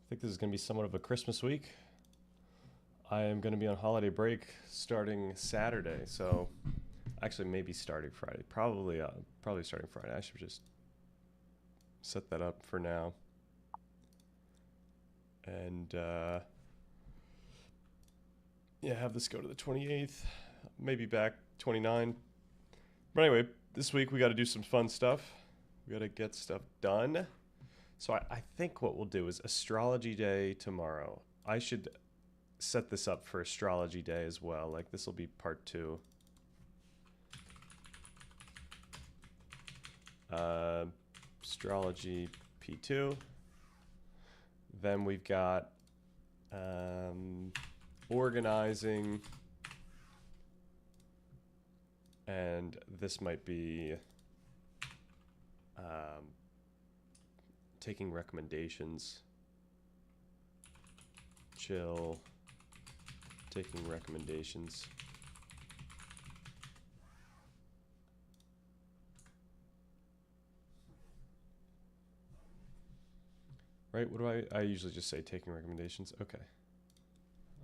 think this is going to be somewhat of a Christmas week. I am going to be on holiday break starting Saturday, so actually maybe starting Friday. Probably starting Friday. I should just set that up for now. And have this go to the 28th, maybe back 29. But anyway, this week we got to do some fun stuff. We got to get stuff done. So I think what we'll do is Astrology Day tomorrow. I should set this up for Astrology Day as well. Like, this will be part 2. Astrology P2. Then we've got organizing. And this might be taking recommendations. Chill. Taking recommendations. Right? What do I usually just say taking recommendations? Okay.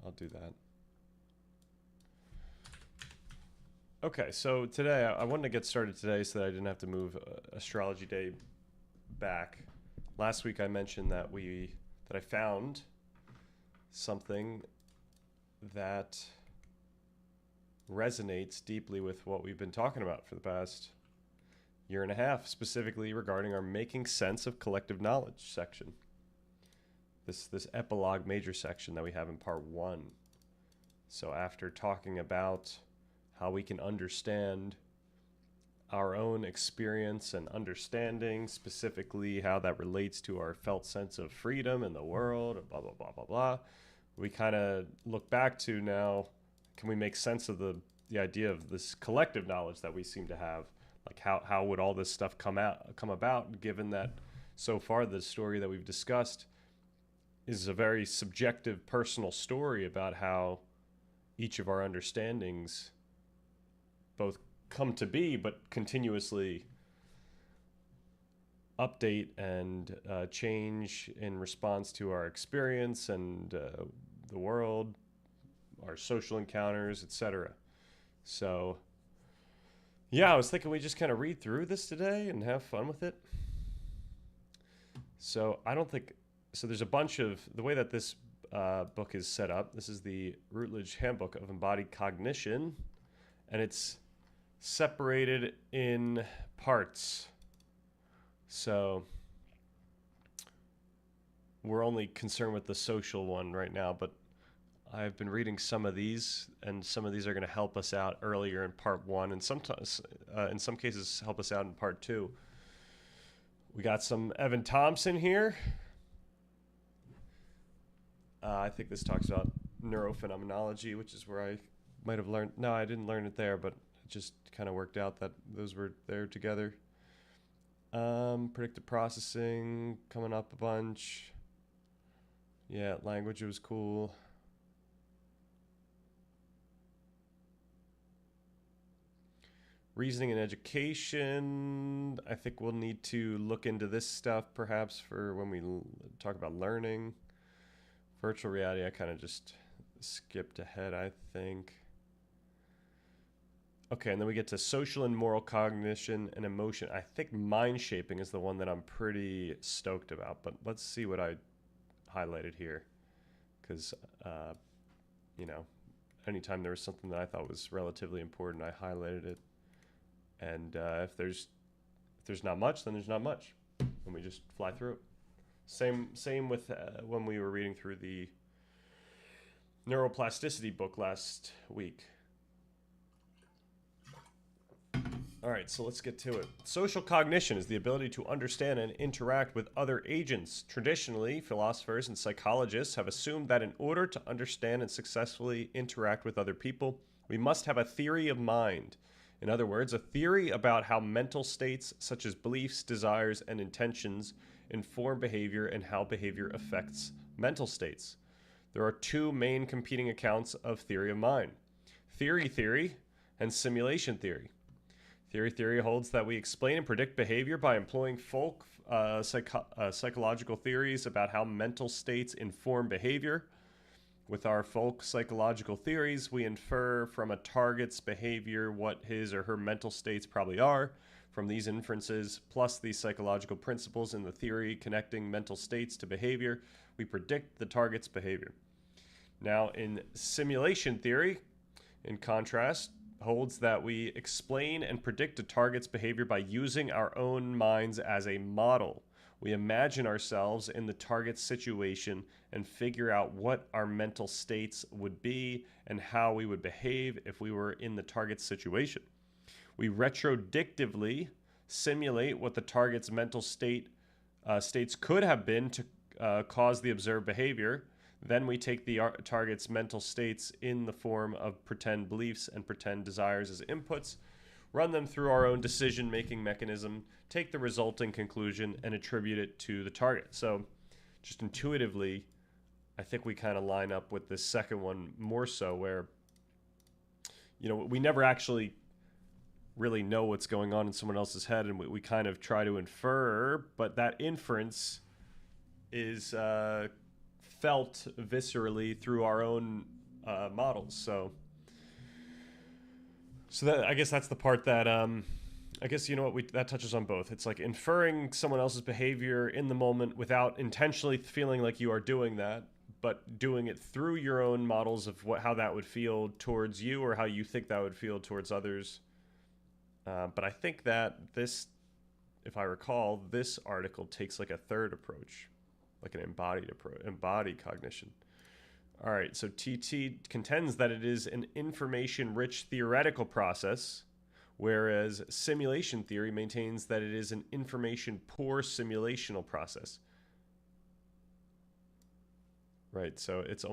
I'll do that. Okay, so today, I wanted to get started today so that I didn't have to move Astrology Day back. Last week I mentioned that I found something that resonates deeply with what we've been talking about for the past year and a half, specifically regarding our making sense of collective knowledge section. This epilogue major section that we have in part 1. So after talking about how we can understand our own experience and understanding, specifically how that relates to our felt sense of freedom in the world, and blah, blah, blah, blah, blah. We kind of look back to now, can we make sense of the idea of this collective knowledge that we seem to have? Like, how would all this stuff come about, given that so far the story that we've discussed is a very subjective, personal story about how each of our understandings both come to be, but continuously update and change in response to our experience and the world, our social encounters, etc. So, yeah, I was thinking we just kind of read through this today and have fun with it. So there's a bunch of, the way that this book is set up, this is the Routledge Handbook of Embodied Cognition, and it's separated in parts. So we're only concerned with the social one right now, but I've been reading some of these, and some of these are going to help us out earlier in part 1, and sometimes, in some cases, help us out in part 2. We got some Evan Thompson here. I think this talks about neurophenomenology, which is where I might have learned. No, I didn't learn it there, but it just kind of worked out that those were there together. Predictive processing coming up a bunch. Yeah, language was cool. Reasoning and education. I think we'll need to look into this stuff perhaps for when we talk about learning. Virtual reality, I kind of just skipped ahead, I think. Okay, and then we get to social and moral cognition and emotion. I think mind shaping is the one that I'm pretty stoked about, but let's see what I highlighted here. Because, anytime there was something that I thought was relatively important, I highlighted it. And if there's not much, then there's not much. And we just fly through it. Same with when we were reading through the neuroplasticity book last week. All right, so let's get to it. Social cognition is the ability to understand and interact with other agents. Traditionally, philosophers and psychologists have assumed that in order to understand and successfully interact with other people, we must have a theory of mind. In other words, a theory about how mental states such as beliefs, desires, and intentions inform behavior and how behavior affects mental states. There are 2 main competing accounts of theory of mind: theory and simulation theory. Theory holds that we explain and predict behavior by employing psychological theories about how mental states inform behavior. With our folk psychological theories, we infer from a target's behavior what his or her mental states probably are. From these inferences, plus these psychological principles in the theory connecting mental states to behavior, we predict the target's behavior. Now, in simulation theory, in contrast, holds that we explain and predict a target's behavior by using our own minds as a model. We imagine ourselves in the target situation and figure out what our mental states would be and how we would behave if we were in the target situation. We retrodictively simulate what the target's mental states could have been to cause the observed behavior. Then we take the target's mental states in the form of pretend beliefs and pretend desires as inputs, run them through our own decision-making mechanism, take the resulting conclusion, and attribute it to the target. So just intuitively, I think we kind of line up with this second one more so, where, you know, we never actually really know what's going on in someone else's head, and we kind of try to infer, but that inference is felt viscerally through our own models. So that, I guess that's the part that I guess, you know what, that touches on both. It's like inferring someone else's behavior in the moment without intentionally feeling like you are doing that, but doing it through your own models of how that would feel towards you or how you think that would feel towards others. But I think that this, if I recall, this article takes like a third approach, like an embodied cognition. All right, so TT contends that it is an information-rich theoretical process, whereas simulation theory maintains that it is an information-poor simulational process. Right, so this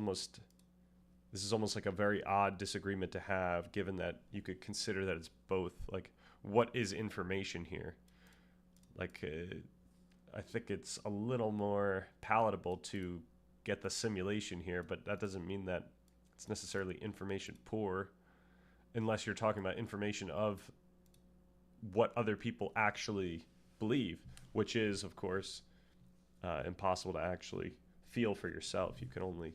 is almost like a very odd disagreement to have, given that you could consider that it's both. Like, what is information here? Like, I think it's a little more palatable to get the simulation here, but that doesn't mean that it's necessarily information poor, unless you're talking about information of what other people actually believe, which is, of course, impossible to actually feel for yourself. You can only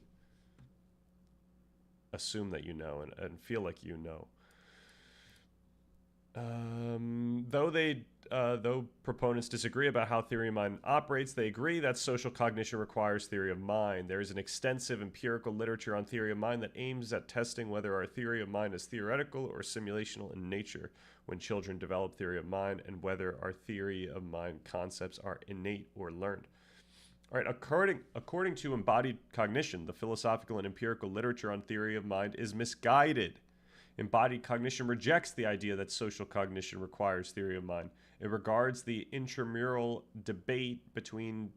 assume that you know and feel like you know. Though proponents disagree about how theory of mind operates, they agree that social cognition requires theory of mind. There is an extensive empirical literature on theory of mind that aims at testing whether our theory of mind is theoretical or simulational in nature when children develop theory of mind, and whether our theory of mind concepts are innate or learned. All right, according to embodied cognition, the philosophical and empirical literature on theory of mind is misguided. Embodied cognition rejects the idea that social cognition requires theory of mind. It regards the intramural debate between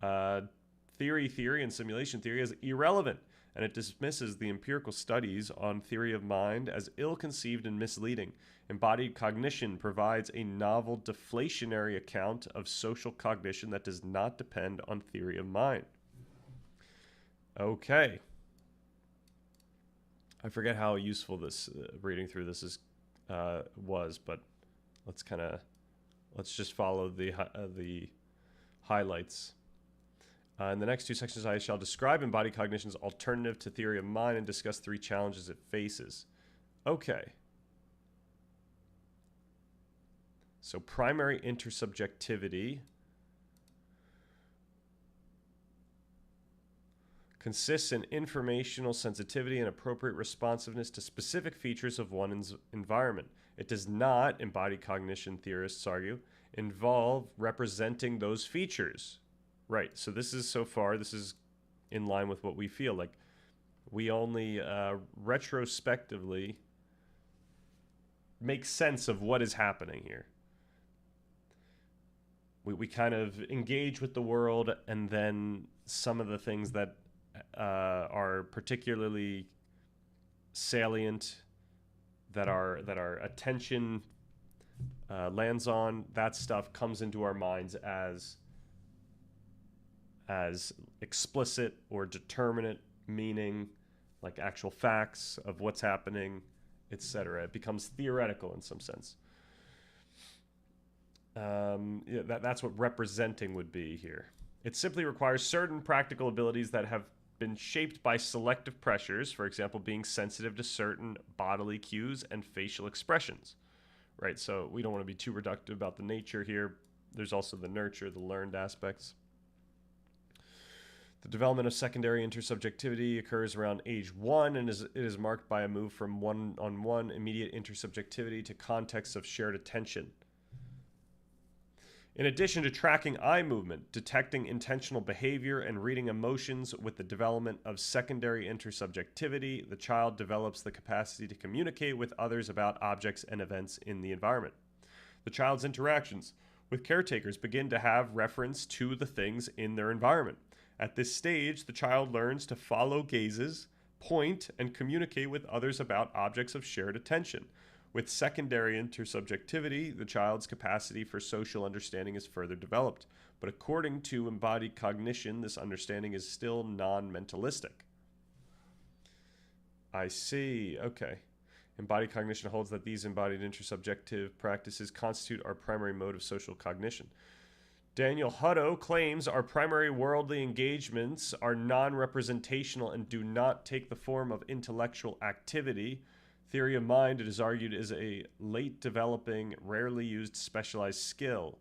theory and simulation theory as irrelevant, and it dismisses the empirical studies on theory of mind as ill-conceived and misleading. Embodied cognition provides a novel deflationary account of social cognition that does not depend on theory of mind. Okay. I forget how useful this reading through this was, but let's just follow the highlights. In the next two sections, I shall describe embodied cognition's alternative to theory of mind and discuss 3 challenges it faces. Okay. So primary intersubjectivity consists in informational sensitivity and appropriate responsiveness to specific features of one's environment. It does not, embodied cognition theorists argue, involve representing those features. Right, so this is in line with what we feel. Like, we only retrospectively make sense of what is happening here. We kind of engage with the world, and then some of the things that are particularly salient, that our attention lands on, that stuff comes into our minds as explicit or determinate meaning, like actual facts of what's happening, etc. It becomes theoretical in some sense. Yeah, that's what representing would be here. It simply requires certain practical abilities that have been shaped by selective pressures, for example, being sensitive to certain bodily cues and facial expressions, right? So we don't want to be too reductive about the nature here. There's also the nurture, the learned aspects. The development of secondary intersubjectivity occurs around age 1 and it is marked by a move from one-on-one immediate intersubjectivity to contexts of shared attention. In addition to tracking eye movement, detecting intentional behavior, and reading emotions, with the development of secondary intersubjectivity, the child develops the capacity to communicate with others about objects and events in the environment. The child's interactions with caretakers begin to have reference to the things in their environment. At this stage, the child learns to follow gazes, point, and communicate with others about objects of shared attention. With secondary intersubjectivity, the child's capacity for social understanding is further developed. But according to embodied cognition, this understanding is still non-mentalistic. I see. Okay. Embodied cognition holds that these embodied intersubjective practices constitute our primary mode of social cognition. Daniel Hutto claims our primary worldly engagements are non-representational and do not take the form of intellectual activity. Theory of mind, it is argued, is a late developing, rarely used specialized skill.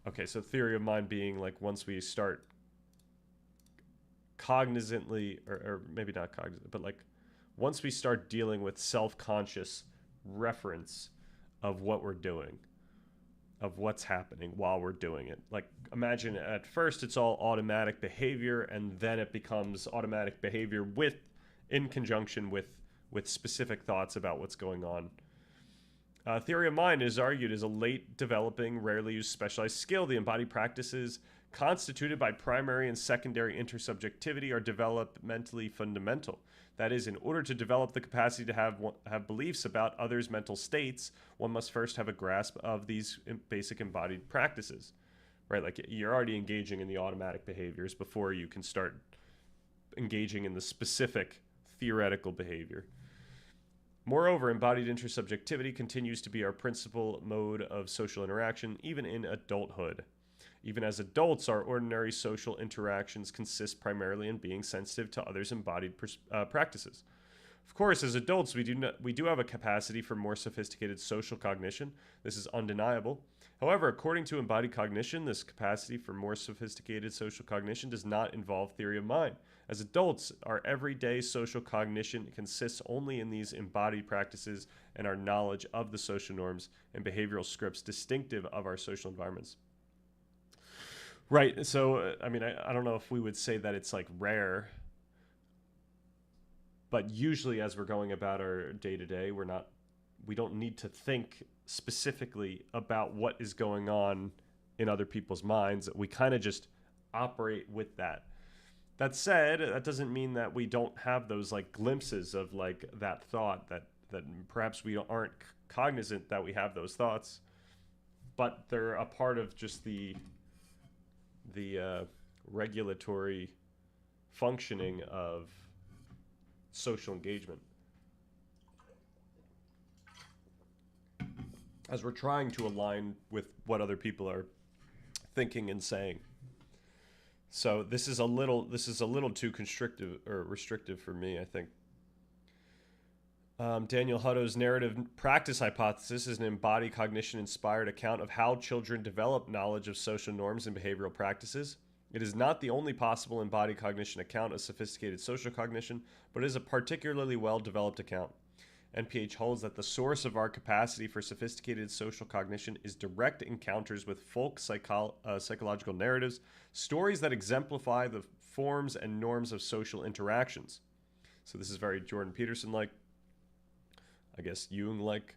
Okay, so theory of mind being like once we start cognizantly, or maybe not cognizant, but like once we start dealing with self-conscious reference of what we're doing, of what's happening while we're doing it. Like imagine at first it's all automatic behavior and then it becomes automatic behavior in conjunction with specific thoughts about what's going on. Theory of mind is argued as a late developing, rarely used specialized skill. The embodied practices constituted by primary and secondary intersubjectivity are developmentally fundamental. That is, in order to develop the capacity to have beliefs about others' mental states, one must first have a grasp of these basic embodied practices, right? Like you're already engaging in the automatic behaviors before you can start engaging in the specific theoretical behavior. Moreover, embodied intersubjectivity continues to be our principal mode of social interaction, even in adulthood. Even as adults, our ordinary social interactions consist primarily in being sensitive to others' embodied practices. Of course, as adults, we do have a capacity for more sophisticated social cognition. This is undeniable. However, according to embodied cognition, this capacity for more sophisticated social cognition does not involve theory of mind. As adults, our everyday social cognition consists only in these embodied practices and our knowledge of the social norms and behavioral scripts distinctive of our social environments. Right. So, I mean, I don't know if we would say that it's like rare, but usually as we're going about our day to day, we don't need to think specifically about what is going on in other people's minds. We kind of just operate with that. That said, that doesn't mean that we don't have those like glimpses of like that thought that perhaps we aren't cognizant that we have those thoughts, but they're a part of just the regulatory functioning of social engagement. As we're trying to align with what other people are thinking and saying. So this is a little too constrictive or restrictive for me, I think. Daniel Hutto's narrative practice hypothesis is an embodied cognition-inspired account of how children develop knowledge of social norms and behavioral practices. It is not the only possible embodied cognition account of sophisticated social cognition, but it is a particularly well-developed account. NPH holds that the source of our capacity for sophisticated social cognition is direct encounters with folk psychological narratives, stories that exemplify the forms and norms of social interactions. So this is very Jordan Peterson-like, I guess Jung-like,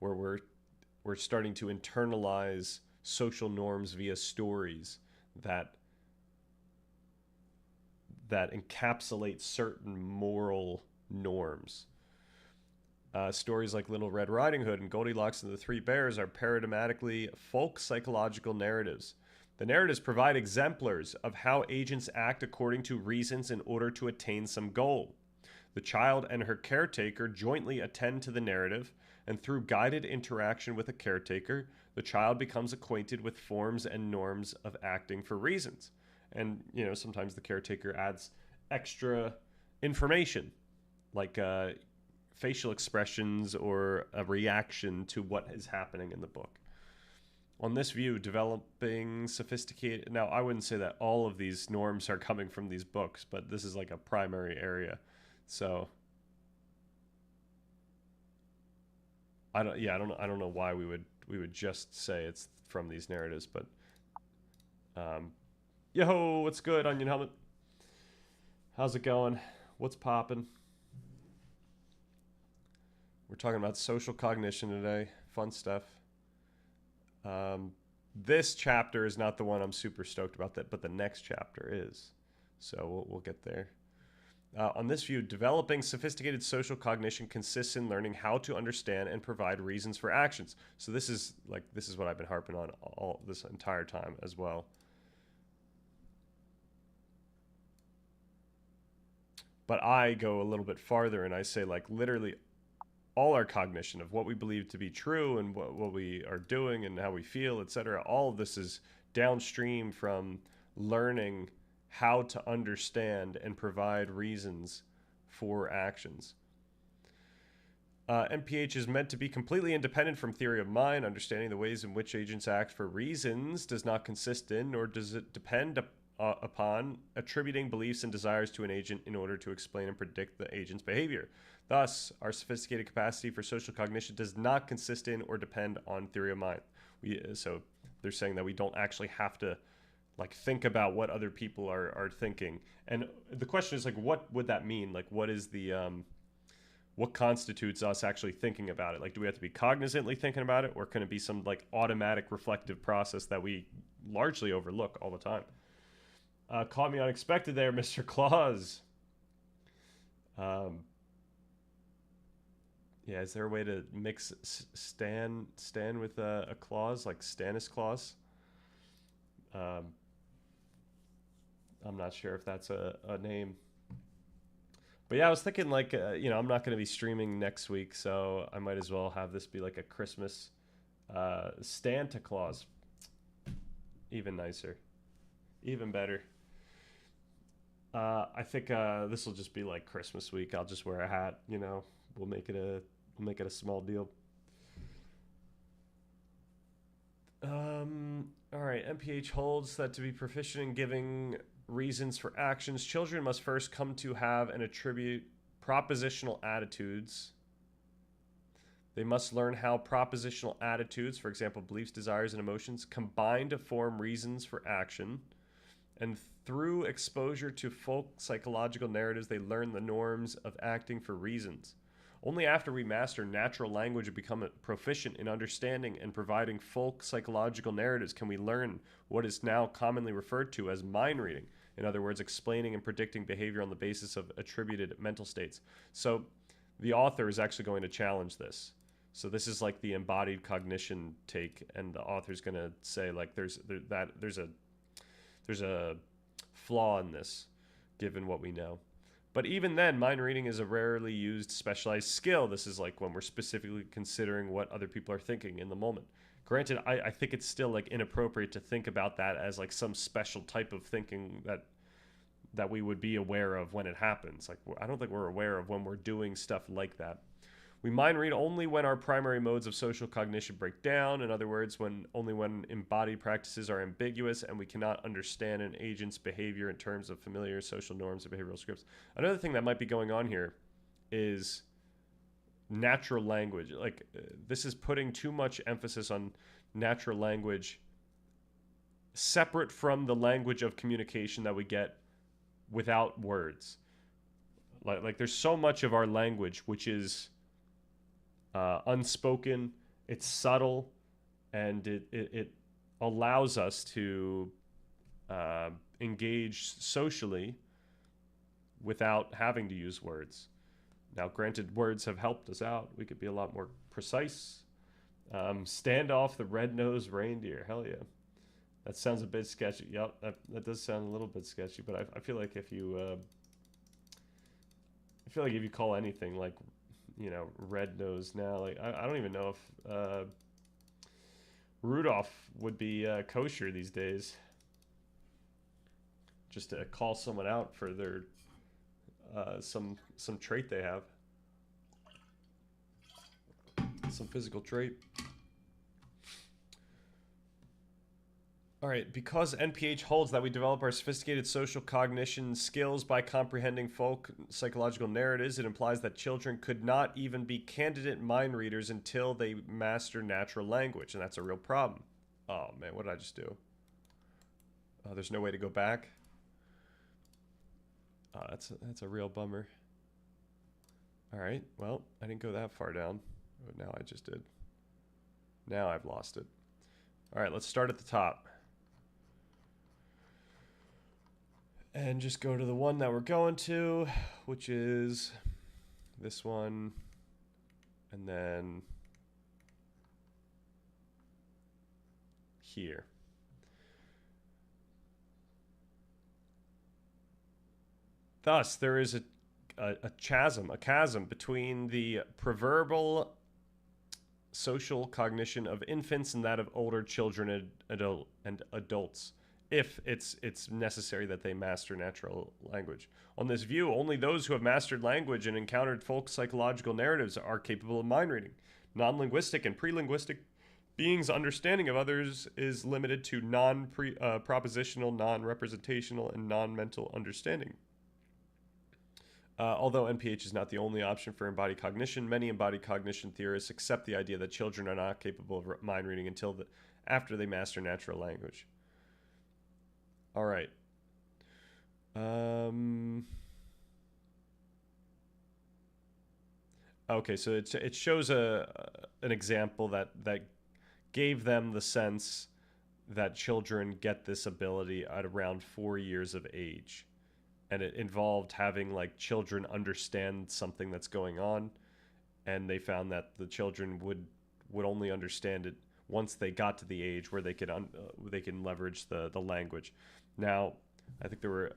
where we're starting to internalize social norms via stories that encapsulate certain moral norms. Stories like Little Red Riding Hood and Goldilocks and the Three Bears are paradigmatically folk psychological narratives. The narratives provide exemplars of how agents act according to reasons in order to attain some goal. The child and her caretaker jointly attend to the narrative. and through guided interaction with a caretaker, the child becomes acquainted with forms and norms of acting for reasons. And, sometimes the caretaker adds extra information, like facial expressions or a reaction to what is happening in the book. On this view, developing sophisticated... Now, I wouldn't say that all of these norms are coming from these books, but this is like a primary area. So, I don't know why we would just say it's from these narratives, but yo, what's good, Onion Helmet? How's it going? What's poppin'? We're talking about social cognition today. Fun stuff. This chapter is not the one I'm super stoked about, but the next chapter is. So we'll get there. On this view, developing sophisticated social cognition consists in learning how to understand and provide reasons for actions. So this is what I've been harping on all this entire time as well. But I go a little bit farther and I say, like, literally all our cognition of what we believe to be true and what we are doing and how we feel, etc. All of this is downstream from learning how to understand and provide reasons for actions. MPH is meant to be completely independent from theory of mind. Understanding the ways in which agents act for reasons does not consist in, nor does it depend upon attributing beliefs and desires to an agent in order to explain and predict the agent's behavior. Thus, our sophisticated capacity for social cognition does not consist in or depend on theory of mind. So they're saying that we don't actually have to think about what other people are thinking. And the question is, what would that mean? What is the what constitutes us actually thinking about it? Do we have to be cognizantly thinking about it, or can it be some automatic reflective process that we largely overlook all the time? Caught me unexpected there, Mr. Claus. Yeah, is there a way to mix Stan with a clause, like Stannis Claus? I'm not sure if that's a name. But yeah, I was thinking I'm not going to be streaming next week, so I might as well have this be like a Christmas Santa Claus. Even nicer. Even better. I think this will just be like Christmas week. I'll just wear a hat, We'll make it a small deal. All right, MPH holds that to be proficient in giving reasons for actions, children must first come to have and attribute propositional attitudes. They must learn how propositional attitudes, for example, beliefs, desires, and emotions, combine to form reasons for action. And through exposure to folk psychological narratives, they learn the norms of acting for reasons. Only after we master natural language and become proficient in understanding and providing folk psychological narratives can we learn what is now commonly referred to as mind reading. In other words, explaining and predicting behavior on the basis of attributed mental states. So the author is actually going to challenge this. So this is like the embodied cognition take, and the author's going to say there's a flaw in this, given what we know. But even then, mind reading is a rarely used specialized skill. This is when we're specifically considering what other people are thinking in the moment. Granted, I think it's still inappropriate to think about that as some special type of thinking that we would be aware of when it happens. I don't think we're aware of when we're doing stuff like that. We mind read only when our primary modes of social cognition break down. In other words, only when embodied practices are ambiguous and we cannot understand an agent's behavior in terms of familiar social norms and behavioral scripts. Another thing that might be going on here is natural language. This is putting too much emphasis on natural language separate from the language of communication that we get without words. There's so much of our language which is unspoken, it's subtle, and it allows us to engage socially without having to use words. Now, granted, words have helped us out. We could be a lot more precise. Stand off the red-nosed reindeer. Hell yeah. That sounds a bit sketchy. Yep, that does sound a little bit sketchy, but I feel like if you call anything you know, red nose now. Like, I don't even know if Rudolph would be kosher these days. Just to call someone out for their some trait they have, some physical trait. All right, because NPH holds that we develop our sophisticated social cognition skills by comprehending folk psychological narratives, it implies that children could not even be candidate mind readers until they master natural language, and that's a real problem. Oh man, what did I just do? Oh, there's no way to go back. Oh, that's a real bummer. All right, well, I didn't go that far down. But now I just did. Now I've lost it. All right, let's start at the top. And just go to the one that we're going to, which is this one. And then here. Thus, there is a chasm between the proverbial social cognition of infants and that of older children and adults, if it's necessary that they master natural language. On this view, only those who have mastered language and encountered folk psychological narratives are capable of mind reading. Non-linguistic and pre-linguistic beings' understanding of others is limited to non-propositional, non-representational, and non-mental understanding. Although NPH is not the only option for embodied cognition, many embodied cognition theorists accept the idea that children are not capable of mind reading until after they master natural language. All right. Okay, so it shows an example that gave them the sense that children get this ability at around 4 years of age. And it involved having like children understand something that's going on, and they found that the children would only understand it once they got to the age where they can leverage the language. Now, I think there were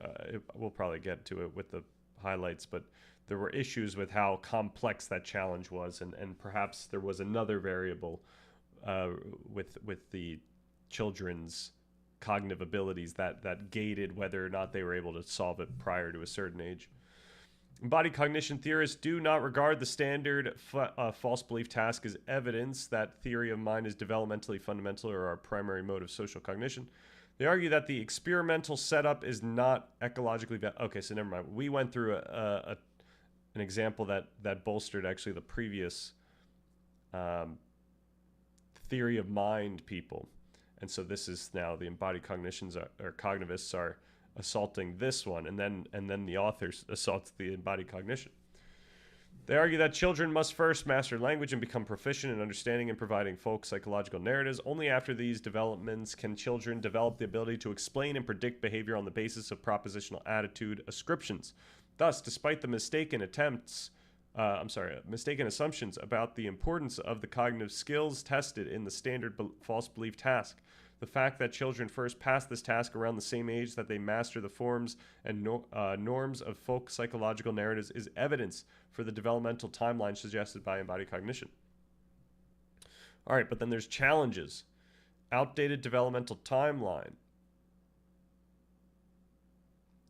we'll probably get to it with the highlights, but there were issues with how complex that challenge was, and perhaps there was another variable with the children's cognitive abilities that gated whether or not they were able to solve it prior to a certain age. Embodied cognition theorists do not regard the standard false belief task as evidence that theory of mind is developmentally fundamental or our primary mode of social cognition. They argue that the experimental setup is not ecologically okay, so never mind. We went through an example that bolstered actually the previous theory of mind people. And so this is now the embodied cognitions or cognitivists are assaulting this one, and then the authors assault the embodied cognition. They argue that children must first master language and become proficient in understanding and providing folk psychological narratives. Only after these developments can children develop the ability to explain and predict behavior on the basis of propositional attitude ascriptions. Thus, despite the mistaken assumptions about the importance of the cognitive skills tested in the standard false belief task, the fact that children first pass this task around the same age that they master the forms and norms of folk psychological narratives is evidence for the developmental timeline suggested by embodied cognition. All right, but then there's challenges. Outdated developmental timeline.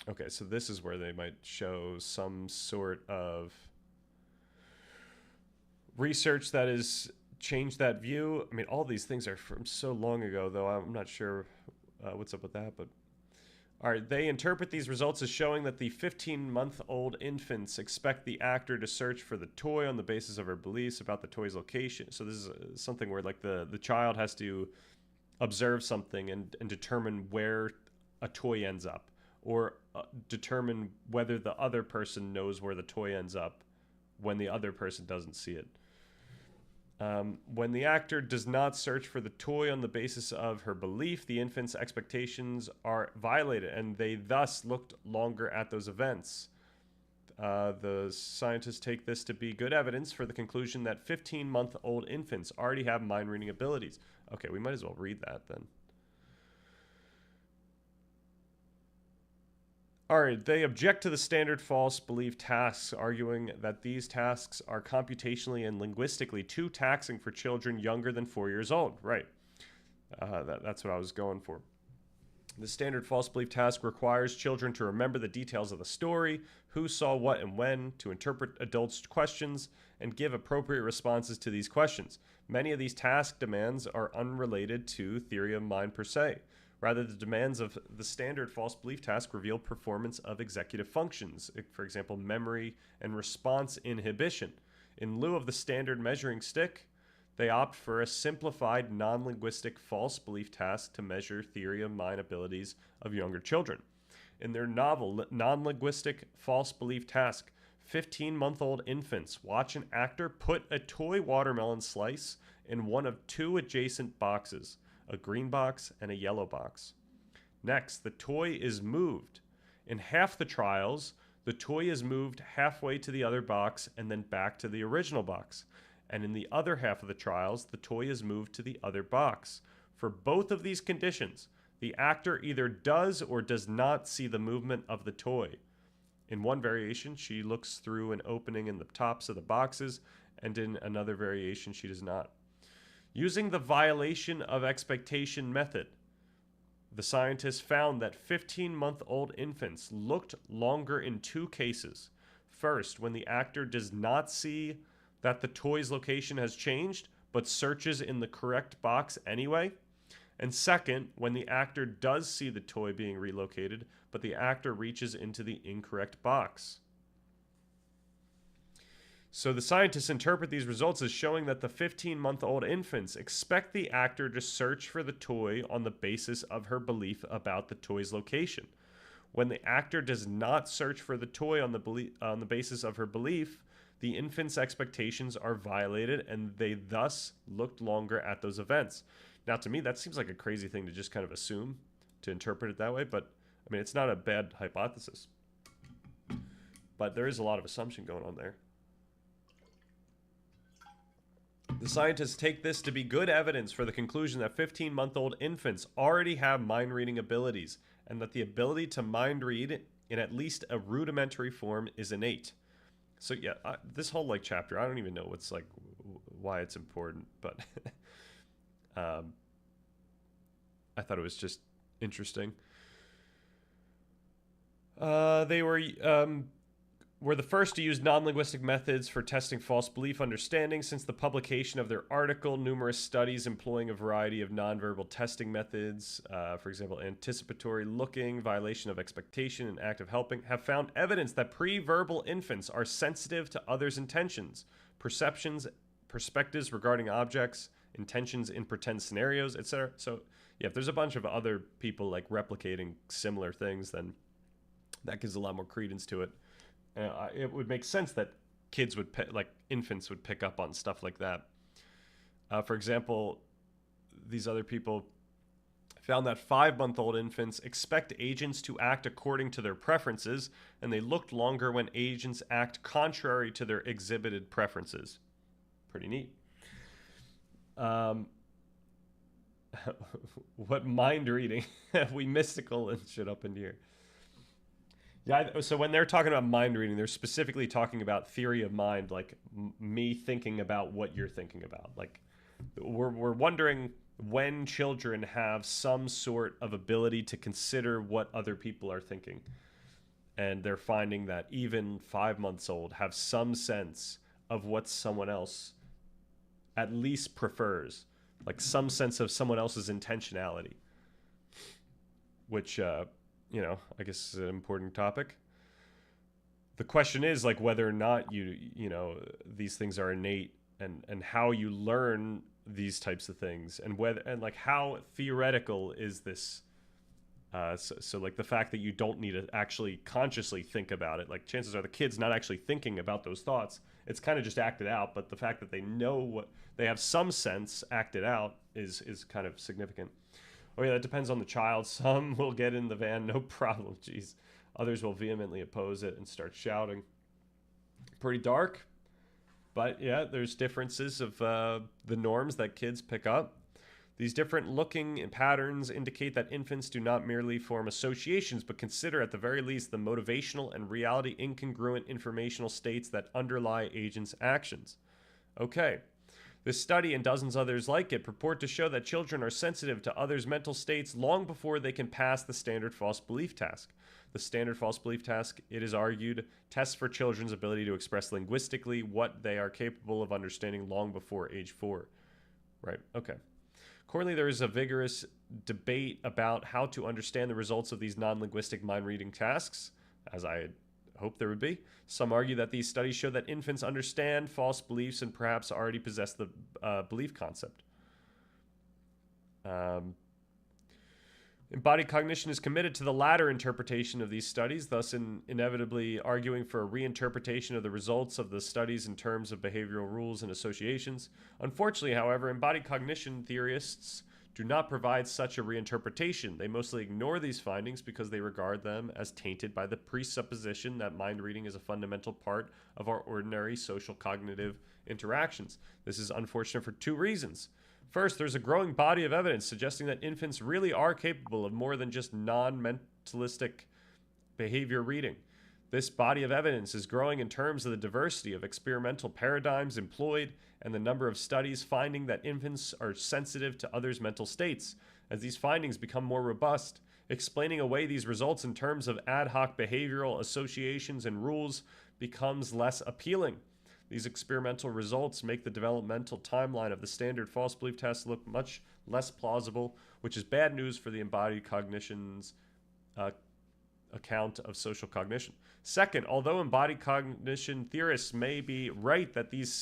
Okay, so this is where they might show some sort of research that has changed that view. I mean, all these things are from so long ago, though I'm not sure what's up with that. But all right, they interpret these results as showing that the 15-month-old infants expect the actor to search for the toy on the basis of her beliefs about the toy's location. So this is something where like the child has to observe something and determine where a toy ends up, or determine whether the other person knows where the toy ends up when the other person doesn't see it. When the actor does not search for the toy on the basis of her belief, the infant's expectations are violated, and they thus looked longer at those events. The scientists take this to be good evidence for the conclusion that 15-month-old infants already have mind-reading abilities. Okay, we might as well read that then. All right, they object to the standard false belief tasks, arguing that these tasks are computationally and linguistically too taxing for children younger than 4 years old. Right. That's what I was going for. The standard false belief task requires children to remember the details of the story, who saw what and when, to interpret adults' questions, and give appropriate responses to these questions. Many of these task demands are unrelated to theory of mind per se. Rather, the demands of the standard false belief task reveal performance of executive functions, for example, memory and response inhibition. In lieu of the standard measuring stick, they opt for a simplified, non-linguistic false belief task to measure theory of mind abilities of younger children. In their novel, non-linguistic false belief task, 15-month-old infants watch an actor put a toy watermelon slice in one of two adjacent boxes, a green box and a yellow box. Next, the toy is moved. In half the trials, the toy is moved halfway to the other box and then back to the original box. And in the other half of the trials, the toy is moved to the other box. For both of these conditions, the actor either does or does not see the movement of the toy. In one variation, she looks through an opening in the tops of the boxes, and in another variation, she does not. Using the violation of expectation method, the scientists found that 15-month-old infants looked longer in two cases. First, when the actor does not see that the toy's location has changed, but searches in the correct box anyway. And second, when the actor does see the toy being relocated, but the actor reaches into the incorrect box. So the scientists interpret these results as showing that the 15-month-old infants expect the actor to search for the toy on the basis of her belief about the toy's location. When the actor does not search for the toy on the basis of her belief, the infant's expectations are violated and they thus looked longer at those events. Now, to me, that seems like a crazy thing to just kind of assume, to interpret it that way, but I mean, it's not a bad hypothesis. But there is a lot of assumption going on there. The scientists take this to be good evidence for the conclusion that 15-month-old infants already have mind-reading abilities, and that the ability to mind-read in at least a rudimentary form is innate. So yeah, this whole chapter, I don't even know why it's important, but I thought it was just interesting. They were the first to use non-linguistic methods for testing false belief understanding. Since the publication of their article, numerous studies employing a variety of nonverbal testing methods, for example, anticipatory looking, violation of expectation, and active helping, have found evidence that pre-verbal infants are sensitive to others' intentions, perceptions, perspectives regarding objects, intentions in pretend scenarios, etc. So, yeah, if there's a bunch of other people replicating similar things, then that gives a lot more credence to it. It would make sense that kids would infants would pick up on stuff like that. For example, these other people found that 5-month-old infants expect agents to act according to their preferences, and they looked longer when agents act contrary to their exhibited preferences. Pretty neat. What mind reading have we mystical and shit up in here? Yeah, so when they're talking about mind reading, they're specifically talking about theory of mind, me thinking about what you're thinking about. We're wondering when children have some sort of ability to consider what other people are thinking. And they're finding that even 5 months old have some sense of what someone else at least prefers, some sense of someone else's intentionality, which I guess is an important topic. The question is whether or not these things are innate, and how you learn these types of things, and whether how theoretical is this. So the fact that you don't need to actually consciously think about it, chances are the kid's not actually thinking about those thoughts. It's kind of just acted out, but the fact that they know what they have some sense acted out is kind of significant. Oh yeah, that depends on the child. Some will get in the van, no problem. Jeez. Others will vehemently oppose it and start shouting. Pretty dark, but yeah, there's differences of the norms that kids pick up. These different looking patterns indicate that infants do not merely form associations, but consider at the very least the motivational and reality incongruent informational states that underlie agents' actions. Okay. This study and dozens others like it purport to show that children are sensitive to others' mental states long before they can pass the standard false belief task. The standard false belief task, it is argued, tests for children's ability to express linguistically what they are capable of understanding long before age 4. Right, okay. Accordingly, there is a vigorous debate about how to understand the results of these non-linguistic mind-reading tasks, as I had hoped there would be. Some argue that these studies show that infants understand false beliefs and perhaps already possess the belief concept. Embodied cognition is committed to the latter interpretation of these studies, thus inevitably arguing for a reinterpretation of the results of the studies in terms of behavioral rules and associations. Unfortunately, however, embodied cognition theorists do not provide such a reinterpretation. They mostly ignore these findings because they regard them as tainted by the presupposition that mind reading is a fundamental part of our ordinary social cognitive interactions. This is unfortunate for 2 reasons. First, there's a growing body of evidence suggesting that infants really are capable of more than just non-mentalistic behavior reading. This body of evidence is growing in terms of the diversity of experimental paradigms employed and the number of studies finding that infants are sensitive to others' mental states. As these findings become more robust, explaining away these results in terms of ad hoc behavioral associations and rules becomes less appealing. These experimental results make the developmental timeline of the standard false belief test look much less plausible, which is bad news for the embodied cognition's account of social cognition. Second, although embodied cognition theorists may be right that these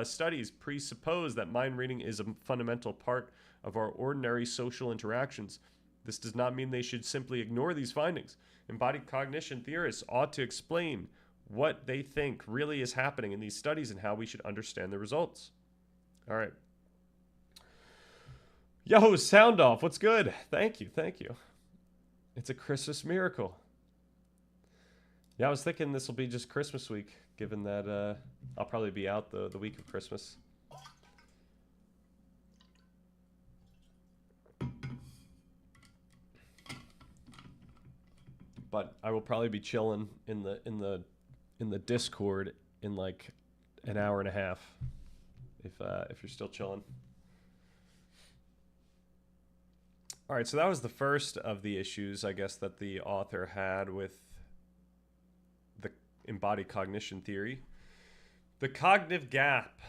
studies presuppose that mind reading is a fundamental part of our ordinary social interactions, this does not mean they should simply ignore these findings. Embodied cognition theorists ought to explain what they think really is happening in these studies and how we should understand the results. All right. Yo, sound off. What's good? Thank you. Thank you. It's a Christmas miracle. Yeah, I was thinking this will be just Christmas week, given that I'll probably be out the week of Christmas. But I will probably be chilling in the Discord in like an hour and a half, if you're still chilling. All right, so that was the first of the issues, I guess, that the author had with the embodied cognition theory. The cognitive gap.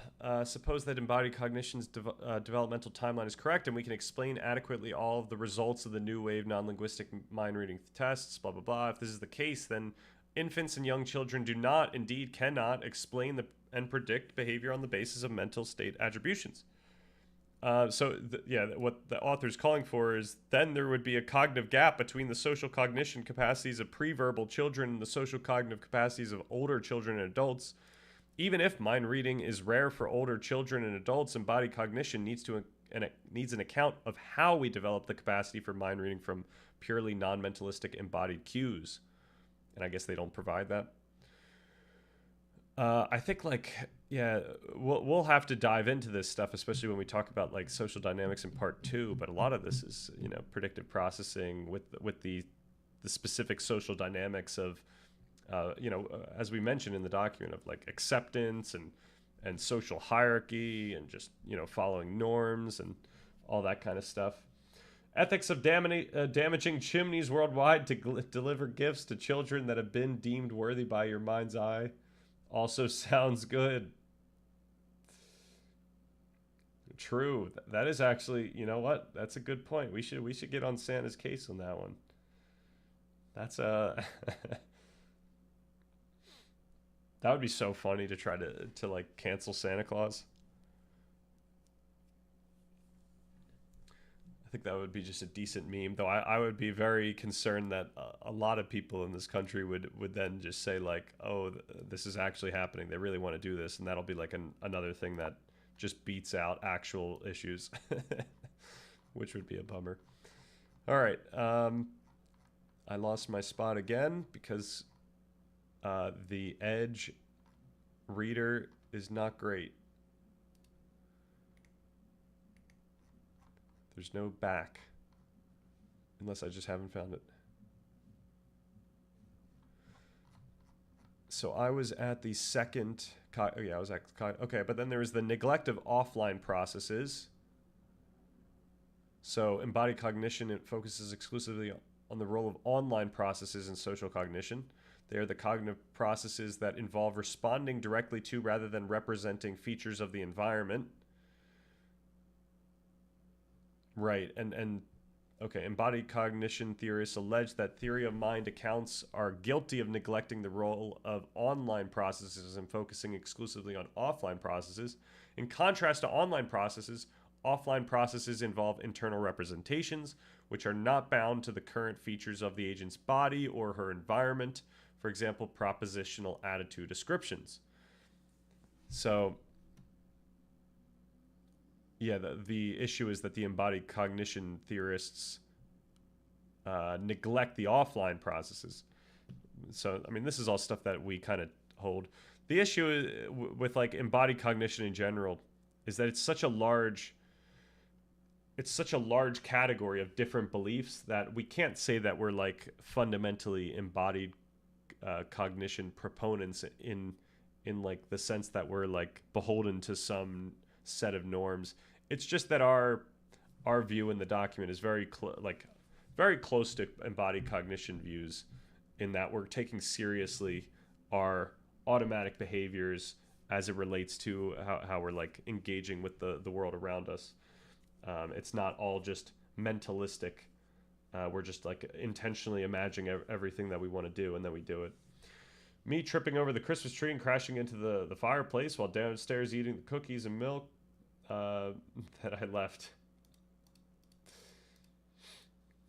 Suppose that embodied cognition's developmental timeline is correct, and we can explain adequately all of the results of the new wave non-linguistic mind reading tests, blah, blah, blah. If this is the case, then infants and young children do not, indeed cannot, explain and predict behavior on the basis of mental state attributions. What the author is calling for is then there would be a cognitive gap between the social cognition capacities of pre-verbal children and the social cognitive capacities of older children and adults. Even if mind reading is rare for older children and adults, embodied cognition needs an account of how we develop the capacity for mind reading from purely non-mentalistic embodied cues. And I guess they don't provide that. I think we'll have to dive into this stuff, especially when we talk about like social dynamics in part 2. But a lot of this is predictive processing with the specific social dynamics of as we mentioned in the document, of like acceptance and social hierarchy and just following norms and all that kind of stuff. Ethics of damaging chimneys worldwide to deliver gifts to children that have been deemed worthy by your mind's eye. Also sounds good. True. That is actually, you know what? That's a good point. We should get on Santa's case on that one. That's that would be so funny to try to like cancel Santa Claus. I think that would be just a decent meme, though I would be very concerned that a lot of people in this country would then just say like, oh, this is actually happening. They really want to do this. And that'll be like another thing that just beats out actual issues, which would be a bummer. All right. I lost my spot again because the Edge reader is not great. There's no back. Unless I just haven't found it. So I was at the second... I was at... Okay, but then there was the neglect of offline processes. So embodied cognition, it focuses exclusively on the role of online processes in social cognition. They are the cognitive processes that involve responding directly to rather than representing features of the environment. Right, and okay, embodied cognition theorists allege that theory of mind accounts are guilty of neglecting the role of online processes and focusing exclusively on offline processes. In contrast to online processes, offline processes involve internal representations, which are not bound to the current features of the agent's body or her environment. For example, propositional attitude descriptions. So, yeah, the issue is that the embodied cognition theorists neglect the offline processes. So, I mean, this is all stuff that we kind of hold. The issue with like embodied cognition in general is that it's such a large category of different beliefs that we can't say that we're like fundamentally embodied cognition proponents in like the sense that we're like beholden to some set of norms. It's just that our view in the document is very close to embodied cognition views, in that we're taking seriously our automatic behaviors as it relates to how we're like engaging with the world around us. It's not all just mentalistic. We're just like intentionally imagining everything that we want to do, and then we do it. Me tripping over the Christmas tree and crashing into the fireplace while downstairs eating the cookies and milk that I left.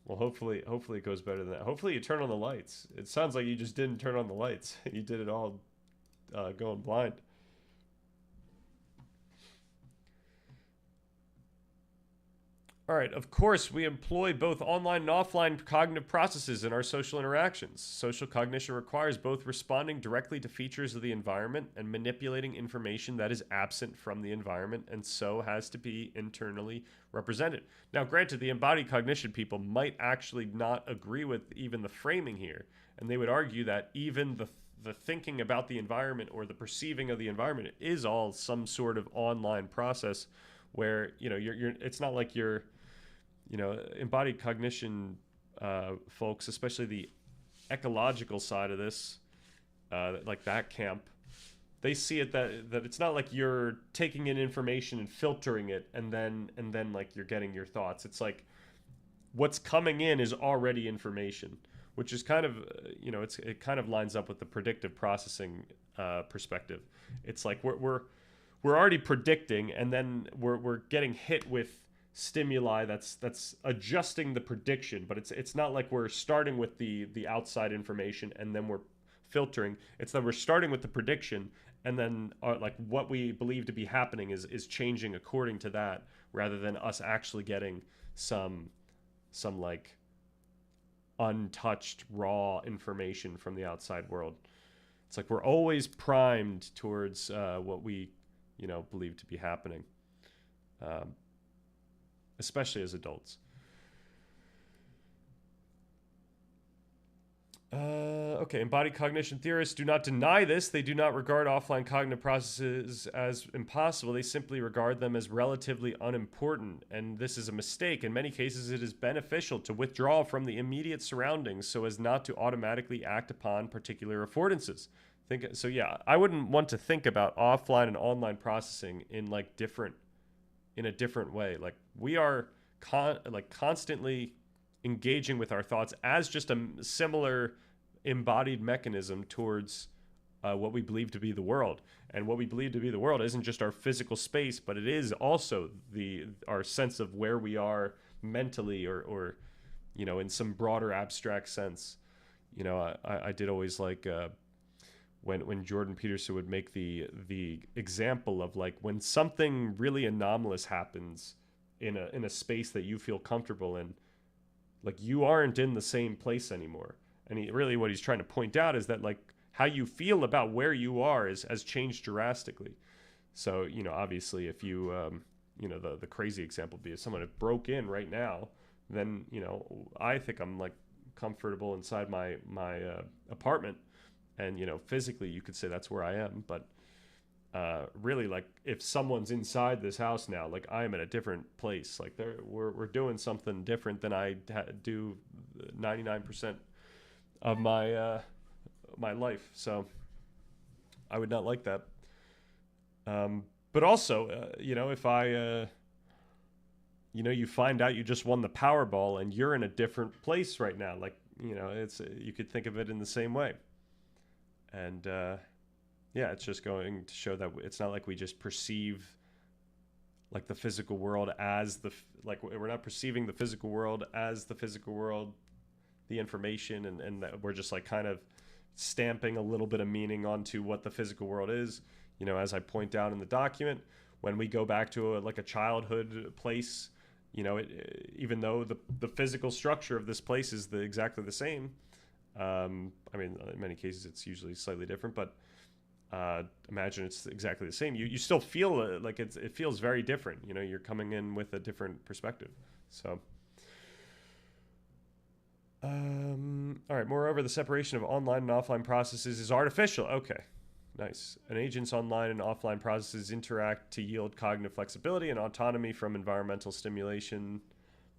Well, hopefully it goes better than that. Hopefully you turn on the lights. It sounds like you just didn't turn on the lights. You did it all going blind. All right, of course, we employ both online and offline cognitive processes in our social interactions. Social cognition requires both responding directly to features of the environment and manipulating information that is absent from the environment and so has to be internally represented. Now, granted, the embodied cognition people might actually not agree with even the framing here, and they would argue that even the thinking about the environment or the perceiving of the environment is all some sort of online process where, you know, you're it's not like you're, you know, embodied cognition folks, especially the ecological side of this, like that camp, they see it that it's not like you're taking in information and filtering it and then like you're getting your thoughts. It's like what's coming in is already information, which is kind of, you know, it kind of lines up with the predictive processing perspective. It's like we're already predicting, and then we're getting hit with stimuli that's adjusting the prediction, but it's not like we're starting with the outside information and then we're filtering. It's that we're starting with the prediction, and then like what we believe to be happening is changing according to that, rather than us actually getting some like untouched raw information from the outside world. It's like we're always primed towards what we, you know, believe to be happening. Especially as adults. Okay, embodied cognition theorists do not deny this. They do not regard offline cognitive processes as impossible. They simply regard them as relatively unimportant. And this is a mistake. In many cases, it is beneficial to withdraw from the immediate surroundings so as not to automatically act upon particular affordances. So yeah, I wouldn't want to think about offline and online processing in a different way. Like we are constantly engaging with our thoughts as just a similar embodied mechanism towards what we believe to be the world. And what we believe to be the world isn't just our physical space, but it is also our sense of where we are mentally, or you know, in some broader abstract sense. You know, I did always like when Jordan Peterson would make the example of like when something really anomalous happens in a space that you feel comfortable in, like you aren't in the same place anymore. And what he's trying to point out is that like how you feel about where you are has changed drastically. So, you know, obviously if you the crazy example would be if someone had broke in right now, then, I think I'm like comfortable inside my apartment, and, physically you could say that's where I am. But really, like, if someone's inside this house now, like, I am at a different place. Like, we're doing something different than I do 99% of my life. So I would not like that. But also, if I, you find out you just won the Powerball and you're in a different place right now, like, you could think of it in the same way. And yeah, it's just going to show that it's not like we just perceive like the physical world as like we're not perceiving the physical world as the physical world, the information, and that we're just like kind of stamping a little bit of meaning onto what the physical world is. As I point out in the document, when we go back to a childhood place, even though the physical structure of this place is exactly the same, in many cases it's usually slightly different, but imagine it's exactly the same. You still feel like it feels very different. You're coming in with a different perspective. So, all right. Moreover, the separation of online and offline processes is artificial. Okay, nice. An agent's online and offline processes interact to yield cognitive flexibility and autonomy from environmental stimulation,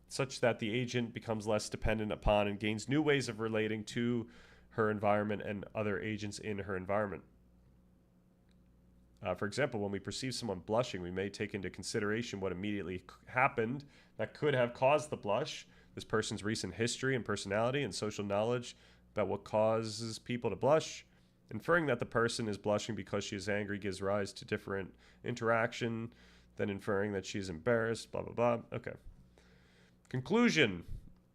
such that the agent becomes less dependent upon and gains new ways of relating to her environment and other agents in her environment. For example, when we perceive someone blushing, we may take into consideration what immediately happened that could have caused the blush, this person's recent history and personality and social knowledge about what causes people to blush. Inferring that the person is blushing because she is angry gives rise to different interaction than inferring that she is embarrassed, blah, blah, blah. Okay. Conclusion.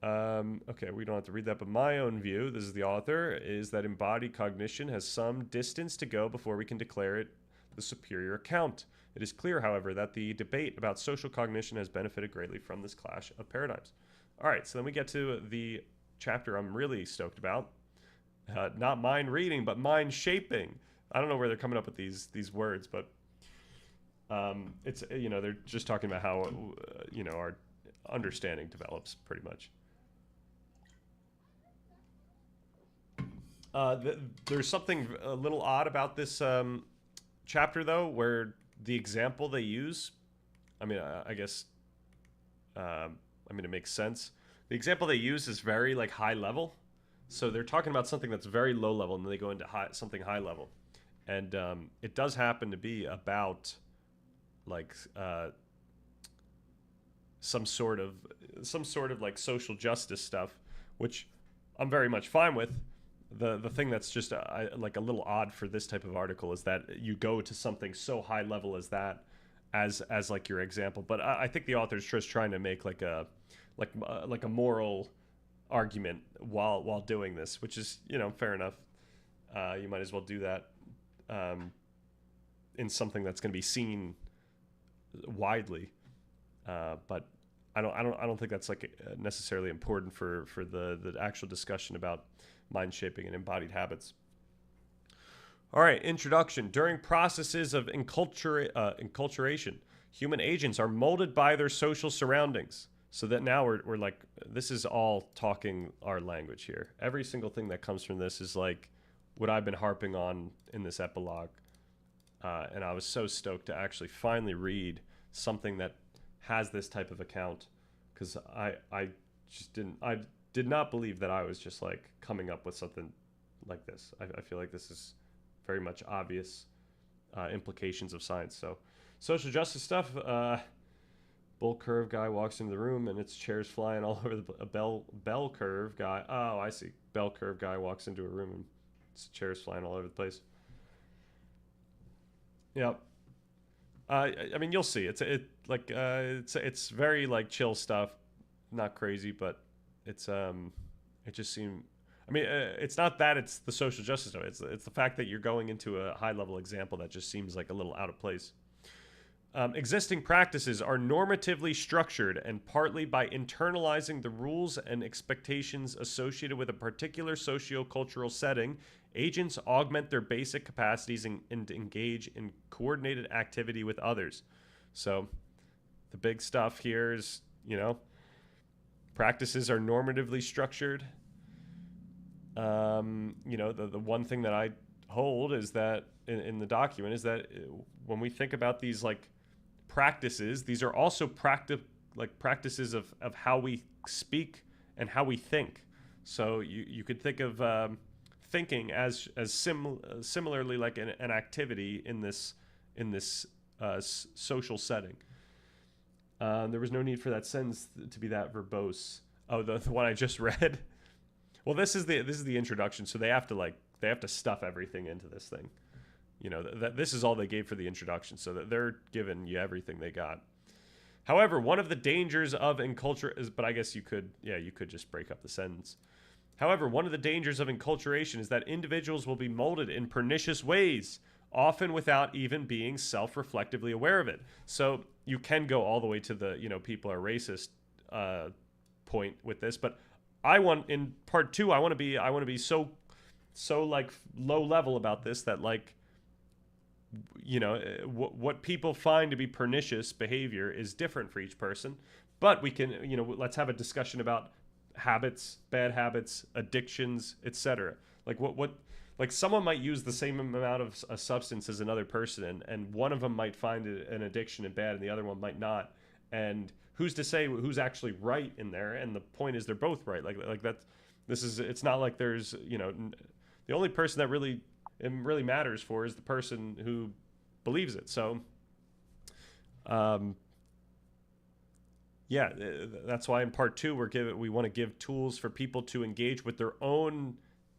Okay, we don't have to read that, but my own view, this is the author, is that embodied cognition has some distance to go before we can declare it the superior account. It is clear, however, that the debate about social cognition has benefited greatly from this clash of paradigms. All right, so then we get to the chapter I'm really stoked about. Not mind reading, but mind shaping. I don't know where they're coming up with these words, but it's they're just talking about how our understanding develops pretty much. There's something a little odd about this chapter, though, where the example they use, I guess, it makes sense. The example they use is very like high level, so they're talking about something that's very low level, and then they go into something high level, and it does happen to be about like some sort of like social justice stuff, which I'm very much fine with. The thing that's just like a little odd for this type of article is that you go to something so high level as that as like your example. But I think the author's just trying to make like a moral argument while doing this, which is fair enough. You might as well do that in something that's going to be seen widely. But I don't think that's like necessarily important for the actual discussion about mind shaping and embodied habits. All right, introduction. During processes of enculturation, human agents are molded by their social surroundings. So that now we're like, this is all talking our language here. Every single thing that comes from this is like what I've been harping on in this epilogue. And I was so stoked to actually finally read something that has this type of account, because I did not believe that I was just like coming up with something like this. I feel like this is very much obvious implications of science. So social justice stuff, bull curve guy walks into the room and it's chairs flying all over a bell curve guy. Oh, I see. Bell curve guy walks into a room and it's chairs flying all over the place. Yep. You'll see. It's very like chill stuff, not crazy, but it's it just seemed. It's not that it's the social justice stuff. It's the fact that you're going into a high level example that just seems like a little out of place. Existing practices are normatively structured, and partly by internalizing the rules and expectations associated with a particular socio-cultural setting, agents augment their basic capacities and engage in coordinated activity with others. So the big stuff here is, practices are normatively structured. The one thing that I hold is that in the document is that when we think about these like practices, these are also practices of how we speak and how we think. So you could think of thinking as similarly like an activity in this social setting. There was no need for that sentence to be that verbose. Oh, the one I just read. Well, this is the introduction, so they have to stuff everything into this thing. This is all they gave for the introduction, so that they're giving you everything they got. However, one of the dangers of enculturation is, but I guess you could just break up the sentence. However, one of the dangers of enculturation is that individuals will be molded in pernicious ways, often without even being self-reflectively aware of it. So you can go all the way to the, people are racist point with this, but in part 2, I want to be so like low level about this that like, what people find to be pernicious behavior is different for each person. But we can, let's have a discussion about habits, bad habits, addictions, etc. Like like someone might use the same amount of a substance as another person, and one of them might find an addiction and bad, and the other one might not. And who's to say who's actually right in there? And the point is, they're both right. Like that. It's not like there's the only person that really matters for is the person who believes it. So, that's why in part 2 we want to give tools for people to engage with their own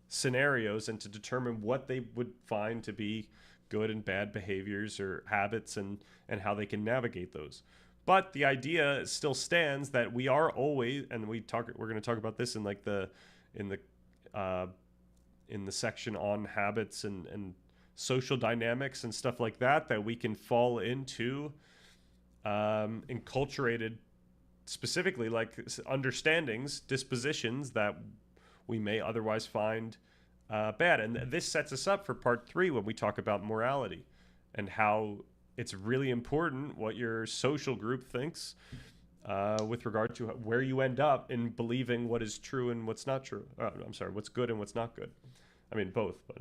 scenarios and to determine what they would find to be good and bad behaviors or habits and how they can navigate those. But the idea still stands that we are always, and we're going to talk about this in the section on habits and social dynamics and stuff like that we can fall into enculturated, specifically like understandings, dispositions that we may otherwise find bad. And this sets us up for part 3 when we talk about morality and how it's really important what your social group thinks with regard to where you end up in believing what is true and what's not true. What's good and what's not good. I mean, both. But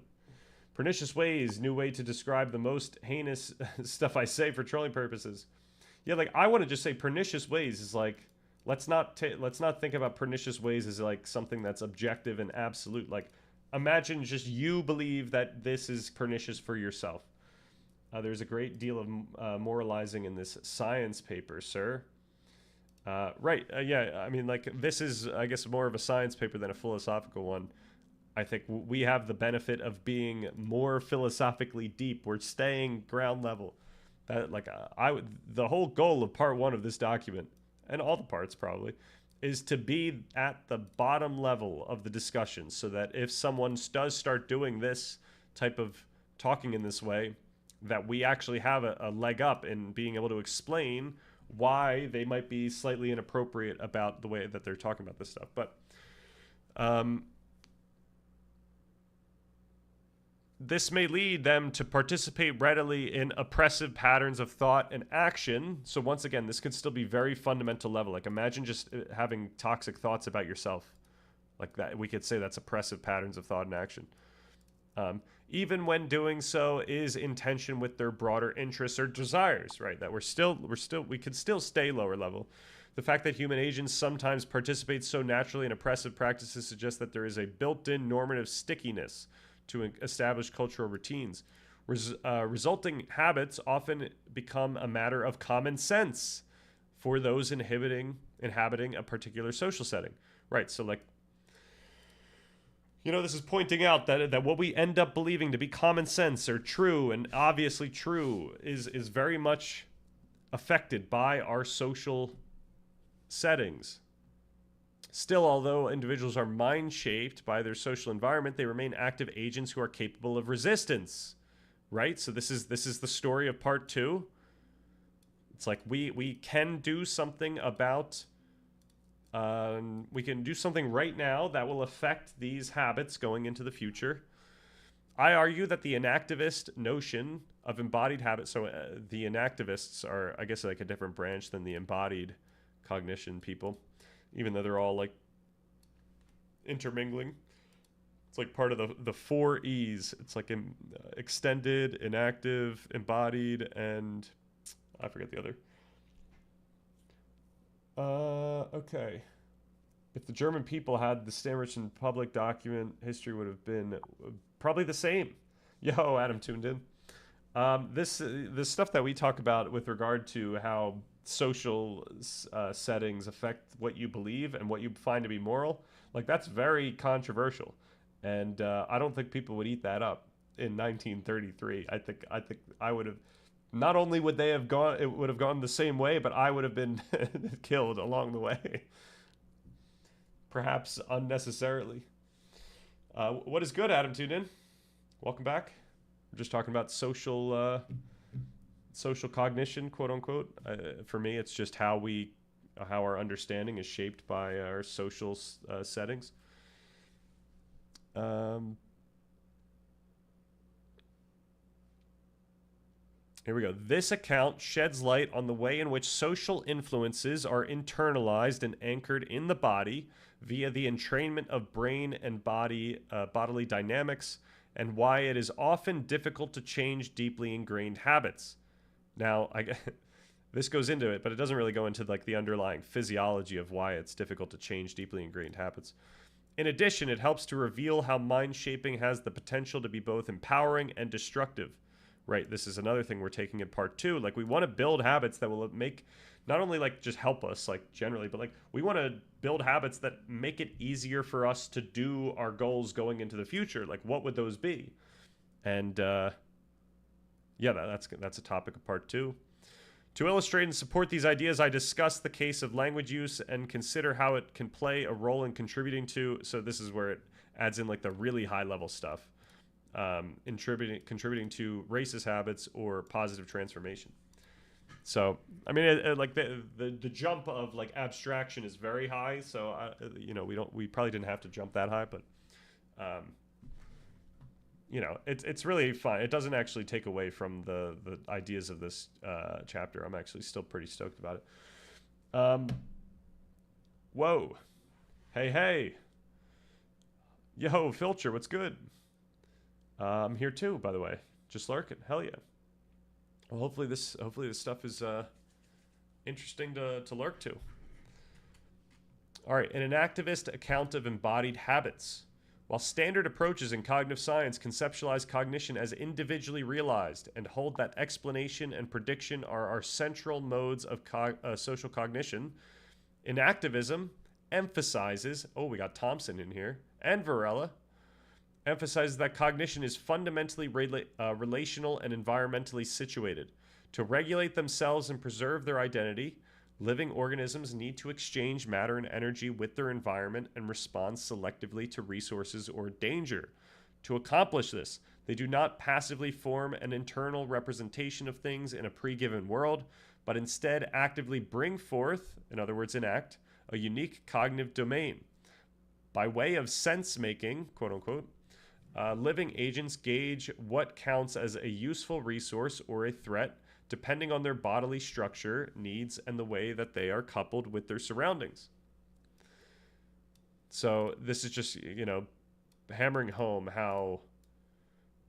pernicious ways, new way to describe the most heinous stuff I say for trolling purposes. Yeah, like I want to just say pernicious ways is like, let's not think about pernicious ways as like something that's objective and absolute. Like, imagine just you believe that this is pernicious for yourself. There's a great deal of moralizing in this science paper, sir. Right. I mean, like, this is, I guess, more of a science paper than a philosophical one. I think we have the benefit of being more philosophically deep. We're staying ground level. That, like, the whole goal of part 1 of this document, and all the parts probably, is to be at the bottom level of the discussion, so that if someone does start doing this type of talking in this way, that we actually have a leg up in being able to explain why they might be slightly inappropriate about the way that they're talking about this stuff. But this may lead them to participate readily in oppressive patterns of thought and action. So once again, this could still be very fundamental level. Like, imagine just having toxic thoughts about yourself. Like that, we could say that's oppressive patterns of thought and action. Even when doing so is in tension with their broader interests or desires, right? That we could still stay lower level. The fact that human agents sometimes participate so naturally in oppressive practices suggests that there is a built-in normative stickiness to establish cultural routines. Resulting habits often become a matter of common sense for those inhabiting a particular social setting, right? So, like, this is pointing out that what we end up believing to be common sense or true and obviously true is very much affected by our social settings. Still, although individuals are mind-shaped by their social environment, they remain active agents who are capable of resistance, right? So this is the story of part 2. It's like we can do something about... we can do something right now that will affect these habits going into the future. I argue that the enactivist notion of embodied habit, so the enactivists are, I guess, like a different branch than the embodied cognition people, even though they're all like intermingling. It's like part of the four E's. It's like extended, inactive, embodied, and I forget the other. Okay. If the German people had the Stanrichton public document, history would have been probably the same. Yo, Adam tuned in. This stuff that we talk about with regard to how social settings affect what you believe and what you find to be moral, like that's very controversial, and I don't think people would eat that up in 1933. I think I would have. Not only would they have gone, it would have gone the same way, but I would have been killed along the way, perhaps unnecessarily. What is good, Adam? Tuned in. Welcome back. We're just talking about social cognition, quote unquote. For me, it's just how our understanding is shaped by our social settings. Here we go. This account sheds light on the way in which social influences are internalized and anchored in the body via the entrainment of brain and bodily dynamics, and why it is often difficult to change deeply ingrained habits. Now, this goes into it, but it doesn't really go into like the underlying physiology of why it's difficult to change deeply ingrained habits. In addition, it helps to reveal how mind shaping has the potential to be both empowering and destructive. Right, this is another thing we're taking in part 2. Like, we want to build habits that will make, not only like just help us like generally, but like we want to build habits that make it easier for us to do our goals going into the future. Like, what would those be? And yeah, that's a topic of part 2. To illustrate and support these ideas, I discuss the case of language use and consider how it can play a role in contributing to. So this is where it adds in like the really high level stuff. Contributing to racist habits or positive transformation. So, I mean, like the jump of like abstraction is very high. So, we probably didn't have to jump that high, but, it's really fun. It doesn't actually take away from the ideas of this chapter. I'm actually still pretty stoked about it. Whoa, hey, yo, Filcher, what's good? I'm here too, by the way. Just lurking. Hell yeah. Well, hopefully this stuff is interesting to lurk to. All right, an activist account of embodied habits. While standard approaches in cognitive science conceptualize cognition as individually realized and hold that explanation and prediction are our central modes of social cognition, enactivism emphasizes, we got Thompson in here, and Varela, emphasizes that cognition is fundamentally relational and environmentally situated. To regulate themselves and preserve their identity, living organisms need to exchange matter and energy with their environment and respond selectively to resources or danger. To accomplish this, they do not passively form an internal representation of things in a pre-given world, but instead actively bring forth, in other words, enact, a unique cognitive domain. By way of sense-making, quote-unquote, living agents gauge what counts as a useful resource or a threat, depending on their bodily structure, needs, and the way that they are coupled with their surroundings. So this is just, hammering home how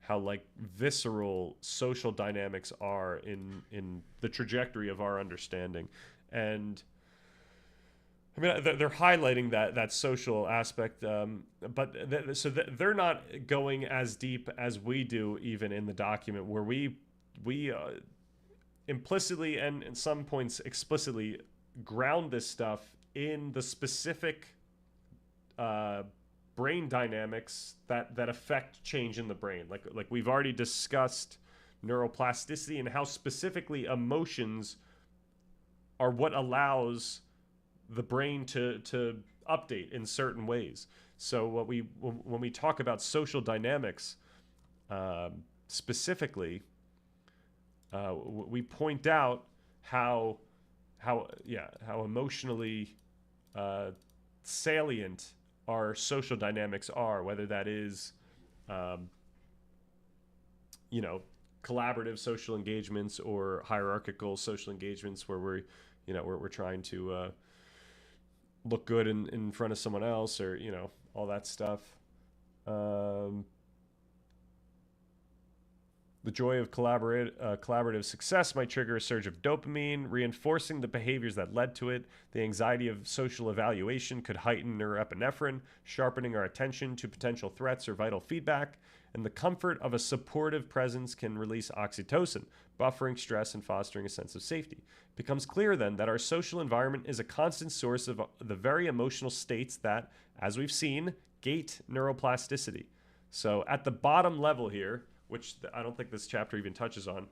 like visceral social dynamics are in the trajectory of our understanding. And I mean, they're highlighting that social aspect, but they're not going as deep as we do, even in the document, where we implicitly and in some points explicitly ground this stuff in the specific brain dynamics that affect change in the brain. Like we've already discussed neuroplasticity and how specifically emotions are what allows the brain to update in certain ways. So when we talk about social dynamics specifically, we point out how emotionally salient our social dynamics are, whether that is you know, collaborative social engagements or hierarchical social engagements where we're, you know, we're trying to look good in front of someone else, or, you know, all that stuff. Um, The joy of collaborative success might trigger a surge of dopamine, reinforcing the behaviors that led to it. The anxiety of social evaluation could heighten norepinephrine, sharpening our attention to potential threats or vital feedback. And the comfort of a supportive presence can release oxytocin, buffering stress and fostering a sense of safety. It becomes clear then that our social environment is a constant source of the very emotional states that, as we've seen, gate neuroplasticity. So at the bottom level here, which I don't think this chapter even touches on,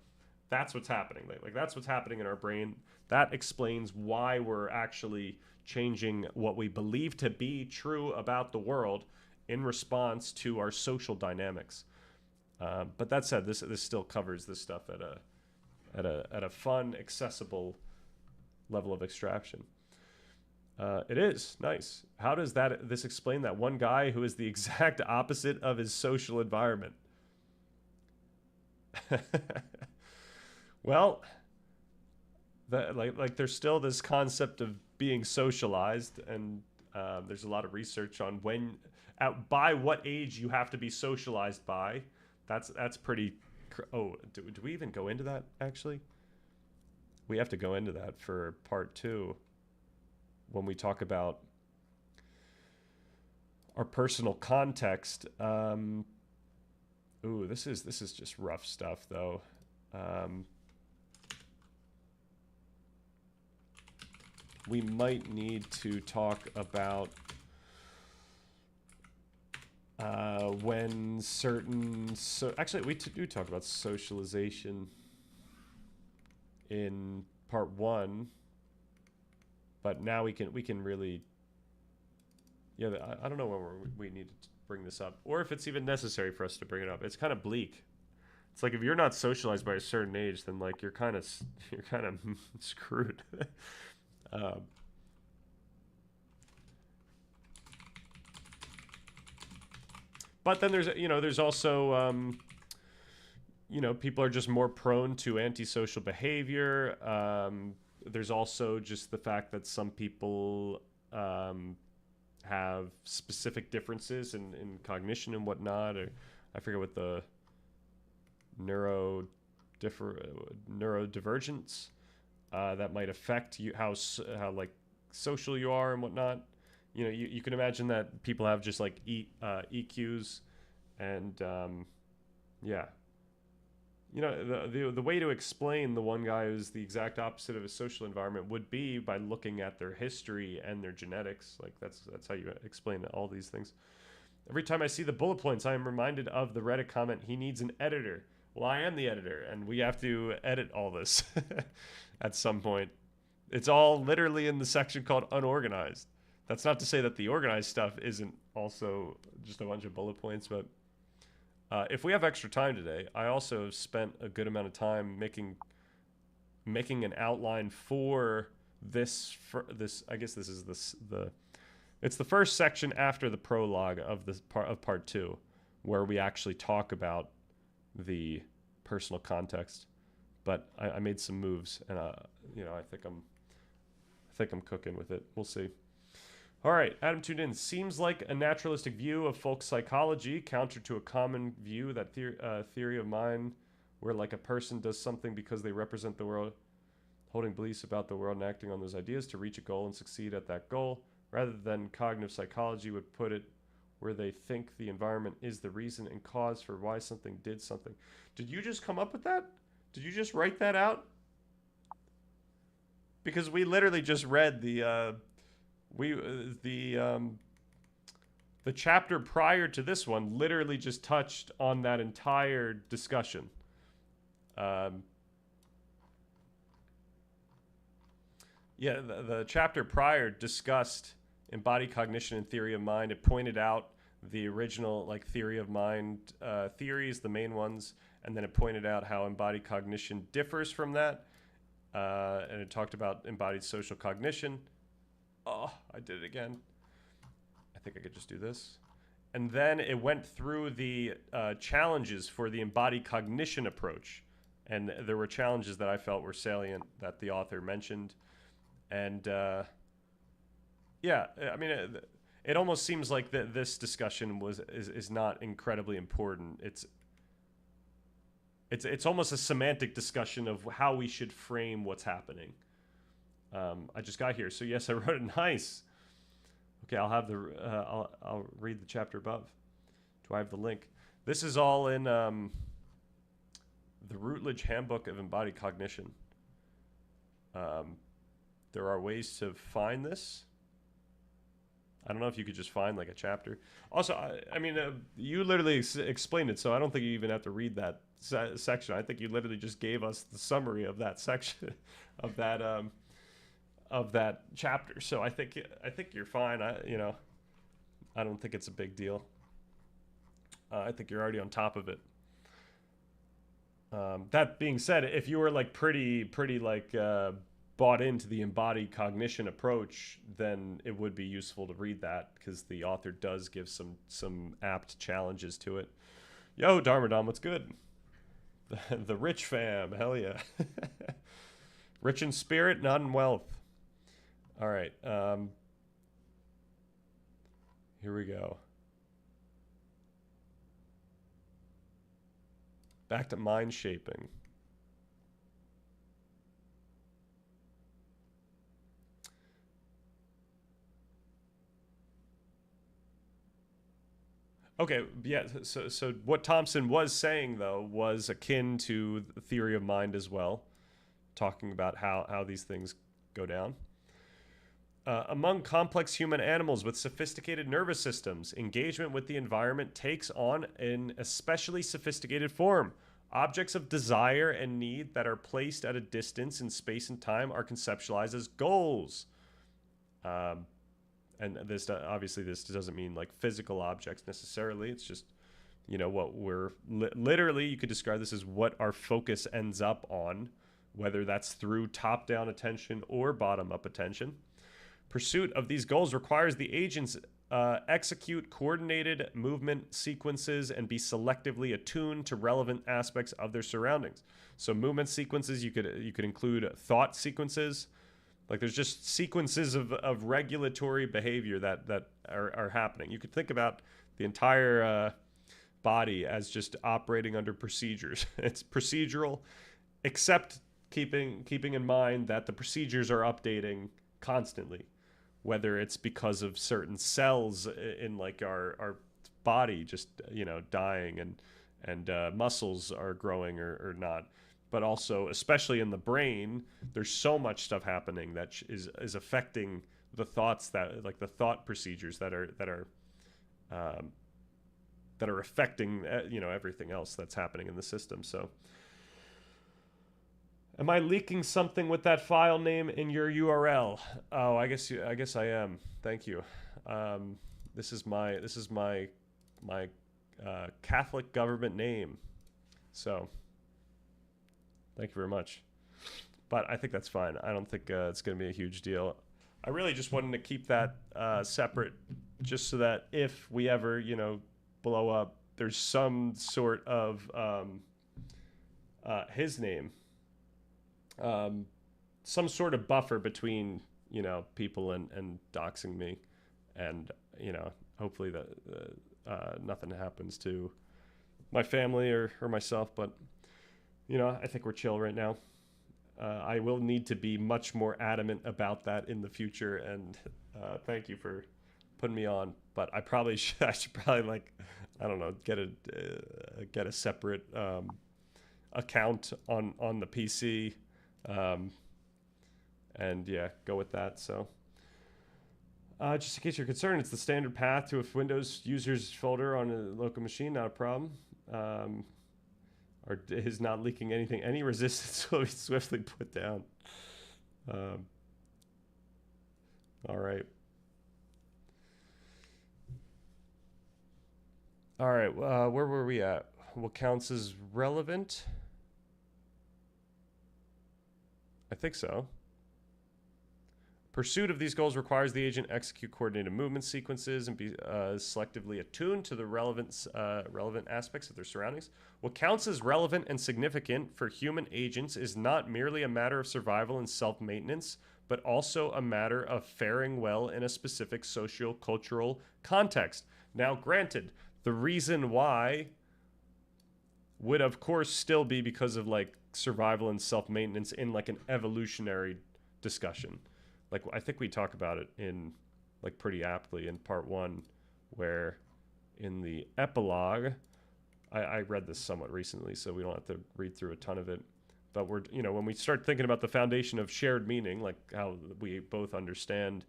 that's what's happening. Like that's what's happening in our brain. That explains why we're actually changing what we believe to be true about the world in response to our social dynamics. But that said, this still covers this stuff at a fun, accessible level of abstraction. It is nice. How does this explain that one guy who is the exact opposite of his social environment? Well, like there's still this concept of being socialized, and there's a lot of research on by what age you have to be socialized by. That's pretty. Oh, do we even go into that? Actually, we have to go into that for part 2 when we talk about our personal context. Ooh, this is just rough stuff, though. We might need to talk about when certain... Actually, we do talk about socialization in part 1, but now we can really... Yeah, I don't know when we need to bring this up, or if it's even necessary for us to bring it up. It's kind of bleak. It's like if you're not socialized by a certain age, then like you're kind of screwed. But then there's also people are just more prone to antisocial behavior. There's also just the fact that some people have specific differences in cognition and whatnot, or I forget what the neurodivergence that might affect you, how like social you are and whatnot. You know, you can imagine that people have just like EQs, and yeah. You know, the way to explain the one guy who's the exact opposite of his social environment would be by looking at their history and their genetics. Like that's how you explain all these things. Every time I see the bullet points, I am reminded of the Reddit comment, "He needs an editor." Well, I am the editor, and we have to edit all this at some point. It's all literally in the section called unorganized. That's not to say that the organized stuff isn't also just a bunch of bullet points, but if we have extra time today, I also have spent a good amount of time making an outline for this. I guess this is it's the first section after the prologue of part 2, where we actually talk about the personal context. But I made some moves, and I think I'm cooking with it. We'll see. All right, Adam tuned in. Seems like a naturalistic view of folk psychology, counter to a common view that theory of mind, where like a person does something because they represent the world, holding beliefs about the world and acting on those ideas to reach a goal and succeed at that goal, rather than cognitive psychology would put it where they think the environment is the reason and cause for why something did something. Did you just come up with that? Did you just write that out? Because we literally just read the chapter prior to this one literally just touched on that entire discussion. Yeah, the chapter prior discussed embodied cognition and theory of mind. It pointed out the original like theory of mind theories, the main ones, and then it pointed out how embodied cognition differs from that. And it talked about embodied social cognition. Oh, I did it again. I think I could just do this. And then it went through the challenges for the embodied cognition approach. And there were challenges that I felt were salient that the author mentioned. And yeah, I mean, it almost seems like this discussion is not incredibly important. It's almost a semantic discussion of how we should frame what's happening. I just got here, so yes, I wrote it nice. Okay, I'll have I'll read the chapter above. Do I have the link? This is all in the Routledge Handbook of Embodied Cognition. There are ways to find this. I don't know if you could just find like a chapter. Also, I mean, you literally explained it, so I don't think you even have to read that section. I think you literally just gave us the summary of that section, of that chapter. So I think you're fine. I don't think it's a big deal. I think you're already on top of it. That being said, if you were like pretty like bought into the embodied cognition approach, then it would be useful to read that, because the author does give some apt challenges to it. Yo, Dharmadam, what's good? The rich fam, hell yeah. Rich in spirit, not in wealth. All right, here we go. Back to mind shaping. Okay, yeah, so what Thompson was saying, though, was akin to the theory of mind as well, talking about how these things go down. Among complex human animals with sophisticated nervous systems, engagement with the environment takes on an especially sophisticated form. Objects of desire and need that are placed at a distance in space and time are conceptualized as goals. And this obviously this doesn't mean like physical objects necessarily. It's just, what we're literally, you could describe this as what our focus ends up on, whether that's through top-down attention or bottom-up attention. Pursuit of these goals requires the agents execute coordinated movement sequences and be selectively attuned to relevant aspects of their surroundings. So movement sequences, you could include thought sequences. Like there's just sequences of regulatory behavior that are happening. You could think about the entire body as just operating under procedures. It's procedural, except keeping in mind that the procedures are updating constantly, whether it's because of certain cells in like our body just dying and muscles are growing or not. But also, especially in the brain, there's so much stuff happening that is affecting the thoughts, that like the thought procedures that are affecting everything else that's happening in the system. So, am I leaking something with that file name in your URL? Oh, I guess I am. Thank you. This is my Catholic government name. So. Thank you very much. But I think that's fine. I don't think it's going to be a huge deal. I really just wanted to keep that separate, just so that if we ever, blow up, there's some sort of his name, some sort of buffer between, people and doxing me, and hopefully that nothing happens to my family or myself, but. I think we're chill right now. I will need to be much more adamant about that in the future, and thank you for putting me on. But I should probably I don't know, get a separate account on the PC, and yeah, go with that. So just in case you're concerned, it's the standard path to a Windows users folder on a local machine, not a problem. Or is not leaking anything. Any resistance will be swiftly put down. All right. All right. Where were we at? What counts as relevant? I think so. Pursuit of these goals requires the agent execute coordinated movement sequences and be selectively attuned to the relevant aspects of their surroundings. What counts as relevant and significant for human agents is not merely a matter of survival and self-maintenance, but also a matter of faring well in a specific socio-cultural context. Now, granted, the reason why would, of course, still be because of like survival and self-maintenance in like an evolutionary discussion. Like, I think we talk about it in like pretty aptly in part 1, where in the epilogue, I read this somewhat recently, so we don't have to read through a ton of it. But we're, you know, when we start thinking about the foundation of shared meaning, like how we both understand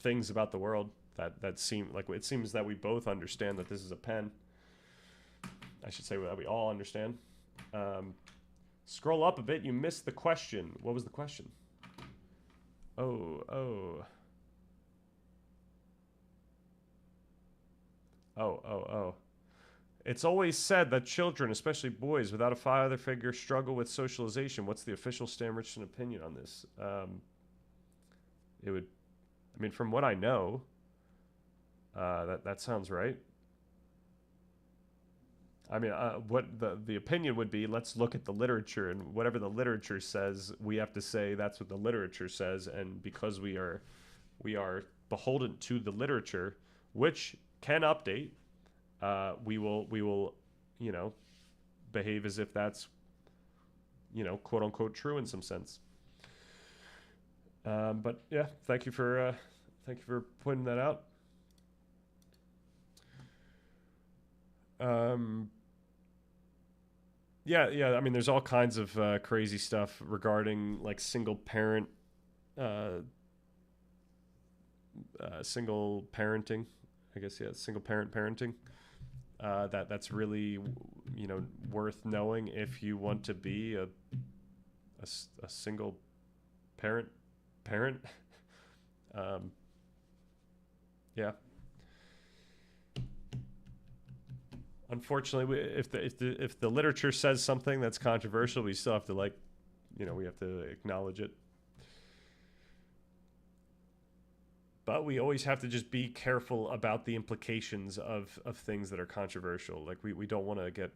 things about the world that seem like, it seems that we both understand that this is a pen. I should say that we all understand. Scroll up a bit. You missed the question. What was the question? Oh. It's always said that children, especially boys, without a father figure struggle with socialization. What's the official Stan Richardson opinion on this? It would, I mean, from what I know, that sounds right. I mean, what the opinion would be, let's look at the literature, and whatever the literature says, we have to say that's what the literature says. And because we are beholden to the literature, which can update, we will, you know, behave as if that's, you know, quote unquote true in some sense. But yeah, thank you for pointing that out. Yeah. I mean, there's all kinds of crazy stuff regarding like single parenting. I guess, yeah, single parent parenting. That's really, you know, worth knowing if you want to be a single parent. Yeah. Unfortunately, if the literature says something that's controversial, we still have to, like, you know, we have to acknowledge it. But we always have to just be careful about the implications of things that are controversial. Like, we don't want to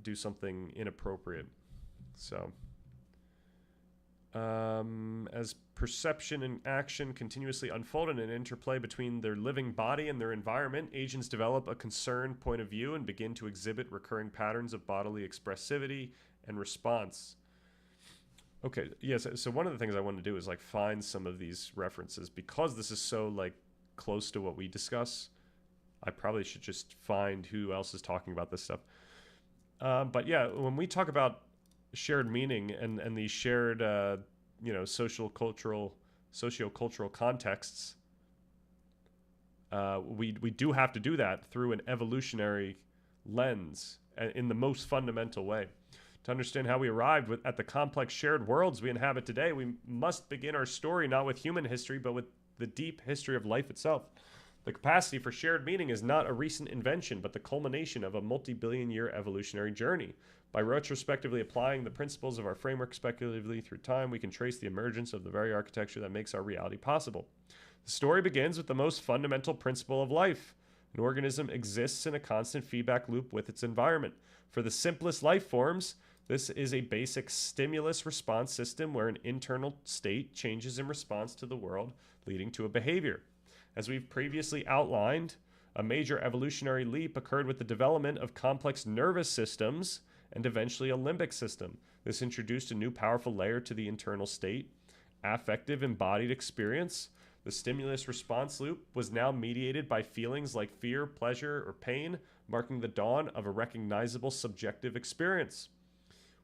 do something inappropriate. So, as perception and action continuously unfold in an interplay between their living body and their environment, agents develop a concerned point of view and begin to exhibit recurring patterns of bodily expressivity and response. Okay, yes. So one of the things I want to do is like find some of these references, because this is so like close to what we discuss. I probably should just find who else is talking about this stuff. But yeah, when we talk about shared meaning and these shared, you know, sociocultural contexts, we do have to do that through an evolutionary lens in the most fundamental way. To understand how we arrived at the complex shared worlds we inhabit today, we must begin our story not with human history, but with the deep history of life itself. The capacity for shared meaning is not a recent invention, but the culmination of a multi-billion-year evolutionary journey. By retrospectively applying the principles of our framework speculatively through time, we can trace the emergence of the very architecture that makes our reality possible. The story begins with the most fundamental principle of life. An organism exists in a constant feedback loop with its environment. For the simplest life forms, this is a basic stimulus response system where an internal state changes in response to the world, leading to a behavior. As we've previously outlined, a major evolutionary leap occurred with the development of complex nervous systems and eventually a limbic system. This introduced a new powerful layer to the internal state, affective embodied experience. The stimulus response loop was now mediated by feelings like fear, pleasure, or pain, marking the dawn of a recognizable subjective experience.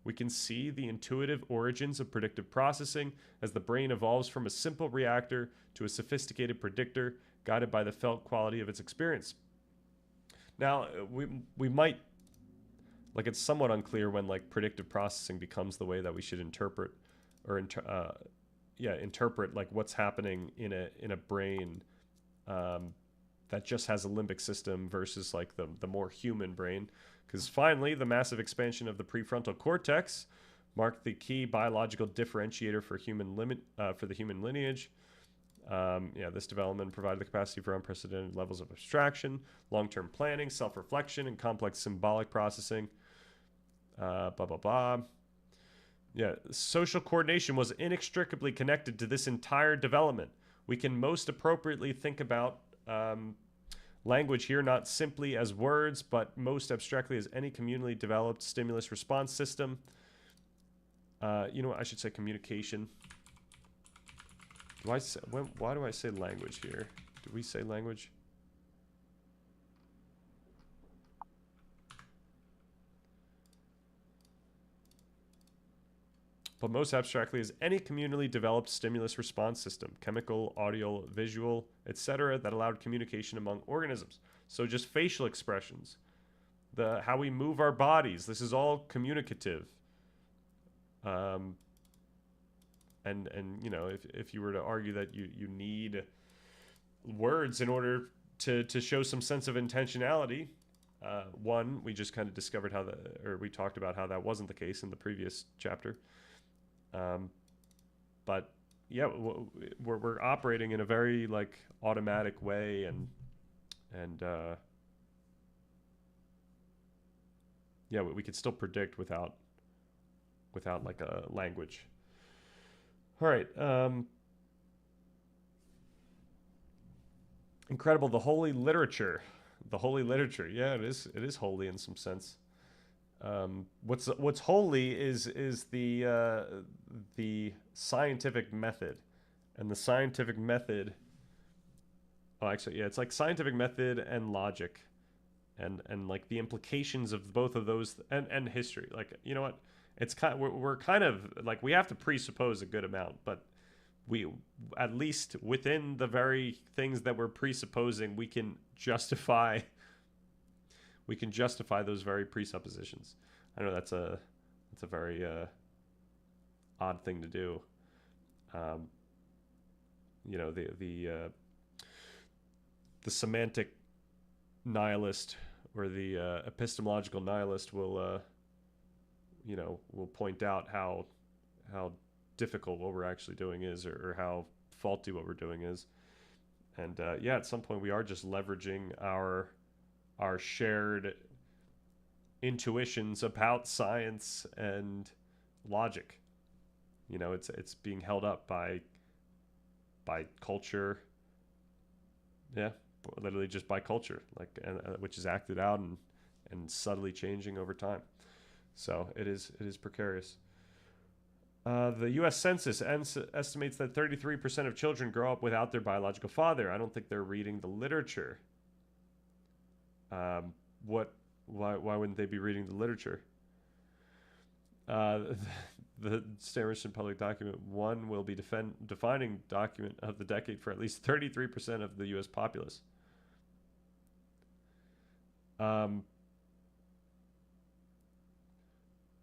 We can see the intuitive origins of predictive processing as the brain evolves from a simple reactor to a sophisticated predictor, guided by the felt quality of its experience. Now, we might, like, it's somewhat unclear when like predictive processing becomes the way that we should interpret like what's happening in a brain that just has a limbic system versus like the more human brain. Because finally, the massive expansion of the prefrontal cortex marked the key biological differentiator for for the human lineage. This development provided the capacity for unprecedented levels of abstraction, long-term planning, self-reflection, and complex symbolic processing. Blah, blah, blah. Yeah, social coordination was inextricably connected to this entire development. We can most appropriately think about language here not simply as words, but most abstractly as any communally developed stimulus response system. You know what? I should say communication. Why do I say language here? Do we say language? But most abstractly is any communally developed stimulus response system, chemical, audio, visual, etc., that allowed communication among organisms. So just facial expressions, how we move our bodies, this is all communicative. And you know, if you were to argue that you need words in order to show some sense of intentionality, one, we just kind of discovered we talked about how that wasn't the case in the previous chapter. But yeah, we're operating in a very like automatic way, and yeah, we could still predict without like a language. All right. Incredible. The holy literature. The holy literature. Yeah, it is. It is holy in some sense. What's holy is the scientific method, and the scientific method. Oh, actually, yeah, it's like scientific method and logic, and like the implications of both of those, and history. Like, you know what? It's we're kind of like, we have to presuppose a good amount, but we, at least within the very things that we're presupposing, we can justify those very presuppositions. I know that's a very odd thing to do. You know, the semantic nihilist, or the epistemological nihilist will point out how difficult what we're actually doing is, or how faulty what we're doing is. And yeah, at some point we are just leveraging our shared intuitions about science and logic. You know, it's being held up by culture. Yeah, literally just by culture, like, which is acted out and subtly changing over time. So it is precarious. The U.S. Census estimates that 33% of children grow up without their biological father. I don't think they're reading the literature. Why wouldn't they be reading the literature? The Stanford Public Document 1 will be defining document of the decade for at least 33% of the U.S. populace.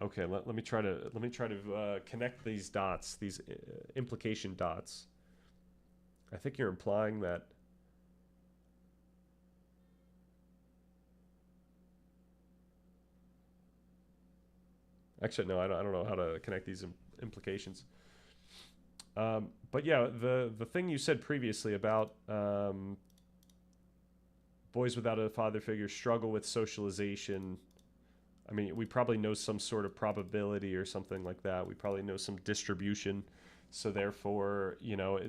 Okay, let me try to connect these dots, these implication dots. I think you're implying that actually, no, I don't know how to connect these implications. But yeah, the thing you said previously about boys without a father figure struggle with socialization. I mean, we probably know some sort of probability or something like that. We probably know some distribution. So therefore, you know,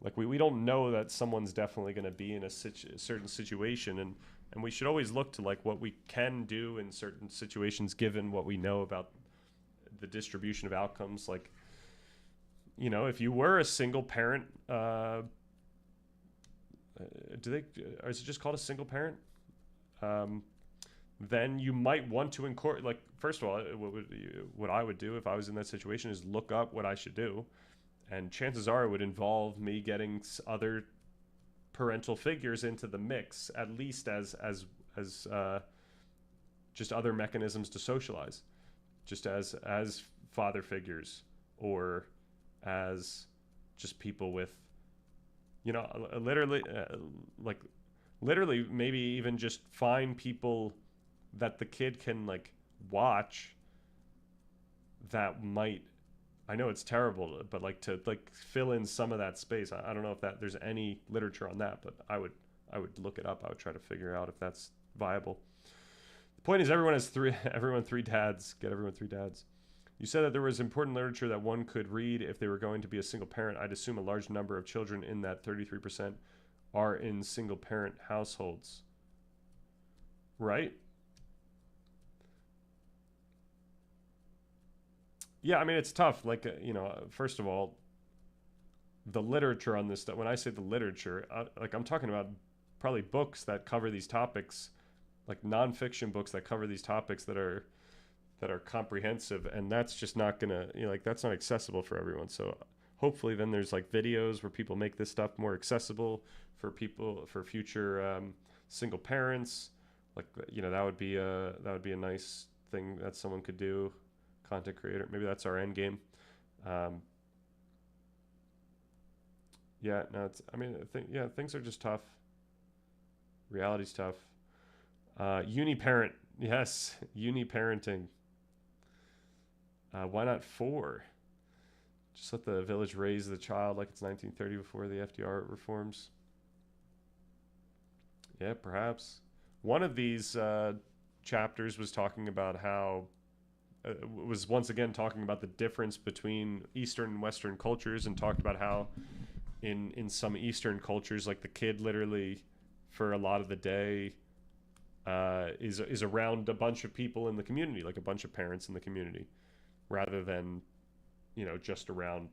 like we don't know that someone's definitely going to be in a certain situation. And we should always look to like what we can do in certain situations, given what we know about the distribution of outcomes. Like, you know, if you were a single parent, is it just called a single parent? Then you might want to incorporate, like, first of all, what I would do if I was in that situation is look up what I should do. And chances are it would involve me getting other parental figures into the mix, at least as just other mechanisms to socialize, just as father figures, or as just people with, you know, literally maybe even just find people that the kid can like watch that might, I know it's terrible, but like to like fill in some of that space. I don't know if that there's any literature on that, but I would look it up. I would try to figure out if that's viable. The point is, everyone has three dads. Get everyone three dads. You said that there was important literature that one could read if they were going to be a single parent. I'd assume a large number of children in that 33% are in single parent households. Right? Yeah, I mean, it's tough. Like, first of all, the literature on this stuff, when I say the literature, like I'm talking about probably books that cover these topics, like nonfiction books that cover these topics that are comprehensive, and that's just not gonna, like that's not accessible for everyone. So hopefully then there's like videos where people make this stuff more accessible for people, for future single parents. Like, that would be a nice thing that someone could do. Content creator, maybe that's our end game. Yeah, no, things are just tough. Reality's tough. Uni-parent, yes, uni-parenting. Why not 4? Just let the village raise the child like it's 1930 before the FDR reforms. Yeah, perhaps. One of these chapters was talking about how, was once again talking about the difference between Eastern and Western cultures, and talked about how in some Eastern cultures, like the kid literally for a lot of the day is around a bunch of people in the community, like a bunch of parents in the community, rather than just around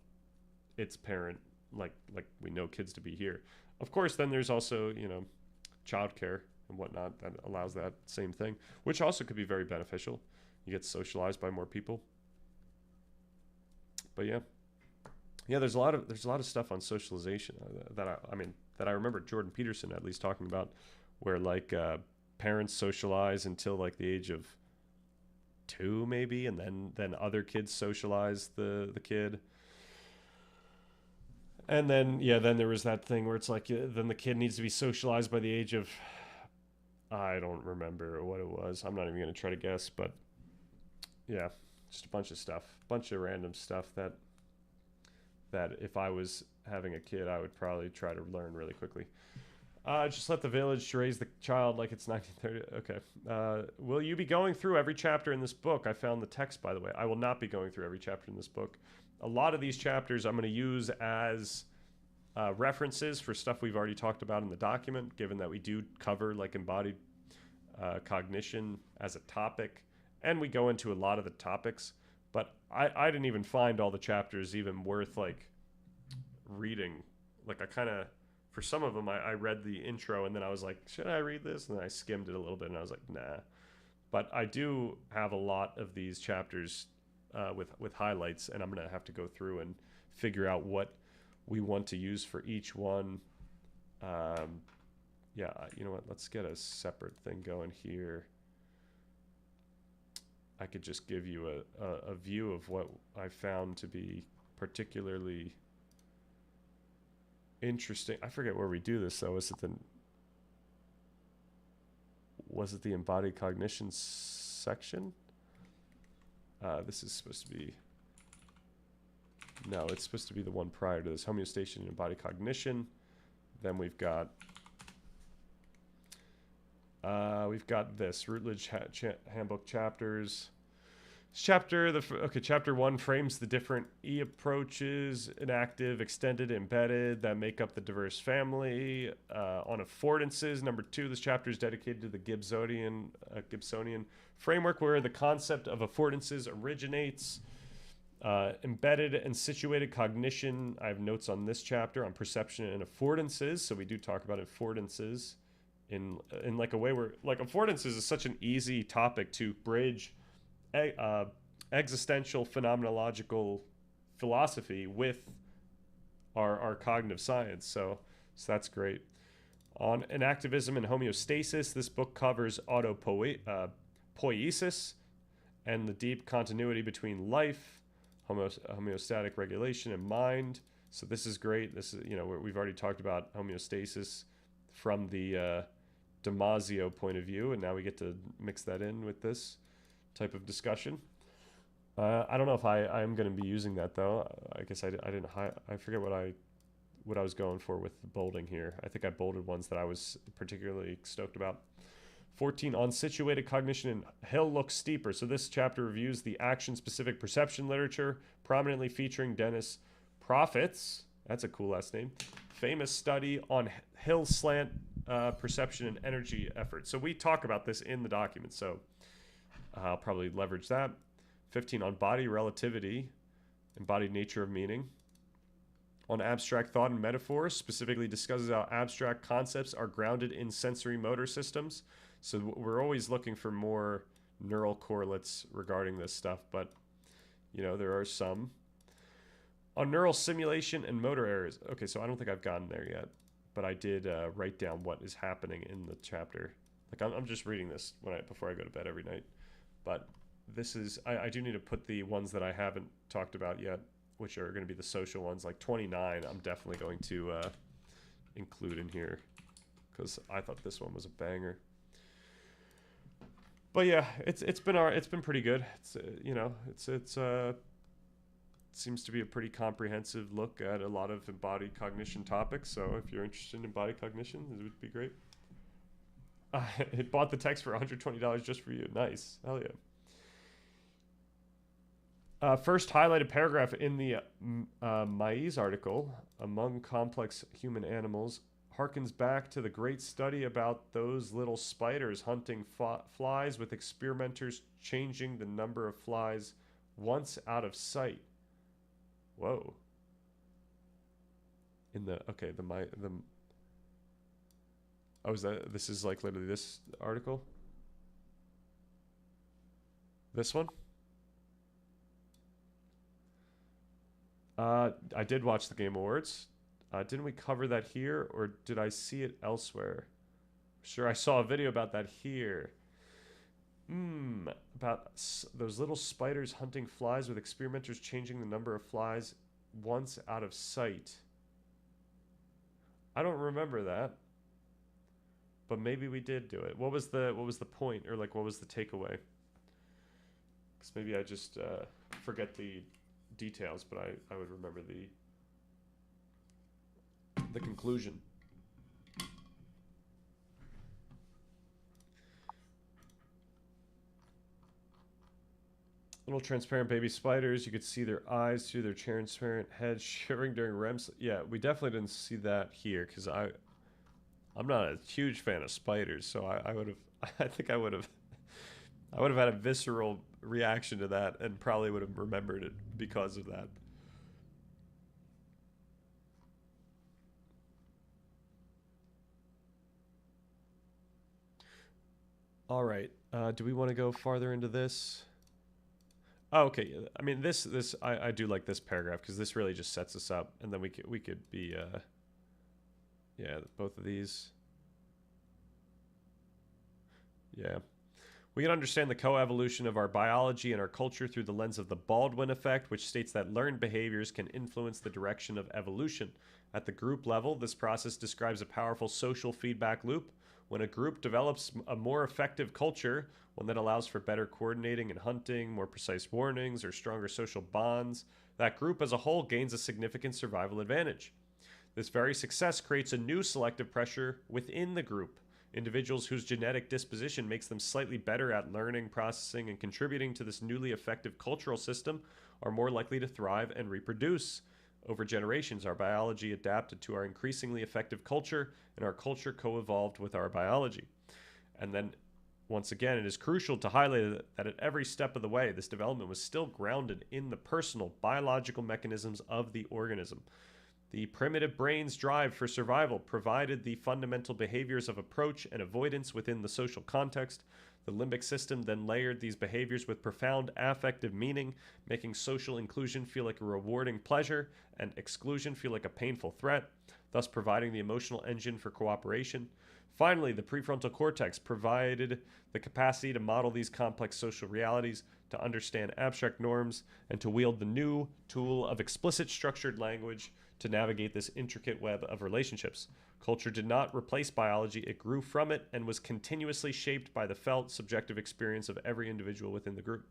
its parent, like we know kids to be here. Of course, then there's also childcare and whatnot that allows that same thing, which also could be very beneficial. You get socialized by more people. But yeah, there's a lot of stuff on socialization that I remember Jordan Peterson at least talking about, where like parents socialize until like the age of 2 maybe, and then other kids socialize the kid. And then then there was that thing where it's like then the kid needs to be socialized by the age of, I don't remember what it was. I'm not even going to try to guess, but yeah, just a bunch of stuff, bunch of random stuff that if I was having a kid, I would probably try to learn really quickly. Just let the village raise the child like it's 1930. Okay. Will you be going through every chapter in this book? I found the text, by the way. I will not be going through every chapter in this book. A lot of these chapters I'm going to use as references for stuff we've already talked about in the document, given that we do cover like embodied cognition as a topic, and we go into a lot of the topics. But I didn't even find all the chapters even worth like reading. Like I kind of, for some of them, I read the intro and then I was like, should I read this? And then I skimmed it a little bit and I was like, nah. But I do have a lot of these chapters with highlights, and I'm going to have to go through and figure out what we want to use for each one. Yeah, you know what? Let's get a separate thing going here. I could just give you a view of what I found to be particularly interesting. I forget where we do this though. Was it the embodied cognition section? This is supposed to be, no, it's supposed to be the one prior to this. Homeostasis and embodied cognition. Then we've got this Routledge handbook chapters. Chapter 1 frames the different E approaches: inactive, extended, embedded, that make up the diverse family. On affordances, number 2, this chapter is dedicated to the Gibsonian framework, where the concept of affordances originates. Embedded and situated cognition. I have notes on this chapter on perception and affordances, so we do talk about affordances in like a way where, like, affordances is such an easy topic to bridge existential phenomenological philosophy with our cognitive science. So that's great. On inactivism and homeostasis, this book covers autopoiesis and the deep continuity between life, homeostatic regulation, and mind. So this is great. This is, we've already talked about homeostasis from the Damasio point of view, and now we get to mix that in with this type of discussion. I don't know if I'm going to be using that though. I guess I didn't. I forget what I was going for with the bolding here. I think I bolded ones that I was particularly stoked about. 14 on situated cognition and Hill looks steeper. So this chapter reviews the action-specific perception literature, prominently featuring Dennis Proffitt's, that's a cool last name, famous study on Hill slant perception and energy effort. So we talk about this in the document, so I'll probably leverage that. 15 on body relativity, embodied nature of meaning. On abstract thought and metaphors, specifically discusses how abstract concepts are grounded in sensory motor systems. So we're always looking for more neural correlates regarding this stuff, but you know, there are some. On neural simulation and motor errors. Okay, so I don't think I've gotten there yet, but I did write down what is happening in the chapter. Like I'm just reading this before I go to bed every night. But this is, I do need to put the ones that I haven't talked about yet, which are going to be the social ones. Like 29, I'm definitely going to include in here because I thought this one was a banger. But yeah, it's been pretty good. It's you know, it seems to be a pretty comprehensive look at a lot of embodied cognition topics. So if you're interested in embodied cognition, it would be great. It bought the text for $120 just for you. Nice, hell yeah. First highlighted paragraph in the Maiz article, Among Complex Human Animals, harkens back to the great study about those little spiders hunting flies with experimenters changing the number of flies once out of sight. Whoa. Oh, this is like literally this article? This one? I did watch the Game Awards. Didn't we cover that here, or did I see it elsewhere? Sure, I saw a video about that here. About those little spiders hunting flies with experimenters changing the number of flies once out of sight. I don't remember that, but maybe we did do it. What was the point, or like what was the takeaway? Because maybe I just forget the details, but I would remember the conclusion. Little transparent baby spiders. You could see their eyes through their transparent heads shivering during REM sleep. Yeah, we definitely didn't see that here because I'm not a huge fan of spiders, so I think I would have had a visceral reaction to that and probably would have remembered it because of that. All right. Do we want to go farther into this? Oh, okay. I mean, I do like this paragraph because this really just sets us up, and then we could be yeah, both of these. Yeah. We can understand the coevolution of our biology and our culture through the lens of the Baldwin effect, which states that learned behaviors can influence the direction of evolution. At the group level, this process describes a powerful social feedback loop. When a group develops a more effective culture, one that allows for better coordinating and hunting, more precise warnings, or stronger social bonds, that group as a whole gains a significant survival advantage. This very success creates a new selective pressure within the group. Individuals whose genetic disposition makes them slightly better at learning, processing, and contributing to this newly effective cultural system are more likely to thrive and reproduce. Over generations, our biology adapted to our increasingly effective culture, and our culture co-evolved with our biology. And then, once again, it is crucial to highlight that at every step of the way, this development was still grounded in the personal biological mechanisms of the organism. The primitive brain's drive for survival provided the fundamental behaviors of approach and avoidance within the social context. The limbic system then layered these behaviors with profound affective meaning, making social inclusion feel like a rewarding pleasure and exclusion feel like a painful threat, thus providing the emotional engine for cooperation. Finally, the prefrontal cortex provided the capacity to model these complex social realities, to understand abstract norms, and to wield the new tool of explicit structured language to navigate this intricate web of relationships. Culture did not replace biology, it grew from it and was continuously shaped by the felt subjective experience of every individual within the group.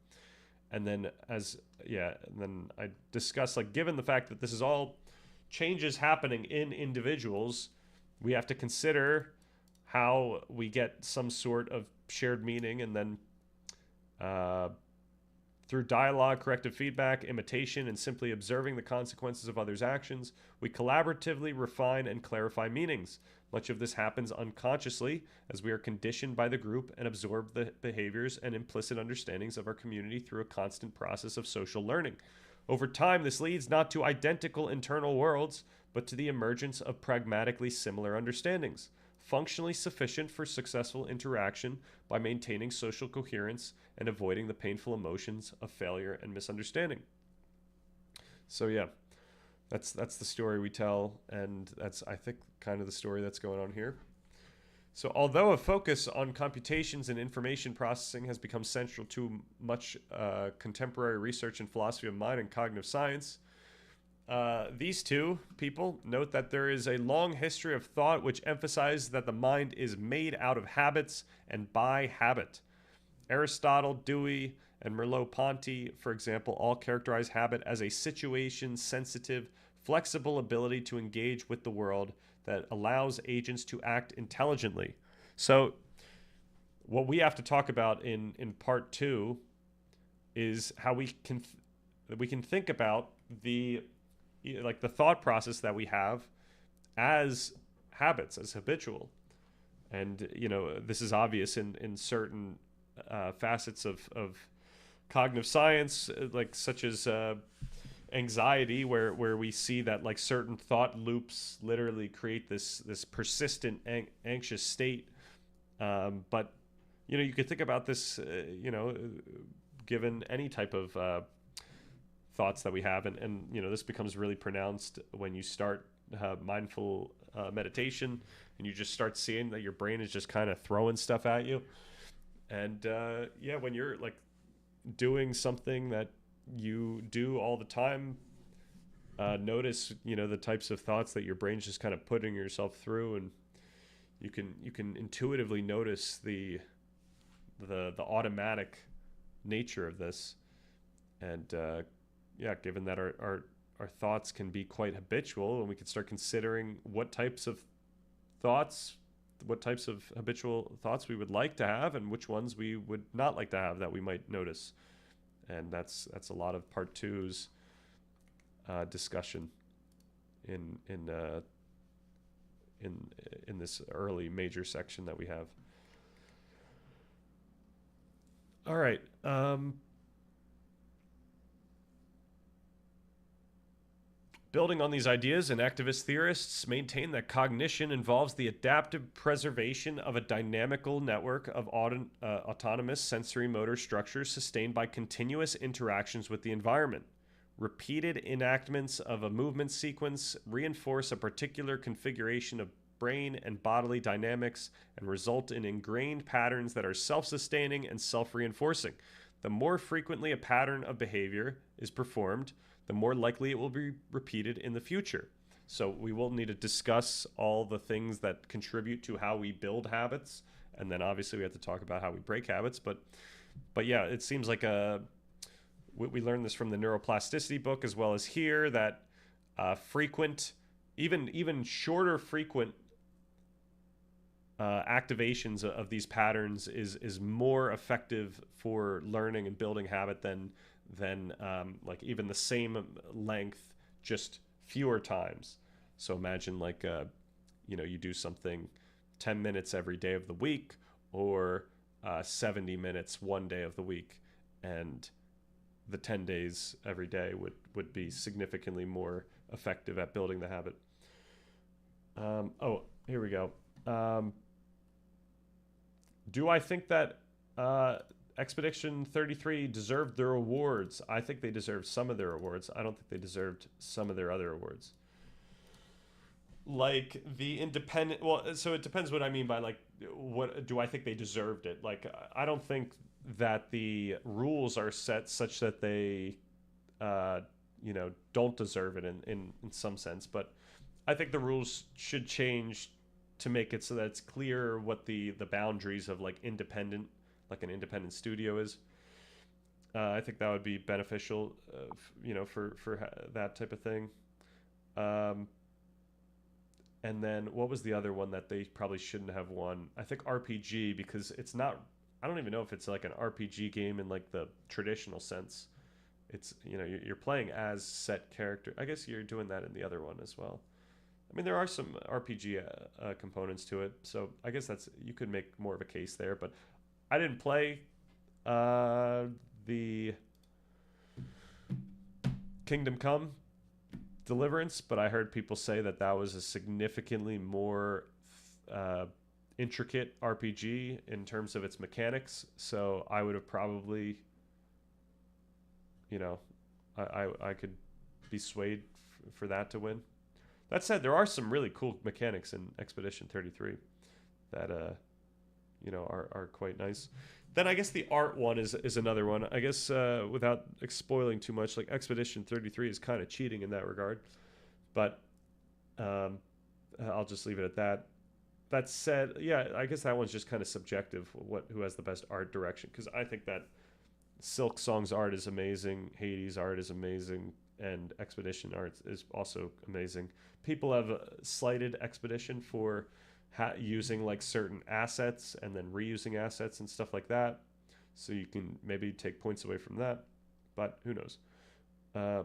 And then and then I discussed, like, given the fact that this is all changes happening in individuals, we have to consider how we get some sort of shared meaning, and then through dialogue, corrective feedback, imitation, and simply observing the consequences of others' actions, we collaboratively refine and clarify meanings. Much of this happens unconsciously as we are conditioned by the group and absorb the behaviors and implicit understandings of our community through a constant process of social learning. Over time, this leads not to identical internal worlds, but to the emergence of pragmatically similar understandings, functionally sufficient for successful interaction by maintaining social coherence and avoiding the painful emotions of failure and misunderstanding. So yeah, that's the story we tell, and that's, I think, kind of the story that's going on here. So although a focus on computations and information processing has become central to much contemporary research in philosophy of mind and cognitive science, these two people note that there is a long history of thought which emphasizes that the mind is made out of habits and by habit. Aristotle, Dewey, and Merleau-Ponty, for example, all characterize habit as a situation-sensitive, flexible ability to engage with the world that allows agents to act intelligently. So what we have to talk about in part 2 is how we can think about the thought process that we have as habits, as habitual. And this is obvious in certain facets of cognitive science, such as anxiety, where we see that like certain thought loops literally create this persistent anxious state. But you could think about this, given any type of thoughts that we have, and this becomes really pronounced when you start mindful meditation, and you just start seeing that your brain is just kind of throwing stuff at you. And when you're like doing something that you do all the time, notice the types of thoughts that your brain's just kind of putting yourself through, and you can intuitively notice the automatic nature of this. And given that our thoughts can be quite habitual, and we can start considering what types of habitual thoughts we would like to have, and which ones we would not like to have that we might notice. And that's a lot of part 2's discussion in this early major section that we have. All right. Building on these ideas, and activist theorists maintain that cognition involves the adaptive preservation of a dynamical network of autonomous sensory motor structures sustained by continuous interactions with the environment. Repeated enactments of a movement sequence reinforce a particular configuration of brain and bodily dynamics and result in ingrained patterns that are self-sustaining and self-reinforcing. The more frequently a pattern of behavior is performed, the more likely it will be repeated in the future. So we will need to discuss all the things that contribute to how we build habits, and then obviously we have to talk about how we break habits. But yeah, it seems like we learned this from the neuroplasticity book as well as here, that frequent, even shorter frequent activations of these patterns is more effective for learning and building habit than like even the same length, just fewer times. So imagine you do something 10 minutes every day of the week, or 70 minutes one day of the week, and the 10 days every day would be significantly more effective at building the habit. Here we go. Do I think that Expedition 33 deserved their awards? I think they deserved some of their awards. I don't think they deserved some of their other awards. Like the independent, so it depends what I mean by what do I think they deserved it. I don't think that the rules are set such that they don't deserve it in some sense, but I think the rules should change to make it so that it's clear what the boundaries of an independent studio is. I think that would be beneficial, that type of thing. Um, and then what was the other one that they probably shouldn't have won? I think RPG, because it's not. I don't even know if it's like an RPG game in like the traditional sense. It's, you're playing as set character. I guess you're doing that in the other one as well. I mean, there are some RPG components to it, so I guess you could make more of a case there. But I didn't play the Kingdom Come Deliverance, but I heard people say that that was a significantly more uh, intricate RPG in terms of its mechanics. So I would have probably, you know, I could be swayed for that to win. That said, there are some really cool mechanics in Expedition 33 that are quite nice. Then I guess the art one is another one. I guess without spoiling too much, like Expedition 33 is kind of cheating in that regard, but um, I'll just leave it at that. That said, yeah, I guess that one's just kind of subjective. Who has the best art direction? Because I think that Silk Song's art is amazing, Hades' art is amazing, and Expedition art is also amazing. People have slighted Expedition for using like certain assets and then reusing assets and stuff like that. So you can maybe take points away from that, but who knows? Uh,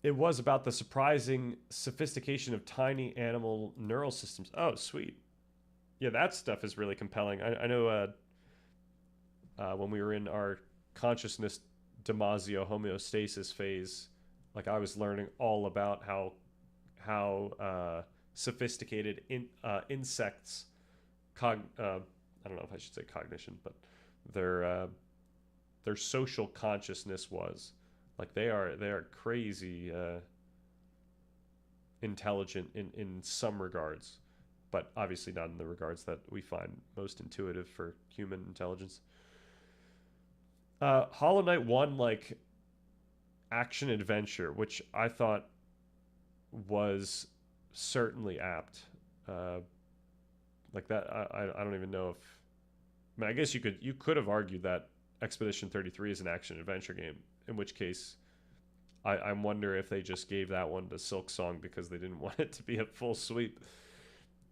it was about the surprising sophistication of tiny animal neural systems. Oh, sweet. Yeah, that stuff is really compelling. I know when we were in our consciousness Damasio homeostasis phase, like I was learning all about how sophisticated insects I don't know if I should say cognition, but their social consciousness was. Like they are crazy intelligent in some regards, but obviously not in the regards that we find most intuitive for human intelligence. Hollow Knight won like action adventure, which I thought was certainly apt. Uh, like that, I don't even know if. I mean, I guess you could have argued that Expedition 33 is an action adventure game. In which case, I wonder if they just gave that one to Silk Song because they didn't want it to be a full sweep.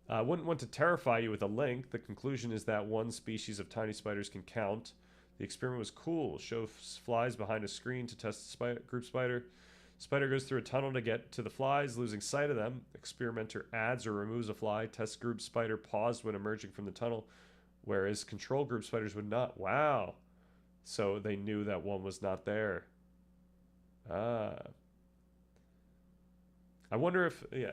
Wouldn't want to terrify you with a link. The conclusion is that one species of tiny spiders can count. The experiment was cool. Shows flies behind a screen to test the group spider. Spider goes through a tunnel to get to the flies, losing sight of them. Experimenter adds or removes a fly. Test group spider paused when emerging from the tunnel, whereas control group spiders would not. Wow. So they knew that one was not there. Ah. I wonder if, yeah,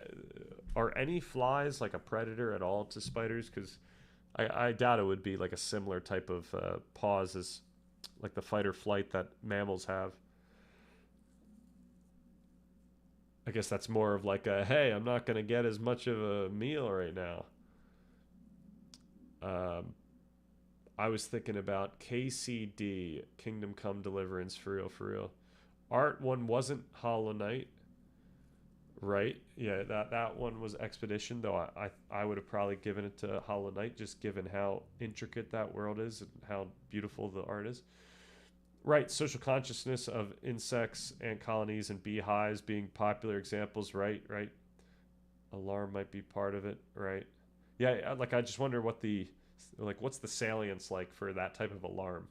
are any flies like a predator at all to spiders? Because I doubt it would be like a similar type of pause as like the fight or flight that mammals have. I guess that's more of like a, hey, I'm not going to get as much of a meal right now. Um, I was thinking about KCD, Kingdom Come Deliverance, for real, for real. Art one wasn't Hollow Knight, right? Yeah, that one was Expedition, though I would have probably given it to Hollow Knight, just given how intricate that world is and how beautiful the art is. Right, social consciousness of insects, ant colonies, and beehives being popular examples. Right, right. Alarm might be part of it. Right. Yeah, like I just wonder what's the salience like for that type of alarm?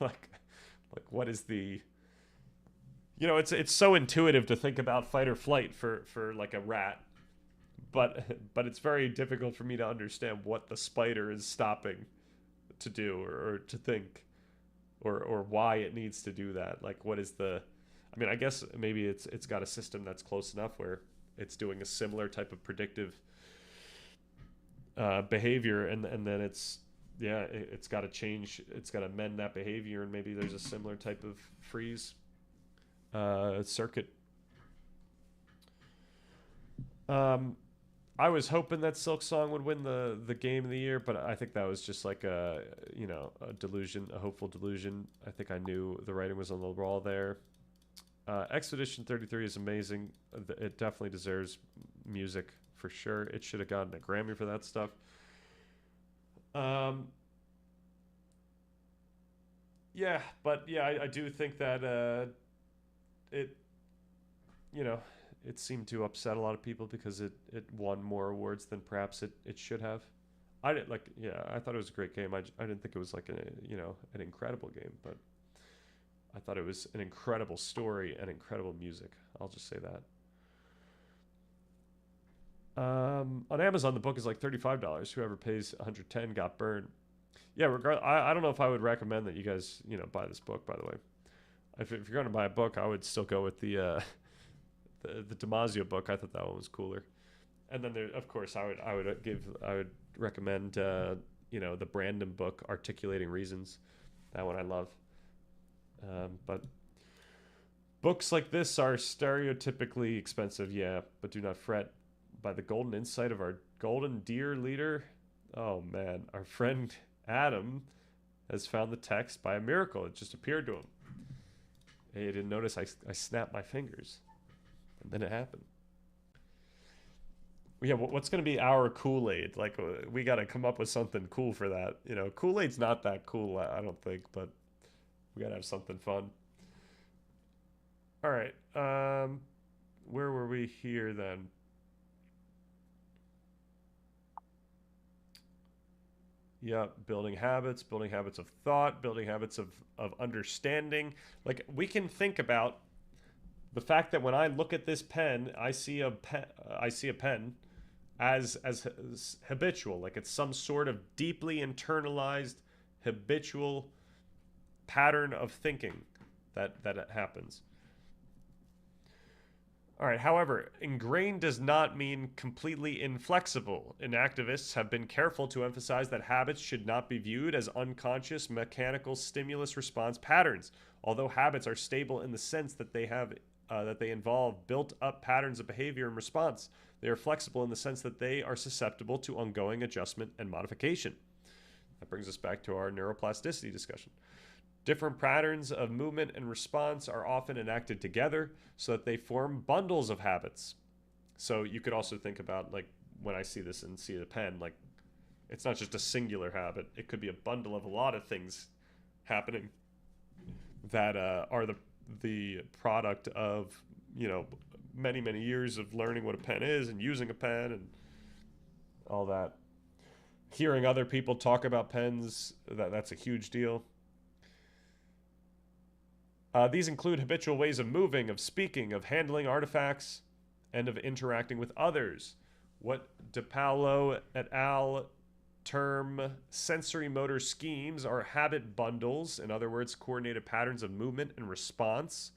Like what is the it's so intuitive to think about fight or flight for like a rat, but it's very difficult for me to understand what the spider is stopping to do or to think or why it needs to do that. Like what is the I mean, I guess maybe it's got a system that's close enough where it's doing a similar type of predictive behavior, and then it's got to change, it's got to mend that behavior, and maybe there's a similar type of freeze circuit. Um, I was hoping that Silk Song would win the game of the year, but I think that was just like a delusion, a hopeful delusion. I think I knew the writing was on the wall there. Expedition 33 is amazing. It definitely deserves music for sure. It should have gotten a Grammy for that stuff. Um, Yeah, but yeah, I do think that it, you know, it seemed to upset a lot of people because it won more awards than perhaps it should have. I didn't like, yeah, I thought it was a great game. I didn't think it was like an incredible game, but I thought it was an incredible story and incredible music. I'll just say that. On Amazon, the book is like $35. Whoever pays 110 got burned. Yeah, I don't know if I would recommend that you guys buy this book. By the way, if you're going to buy a book, I would still go with the Damasio book. I thought that one was cooler. And then there, of course, I would recommend the Brandon book, Articulating Reasons. That one I love. But books like this are stereotypically expensive, yeah, but do not fret. By the golden insight of our golden deer leader, oh man, our friend Adam has found the text by a miracle. It just appeared to him. He didn't notice I snapped my fingers, and then it happened. Yeah, what's going to be our Kool-Aid? Like, we got to come up with something cool for that. Kool-Aid's not that cool, I don't think, but we got to have something fun. All right. Where were we here then? Yeah, building habits of thought, building habits of understanding. Like, we can think about the fact that when I look at this pen, I see a pen as habitual, like it's some sort of deeply internalized habitual pattern of thinking that happens. All right, however, ingrained does not mean completely inflexible. And activists have been careful to emphasize that habits should not be viewed as unconscious mechanical stimulus response patterns. Although habits are stable in the sense that they involve built-up patterns of behavior and response, they are flexible in the sense that they are susceptible to ongoing adjustment and modification. That brings us back to our neuroplasticity discussion. Different patterns of movement and response are often enacted together so that they form bundles of habits. So you could also think about, like, when I see this and see the pen, like, it's not just a singular habit. It could be a bundle of a lot of things happening that are the product of, many, many years of learning what a pen is and using a pen and all that. Hearing other people talk about pens, that's a huge deal. These include habitual ways of moving, of speaking, of handling artifacts, and of interacting with others. What DePaulo et al. Term sensory motor schemes are habit bundles, in other words, coordinated patterns of movement and response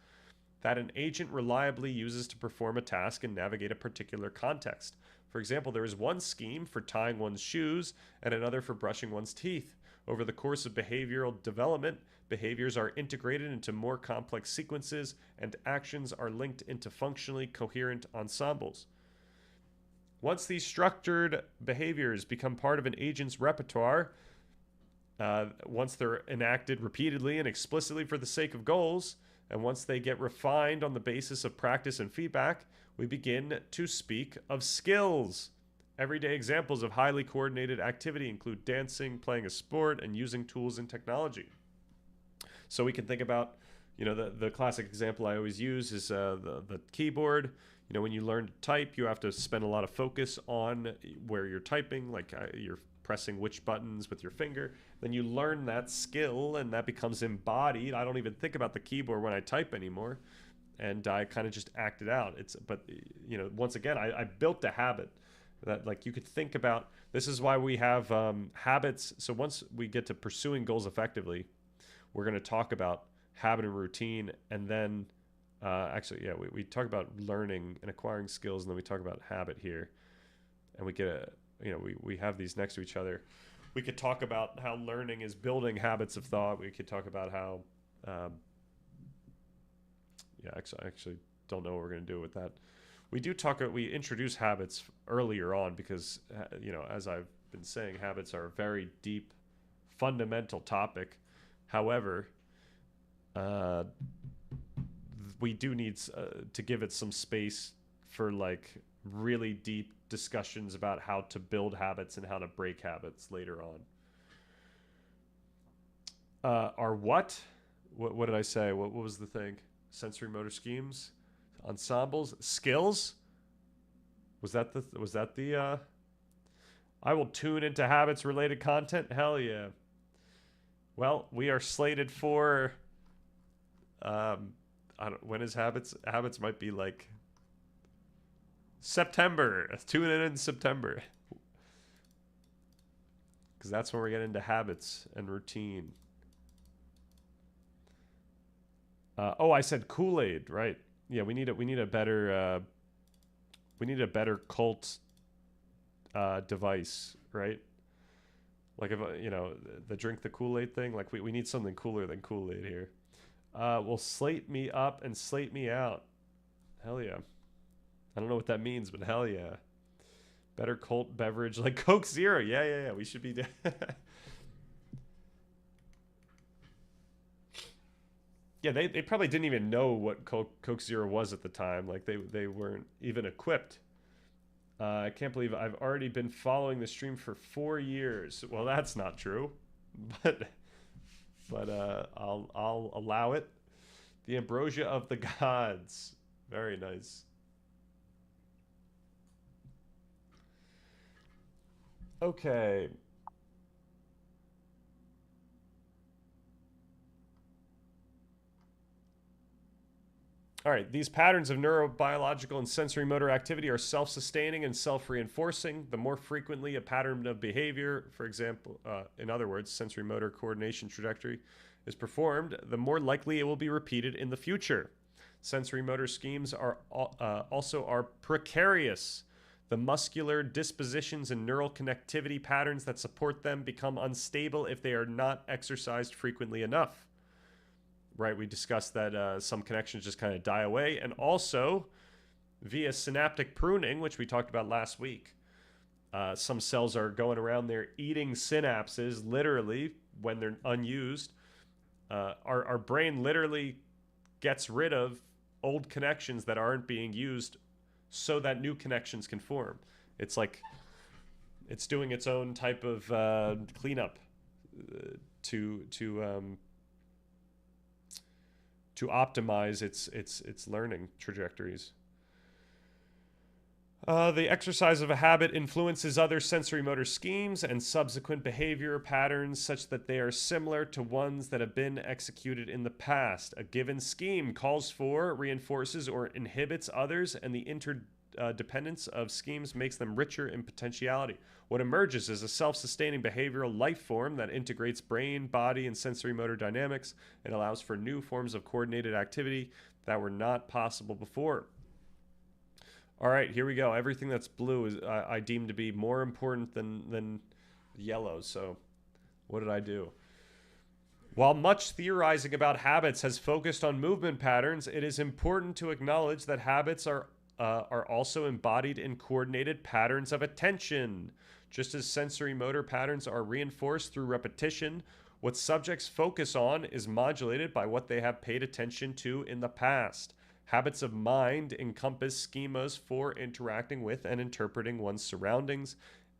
that an agent reliably uses to perform a task and navigate a particular context. For example, there is one scheme for tying one's shoes and another for brushing one's teeth. Over the course of behavioral development, behaviors are integrated into more complex sequences, and actions are linked into functionally coherent ensembles. Once these structured behaviors become part of an agent's repertoire, once they're enacted repeatedly and explicitly for the sake of goals, and once they get refined on the basis of practice and feedback, we begin to speak of skills. Everyday examples of highly coordinated activity include dancing, playing a sport, and using tools and technology. So we can think about, the classic example I always use is the keyboard. When you learn to type, you have to spend a lot of focus on where you're typing, like you're pressing which buttons with your finger. Then you learn that skill, and that becomes embodied. I don't even think about the keyboard when I type anymore, and I kind of just act it out. But once again, I built a habit that, like, you could think about. This is why we have habits. So once we get to pursuing goals effectively, we're going to talk about habit and routine, and then we talk about learning and acquiring skills, and then we talk about habit here, and we get we have these next to each other. We could talk about how learning is building habits of thought. We could talk about how I actually don't know what we're going to do with that. We introduce habits earlier on because as I've been saying, habits are a very deep, fundamental topic. However, we do need to give it some space for, like, really deep discussions about how to build habits and how to break habits later on. Are what? What did I say? What was the thing? Sensory motor schemes, ensembles, skills. Was that the? I will tune into habits related content. Hell yeah. Well, we are slated for. I don't. When is habits? Habits might be like September. Tune in September, because that's when we're getting into habits and routine. Oh, I said Kool-Aid, right? Yeah, we need a better cult device, right? Like if the drink the Kool-Aid thing. Like we need something cooler than Kool-Aid here. Well, slate me up and slate me out. Hell yeah. I don't know what that means, but hell yeah. Better cult beverage like Coke Zero. Yeah, yeah, yeah. We should be. Yeah, they probably didn't even know what Coke Zero was at the time. Like they weren't even equipped. I can't believe I've already been following the stream for 4 years. Well, that's not true, but I'll allow it. The ambrosia of the gods. Very nice. Okay. All right, these patterns of neurobiological and sensory motor activity are self-sustaining and self-reinforcing. The more frequently a pattern of behavior, for example, in other words, sensory motor coordination trajectory, is performed, the more likely it will be repeated in the future. Sensory motor schemes are also are precarious. The muscular dispositions and neural connectivity patterns that support them become unstable if they are not exercised frequently enough. Right, we discussed that some connections just kind of die away, and also via synaptic pruning, which we talked about last week. Some cells are going around there eating synapses, literally, when they're unused. Our brain literally gets rid of old connections that aren't being used so that new connections can form. It's like it's doing its own type of cleanup to optimize its learning trajectories. The exercise of a habit influences other sensory motor schemes and subsequent behavior patterns such that they are similar to ones that have been executed in the past. A given scheme calls for, reinforces, or inhibits others, and the interdependence of schemes makes them richer in potentiality. What emerges is a self-sustaining behavioral life form that integrates brain, body, and sensory motor dynamics and allows for new forms of coordinated activity that were not possible before. All right, here we go. Everything that's blue is I deem to be more important than yellow. So what did I do? While much theorizing about habits has focused on movement patterns, it is important to acknowledge that habits are also embodied in coordinated patterns of attention. Just as sensory motor patterns are reinforced through repetition, what subjects focus on is modulated by what they have paid attention to in the past. Habits of mind encompass schemas for interacting with and interpreting one's surroundings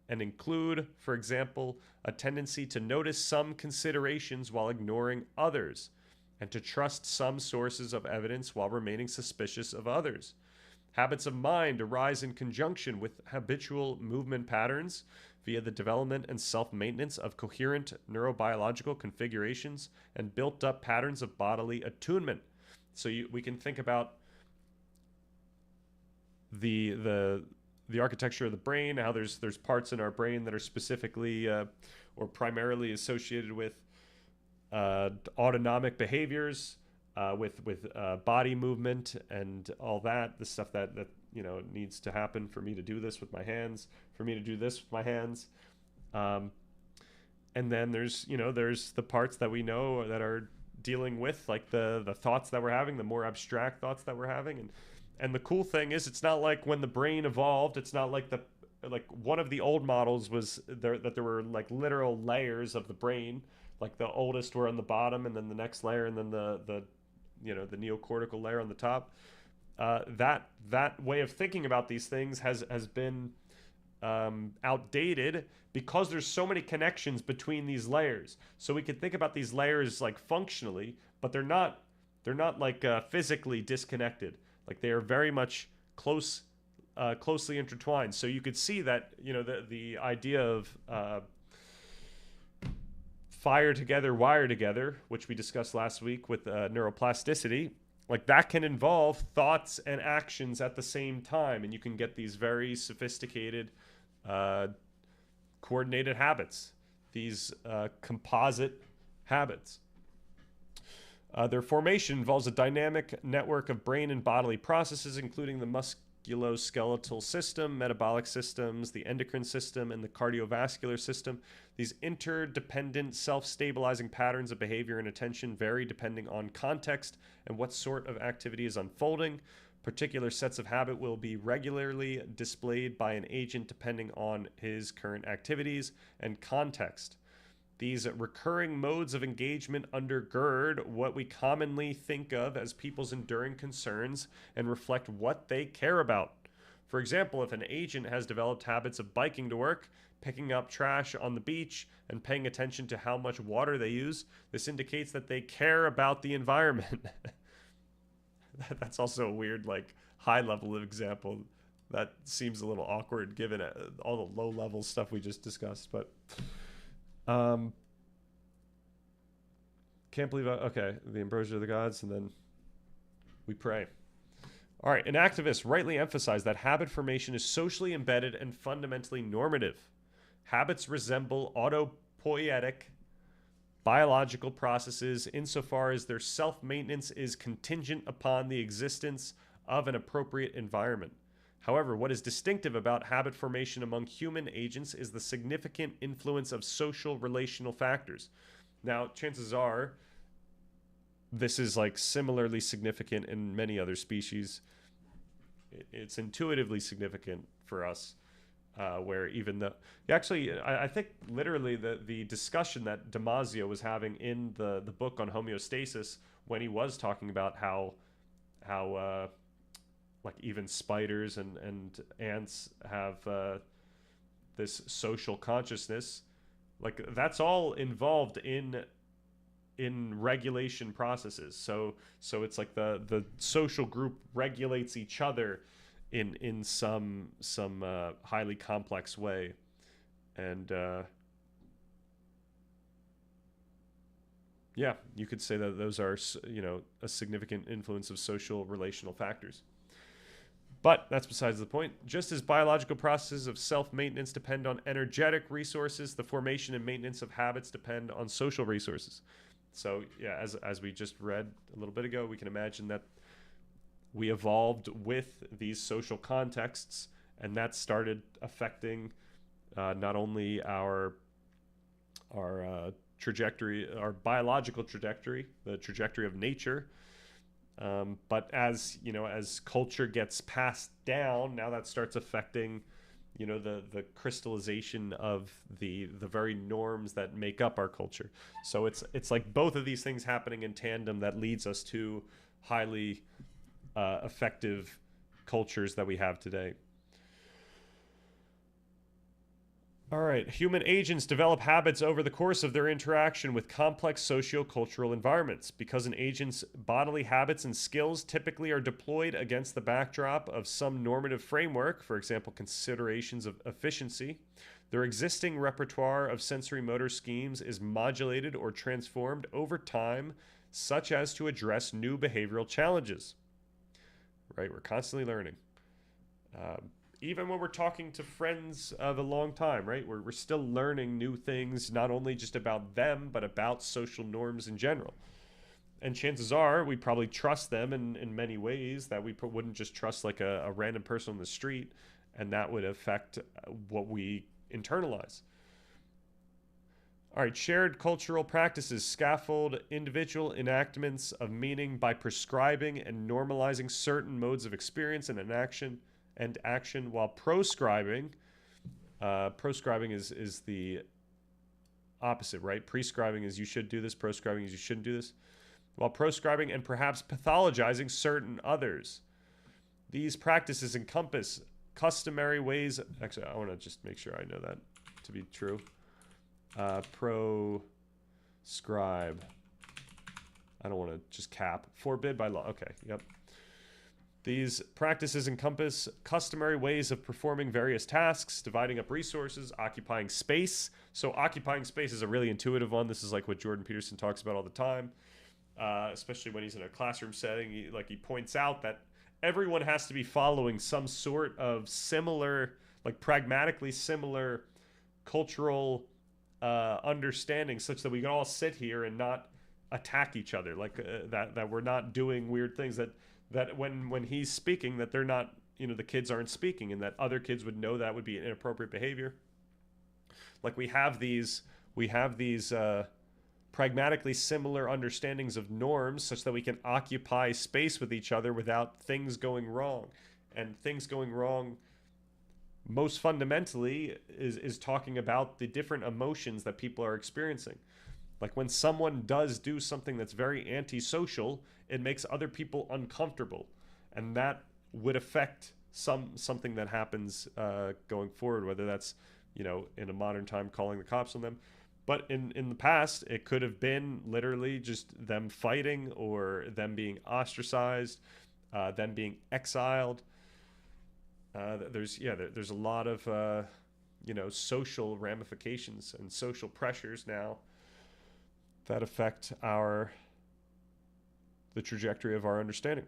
and include, for example, a tendency to notice some considerations while ignoring others, and to trust some sources of evidence while remaining suspicious of others. Habits of mind arise in conjunction with habitual movement patterns via the development and self-maintenance of coherent neurobiological configurations and built-up patterns of bodily attunement. So we can think about the architecture of the brain, how there's parts in our brain that are specifically or primarily associated with autonomic behaviors, with body movement and all that, the stuff that needs to happen for me to do this with my hands, for me to do this with my hands, and then there's the parts that we know that are dealing with like the thoughts that we're having, the more abstract thoughts that we're having, and the cool thing is it's not like when the brain evolved, it's not like one of the old models was that there were like literal layers of the brain, like the oldest were on the bottom and then the next layer and then the neocortical layer on the top. That way of thinking about these things has been outdated because there's so many connections between these layers. So we can think about these layers like functionally, but they're not like physically disconnected. Like they are very much closely intertwined. So you could see that, you know, the idea of fire together, wire together, which we discussed last week with neuroplasticity, like that can involve thoughts and actions at the same time, and you can get these very sophisticated coordinated habits, these composite habits. Their formation involves a dynamic network of brain and bodily processes, including the musculoskeletal system, metabolic systems, the endocrine system, and the cardiovascular system. These interdependent, self-stabilizing patterns of behavior and attention vary depending on context and what sort of activity is unfolding. Particular sets of habit will be regularly displayed by an agent depending on his current activities and context. These recurring modes of engagement undergird what we commonly think of as people's enduring concerns and reflect what they care about. For example, if an agent has developed habits of biking to work, picking up trash on the beach, and paying attention to how much water they use, this indicates that they care about the environment. That's also a weird, like, high-level example. That seems a little awkward given all the low-level stuff we just discussed, but... can't believe okay, the ambrosia of the gods, and then we pray. All right, an activist rightly emphasized that habit formation is socially embedded and fundamentally normative. Habits resemble autopoietic biological processes insofar as their self-maintenance is contingent upon the existence of an appropriate environment. However, what is distinctive about habit formation among human agents is the significant influence of social relational factors. Now, chances are this is like similarly significant in many other species. It's intuitively significant for us, where even the... Actually, I think literally the discussion that Damasio was having in the book on homeostasis, when he was talking about how like even spiders and ants have this social consciousness, like that's all involved in regulation processes. So it's like the social group regulates each other in some highly complex way, and yeah, you could say that those are, you know, a significant influence of social relational factors. But that's besides the point. Just as biological processes of self-maintenance depend on energetic resources, the formation and maintenance of habits depend on social resources. So yeah, as we just read a little bit ago, we can imagine that we evolved with these social contexts, and that started affecting not only our trajectory, our biological trajectory, the trajectory of nature, but as you know, as culture gets passed down, now that starts affecting, you know, the crystallization of the very norms that make up our culture. So it's like both of these things happening in tandem that leads us to highly effective cultures that we have today. All right, human agents develop habits over the course of their interaction with complex socio-cultural environments. Because an agent's bodily habits and skills typically are deployed against the backdrop of some normative framework, for example, considerations of efficiency, their existing repertoire of sensory motor schemes is modulated or transformed over time, such as to address new behavioral challenges. Right, we're constantly learning. Even when we're talking to friends of a long time, right? We're still learning new things, not only just about them, but about social norms in general. And chances are we probably trust them in many ways that we wouldn't just trust like a random person on the street, and that would affect what we internalize. All right, shared cultural practices scaffold individual enactments of meaning by prescribing and normalizing certain modes of experience and action, while proscribing is the opposite, right? Prescribing is you should do this, proscribing is you shouldn't do this, while proscribing and perhaps pathologizing certain others. These practices encompass customary ways. Actually, I want to just make sure I know that to be true. Proscribe. I don't want to just cap. Forbid by law. Okay, yep. These practices encompass customary ways of performing various tasks, dividing up resources, occupying space. So occupying space is a really intuitive one. This is like what Jordan Peterson talks about all the time, especially when he's in a classroom setting. He points out that everyone has to be following some sort of similar, like pragmatically similar cultural understanding such that we can all sit here and not attack each other, like that we're not doing weird things, that when he's speaking, that they're not, the kids aren't speaking, and that other kids would know that would be inappropriate behavior. Like we have these pragmatically similar understandings of norms such that we can occupy space with each other without things going wrong. And things going wrong most fundamentally is talking about the different emotions that people are experiencing. Like when someone does do something that's very antisocial, it makes other people uncomfortable, and that would affect something that happens going forward, whether that's, in a modern time calling the cops on them. But in the past, it could have been literally just them fighting, or them being ostracized, them being exiled. There's a lot of social ramifications and social pressures now that affect the trajectory of our understanding.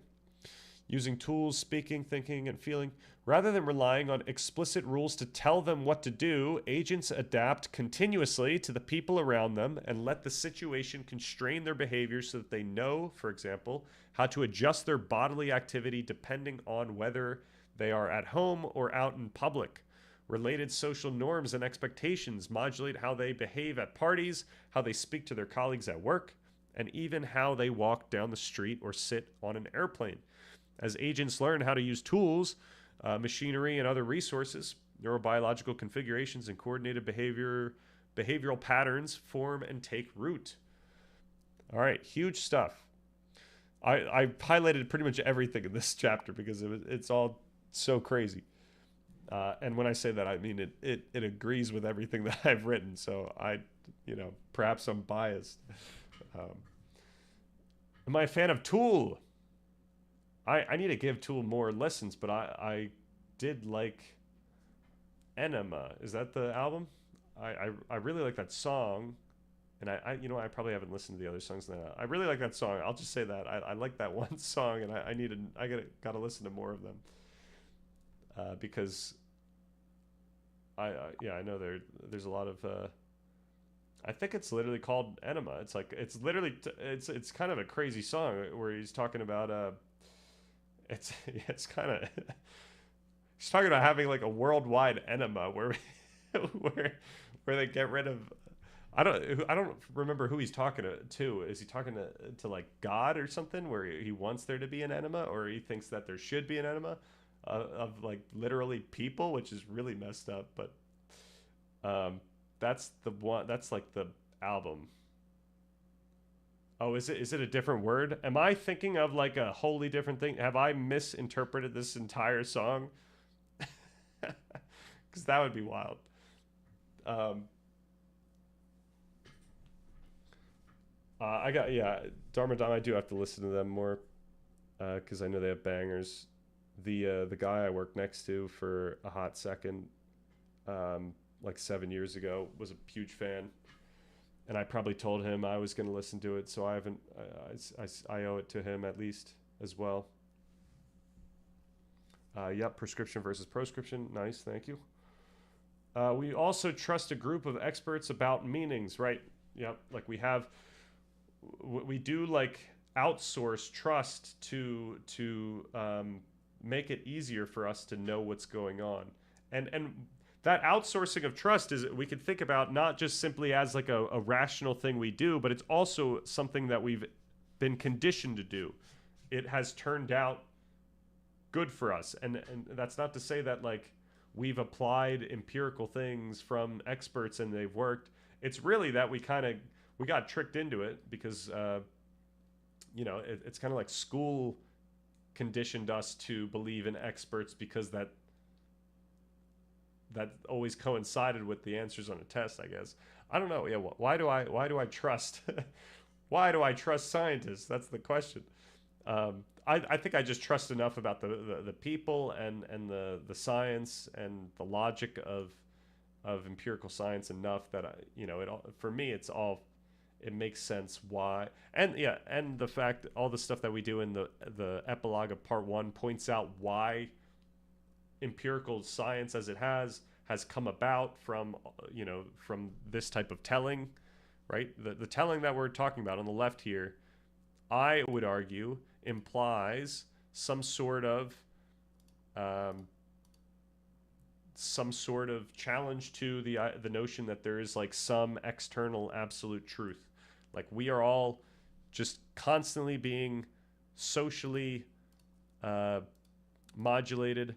Using tools, speaking, thinking, and feeling. Rather than relying on explicit rules to tell them what to do, agents adapt continuously to the people around them and let the situation constrain their behavior so that they know, for example, how to adjust their bodily activity depending on whether they are at home or out in public. Related social norms and expectations modulate how they behave at parties, how they speak to their colleagues at work, and even how they walk down the street or sit on an airplane. As agents learn how to use tools, machinery, and other resources, neurobiological configurations and coordinated behavioral patterns form and take root. All right, huge stuff. I highlighted pretty much everything in this chapter because it's all so crazy. And when I say that, I mean it agrees with everything that I've written. So perhaps I'm biased. Am I a fan of Tool? I need to give Tool more listens, but I did like Enema. Is that the album? I really like that song, and I probably haven't listened to the other songs. I really like that song. I'll just say that I like that one song, and I gotta listen to more of them. Because I know there's a lot of I think it's literally called Enema. It's like it's it's kind of a crazy song where he's talking about it's kind of he's talking about having like a worldwide enema where where they get rid of I don't remember who he's talking to. Is he talking to like God or something, where he wants there to be an enema, or he thinks that there should be an enema of like literally people, which is really messed up. But that's the one. That's like the album. Oh, is it a different word? Am I thinking of like a wholly different thing? Have I misinterpreted this entire song? Because that would be wild. Dharma Dom. I do have to listen to them more because I know they have bangers. The guy I worked next to for a hot second, like 7 years ago, was a huge fan, and I probably told him I was going to listen to it, so I haven't. I owe it to him at least as well. Yep, prescription versus proscription. Nice, thank you. We also trust a group of experts about meanings, right? Yep, like we do like outsource trust to make it easier for us to know what's going on, and that outsourcing of trust is, we could think about not just simply as like a rational thing we do, but it's also something that we've been conditioned to do. It has turned out good for us, and that's not to say that like we've applied empirical things from experts and they've worked. It's really that we got tricked into it because it's kind of like school conditioned us to believe in experts because that that always coincided with the answers on a test, I guess. I don't know. Yeah, why do I trust why do I trust scientists? That's the question. I think I just trust enough about the people and the science and the logic of empirical science enough that it all, for me it makes sense why. And yeah, and the fact all the stuff that we do in the epilogue of part 1 points out why empirical science as it has come about from from this type of telling, right? The telling that we're talking about on the left here, I would argue, implies some sort of challenge to the notion that there is like some external absolute truth. Like we are all just constantly being socially modulated.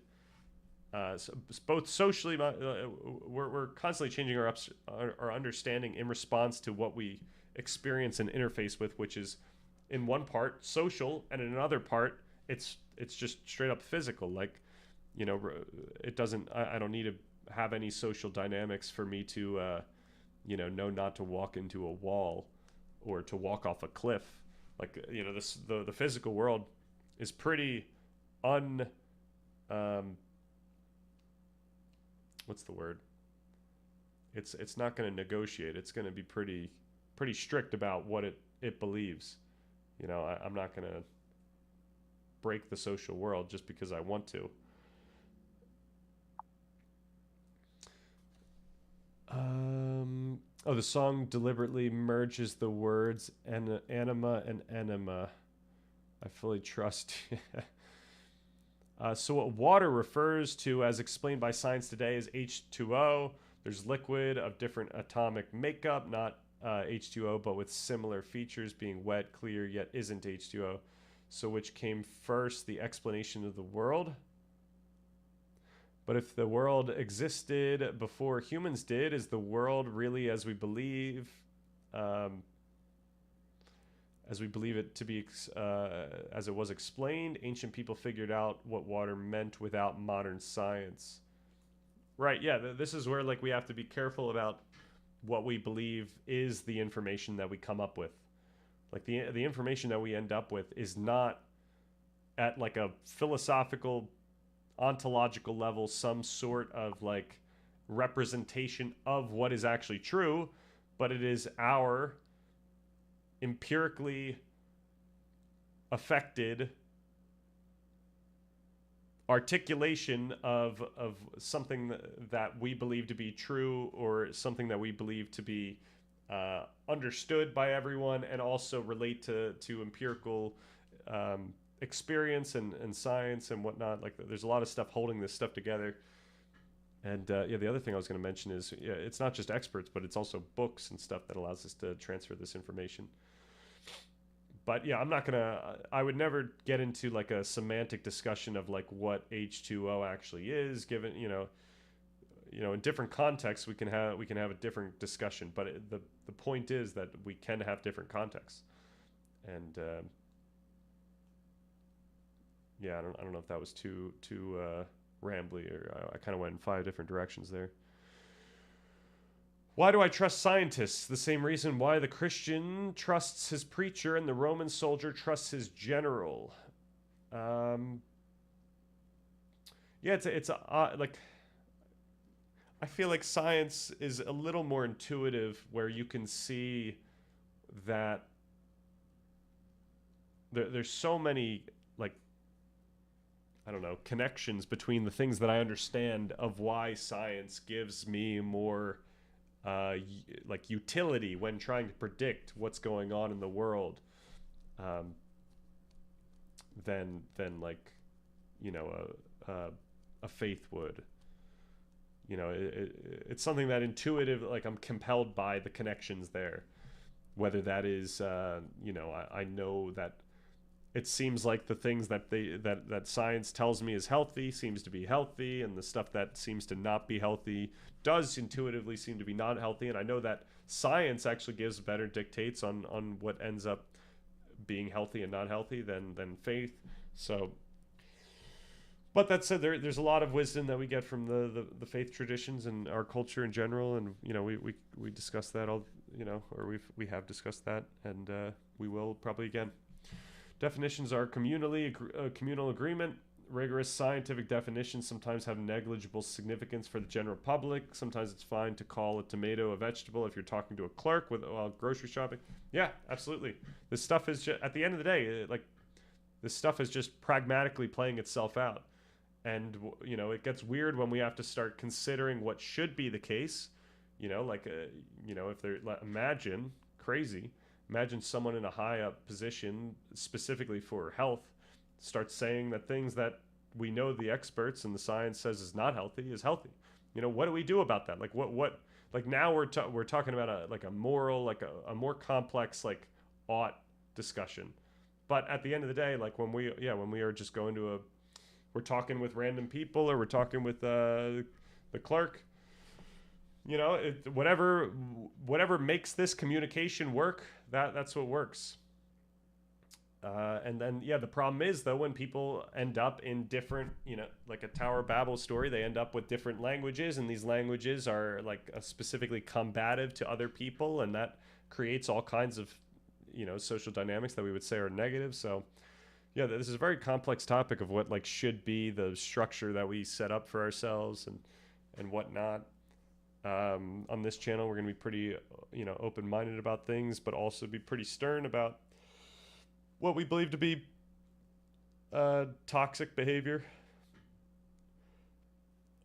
So both socially, we're constantly changing our understanding in response to what we experience and interface with, which is in one part social, and in another part it's just straight up physical. Like, it doesn't. I don't need to have any social dynamics for me to, know not to walk into a wall or to walk off a cliff. Like, the physical world is pretty what's the word? It's not going to negotiate. It's going to be pretty strict about what it believes. I'm not going to break the social world just because I want to. The song deliberately merges the words anima and enema. I fully trust. So what water refers to, as explained by science today, is H2O. There's liquid of different atomic makeup, not H2O, but with similar features, being wet, clear, yet isn't H2O. So which came first, the explanation of the world? But if the world existed before humans did, is the world really as we believe it to be, as it was explained? Ancient people figured out what water meant without modern science. Right, yeah, this is where we have to be careful about what we believe is the information that we come up with. Like the information that we end up with is not at a philosophical, ontological level some sort of representation of what is actually true, but it is our empirically affected articulation of something that we believe to be true, or something that we believe to be understood by everyone, and also relate to empirical experience and science and whatnot. There's a lot of stuff holding this stuff together. And the other thing I was going to mention is, it's not just experts, but it's also books and stuff that allows us to transfer this information. But yeah, I would never get into a semantic discussion of what H2O actually is, given, in different contexts we can have a different discussion. But the point is that we can have different contexts. And I don't know if that was too rambly, or I kind of went in 5 different directions there. Why do I trust scientists? The same reason why the Christian trusts his preacher and the Roman soldier trusts his general. It's I feel like science is a little more intuitive, where you can see that there's so many I don't know, connections between the things that I understand of why science gives me more utility when trying to predict what's going on in the world, than a faith would. It's something that intuitive, I'm compelled by the connections there, whether that is I know that it seems like the things that science tells me is healthy seems to be healthy, and the stuff that seems to not be healthy does intuitively seem to be not healthy. And I know that science actually gives better dictates on what ends up being healthy and not healthy than faith. So, But that said, there's a lot of wisdom that we get from the faith traditions and our culture in general, and we discuss that all, or we have discussed that, and we will probably again. Definitions are communal agreement. Rigorous scientific definitions sometimes have negligible significance for the general public. Sometimes it's fine to call a tomato a vegetable if you're talking to a clerk while grocery shopping. Yeah, absolutely. This stuff is just, at the end of the day, this stuff is just pragmatically playing itself out. And, it gets weird when we have to start considering what should be the case. If they're, imagine someone in a high up position, specifically for health, starts saying that things that we know the experts and the science says is not healthy is healthy. What do we do about that? Now we're talking about a moral, a more complex, ought discussion. But at the end of the day, when we are just going to we're talking with random people, or we're talking with the clerk, whatever makes this communication work, that's what works. And then, the problem is, though, when people end up in different, like a Tower of Babel story, they end up with different languages, and these languages are specifically combative to other people, and that creates all kinds of, social dynamics that we would say are negative. So, this is a very complex topic of what should be the structure that we set up for ourselves and whatnot. On this channel, we're going to be pretty, open-minded about things, but also be pretty stern about what we believe to be toxic behavior.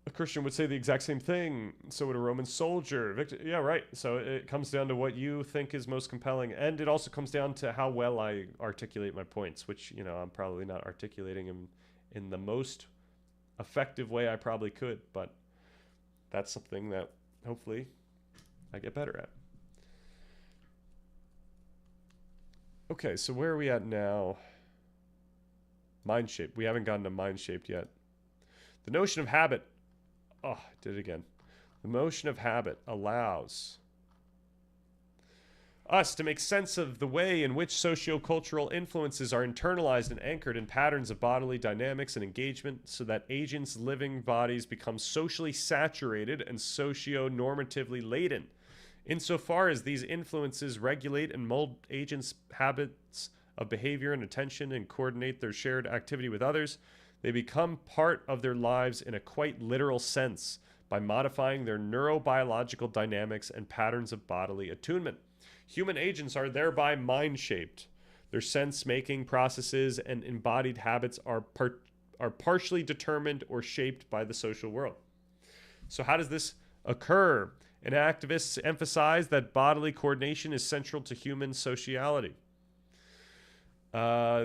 A Christian would say the exact same thing. So would a Roman soldier. Yeah, right. So it comes down to what you think is most compelling. And it also comes down to how well I articulate my points, which, I'm probably not articulating them in the most effective way I probably could. But that's something that hopefully I get better at. Okay, so where are we at now? Mind shaped. We haven't gotten to mind shaped yet. The notion of habit. Oh, I did it again. The notion of habit allows us to make sense of the way in which sociocultural influences are internalized and anchored in patterns of bodily dynamics and engagement, so that agents' living bodies become socially saturated and socio-normatively laden. Insofar as these influences regulate and mold agents' habits of behavior and attention and coordinate their shared activity with others, they become part of their lives in a quite literal sense by modifying their neurobiological dynamics and patterns of bodily attunement. Human agents are thereby mind-shaped. Their sense-making processes and embodied habits are partially determined or shaped by the social world. So how does this occur? And activists emphasize that bodily coordination is central to human sociality.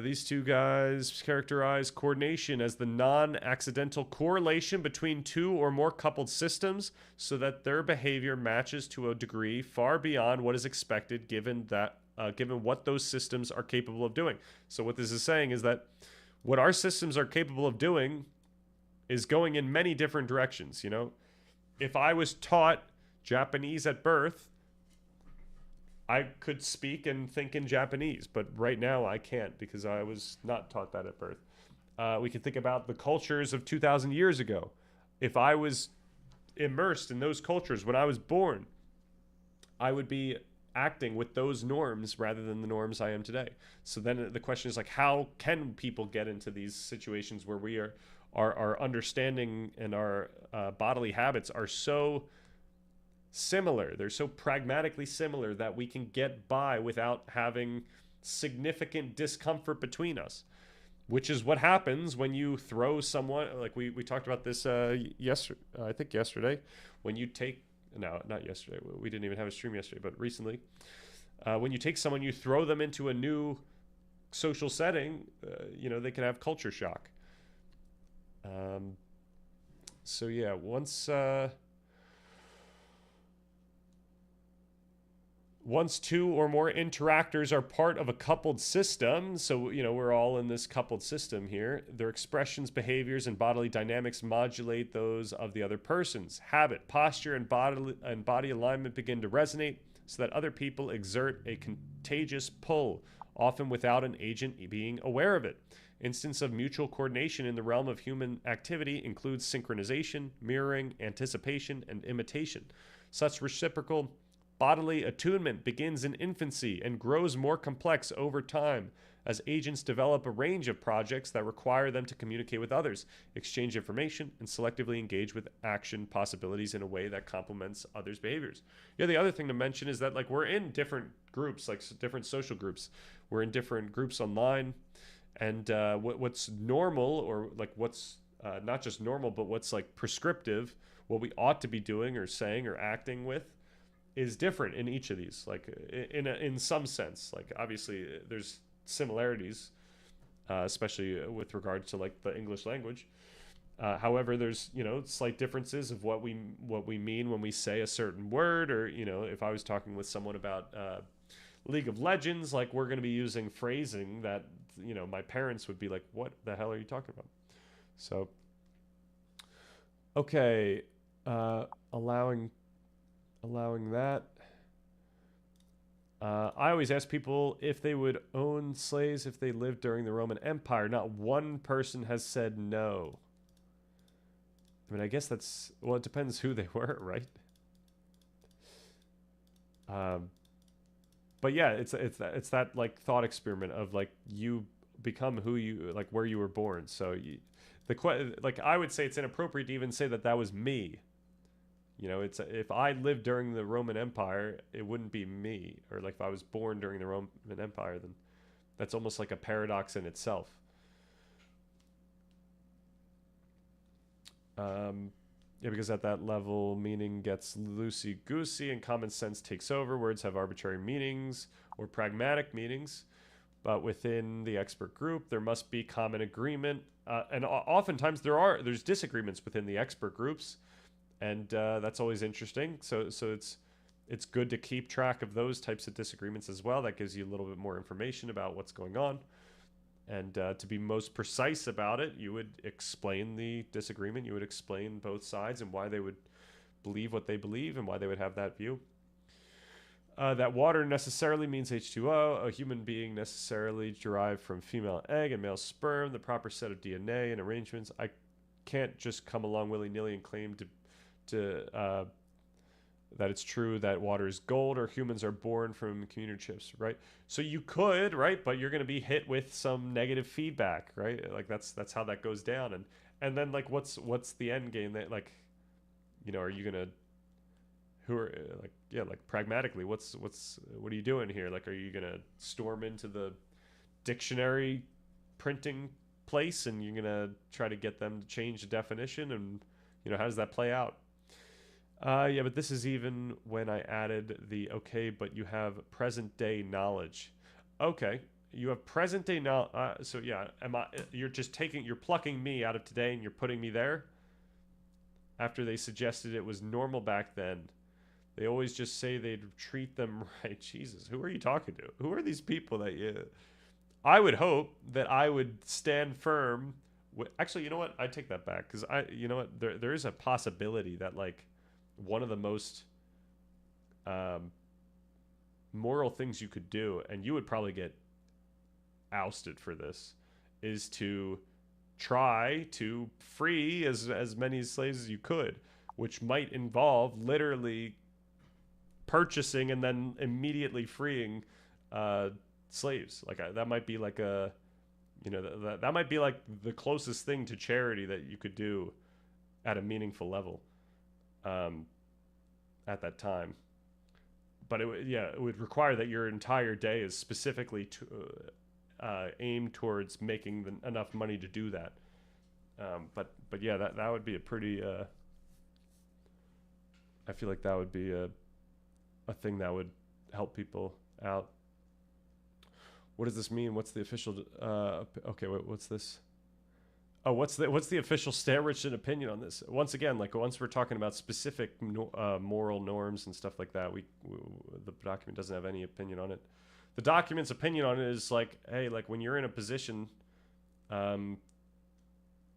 These two guys characterize coordination as the non-accidental correlation between two or more coupled systems so that their behavior matches to a degree far beyond what is expected given what those systems are capable of doing. So what this is saying is that what our systems are capable of doing is going in many different directions. If I was taught Japanese at birth, I could speak and think in Japanese, but right now I can't because I was not taught that at birth. We can think about the cultures of 2,000 years ago. If I was immersed in those cultures when I was born, I would be acting with those norms rather than the norms I am today. So then the question is how can people get into these situations where we our understanding and our bodily habits are so similar, they're so pragmatically similar that we can get by without having significant discomfort between us, which is what happens when you throw someone, we talked about this yesterday, when you take, no, not yesterday, we didn't even have a stream yesterday, but recently, when you take someone, you throw them into a new social setting, they can have culture shock. So yeah, once two or more interactors are part of a coupled system, so, we're all in this coupled system here, their expressions, behaviors, and bodily dynamics modulate those of the other persons. Habit, posture, and body alignment begin to resonate so that other people exert a contagious pull often without an agent being aware of it. Instance of mutual coordination in the realm of human activity includes synchronization, mirroring, anticipation, and imitation. Such reciprocal bodily attunement begins in infancy and grows more complex over time as agents develop a range of projects that require them to communicate with others, exchange information, and selectively engage with action possibilities in a way that complements others' behaviors. Yeah, the other thing to mention is that like we're in different groups, like different social groups. We're in different groups online, and what's normal, or like what's not just normal, but what's like prescriptive, what we ought to be doing or saying or acting with, is different in each of these. Like in some sense, like obviously there's similarities, especially with regards to like the English language. However, there's slight differences of what we mean when we say a certain word, or if I was talking with someone about League of Legends, like we're going to be using phrasing that my parents would be like, "What the hell are you talking about?" So, okay, allowing that. I always ask people if they would own slaves if they lived during the Roman Empire. Not one person has said no. I mean, I guess that's, well, it depends who they were, right? But yeah, it's that like thought experiment of like you become who you, like where you were born. So like I would say it's inappropriate to even say that was me. It's if I lived during the Roman Empire, it wouldn't be me. Or like if I was born during the Roman Empire, then that's almost like a paradox in itself. Yeah, because at that level, meaning gets loosey-goosey and common sense takes over. Words have arbitrary meanings or pragmatic meanings. But within the expert group, there must be common agreement. And oftentimes there's disagreements within the expert groups. And that's always interesting. So it's good to keep track of those types of disagreements as well. That gives you a little bit more information about what's going on. And to be most precise about it, you would explain the disagreement. You would explain both sides and why they would believe what they believe and why they would have that view. That water necessarily means H2O. A human being necessarily derived from female egg and male sperm. The proper set of DNA and arrangements. I can't just come along willy-nilly and claim to that it's true that water is gold or humans are born from computer chips, right? So you could, right? But you're going to be hit with some negative feedback, right? Like that's how that goes down. And then like what's the end game that like, are you going to, like pragmatically, what are you doing here? Like, are you going to storm into the dictionary printing place and you're going to try to get them to change the definition? And, how does that play out? Yeah, but this is even when I added the but you have present day knowledge. Okay, you have present day knowledge. So yeah, you're plucking me out of today and you're putting me there. After they suggested it was normal back then, they always just say they'd treat them right. Jesus, who are you talking to? Who are these people that you? I would hope that I would stand firm. Actually, you know what? I take that back because there is a possibility that like one of the most moral things you could do, and you would probably get ousted for this, is to try to free as many slaves as you could, which might involve literally purchasing and then immediately freeing slaves. Like that might be like a that might be like the closest thing to charity that you could do at a meaningful level at that time. But it would require that your entire day is specifically aimed towards making enough money to do that. But yeah, that would be a pretty. I feel like that would be a thing that would help people out. What does this mean? What's the official? Okay, what's this? Oh, what's the official Stanrichton opinion on this? Once again, like once we're talking about specific moral norms and stuff like that, the document doesn't have any opinion on it. The document's opinion on it is like, hey, like when you're in a position,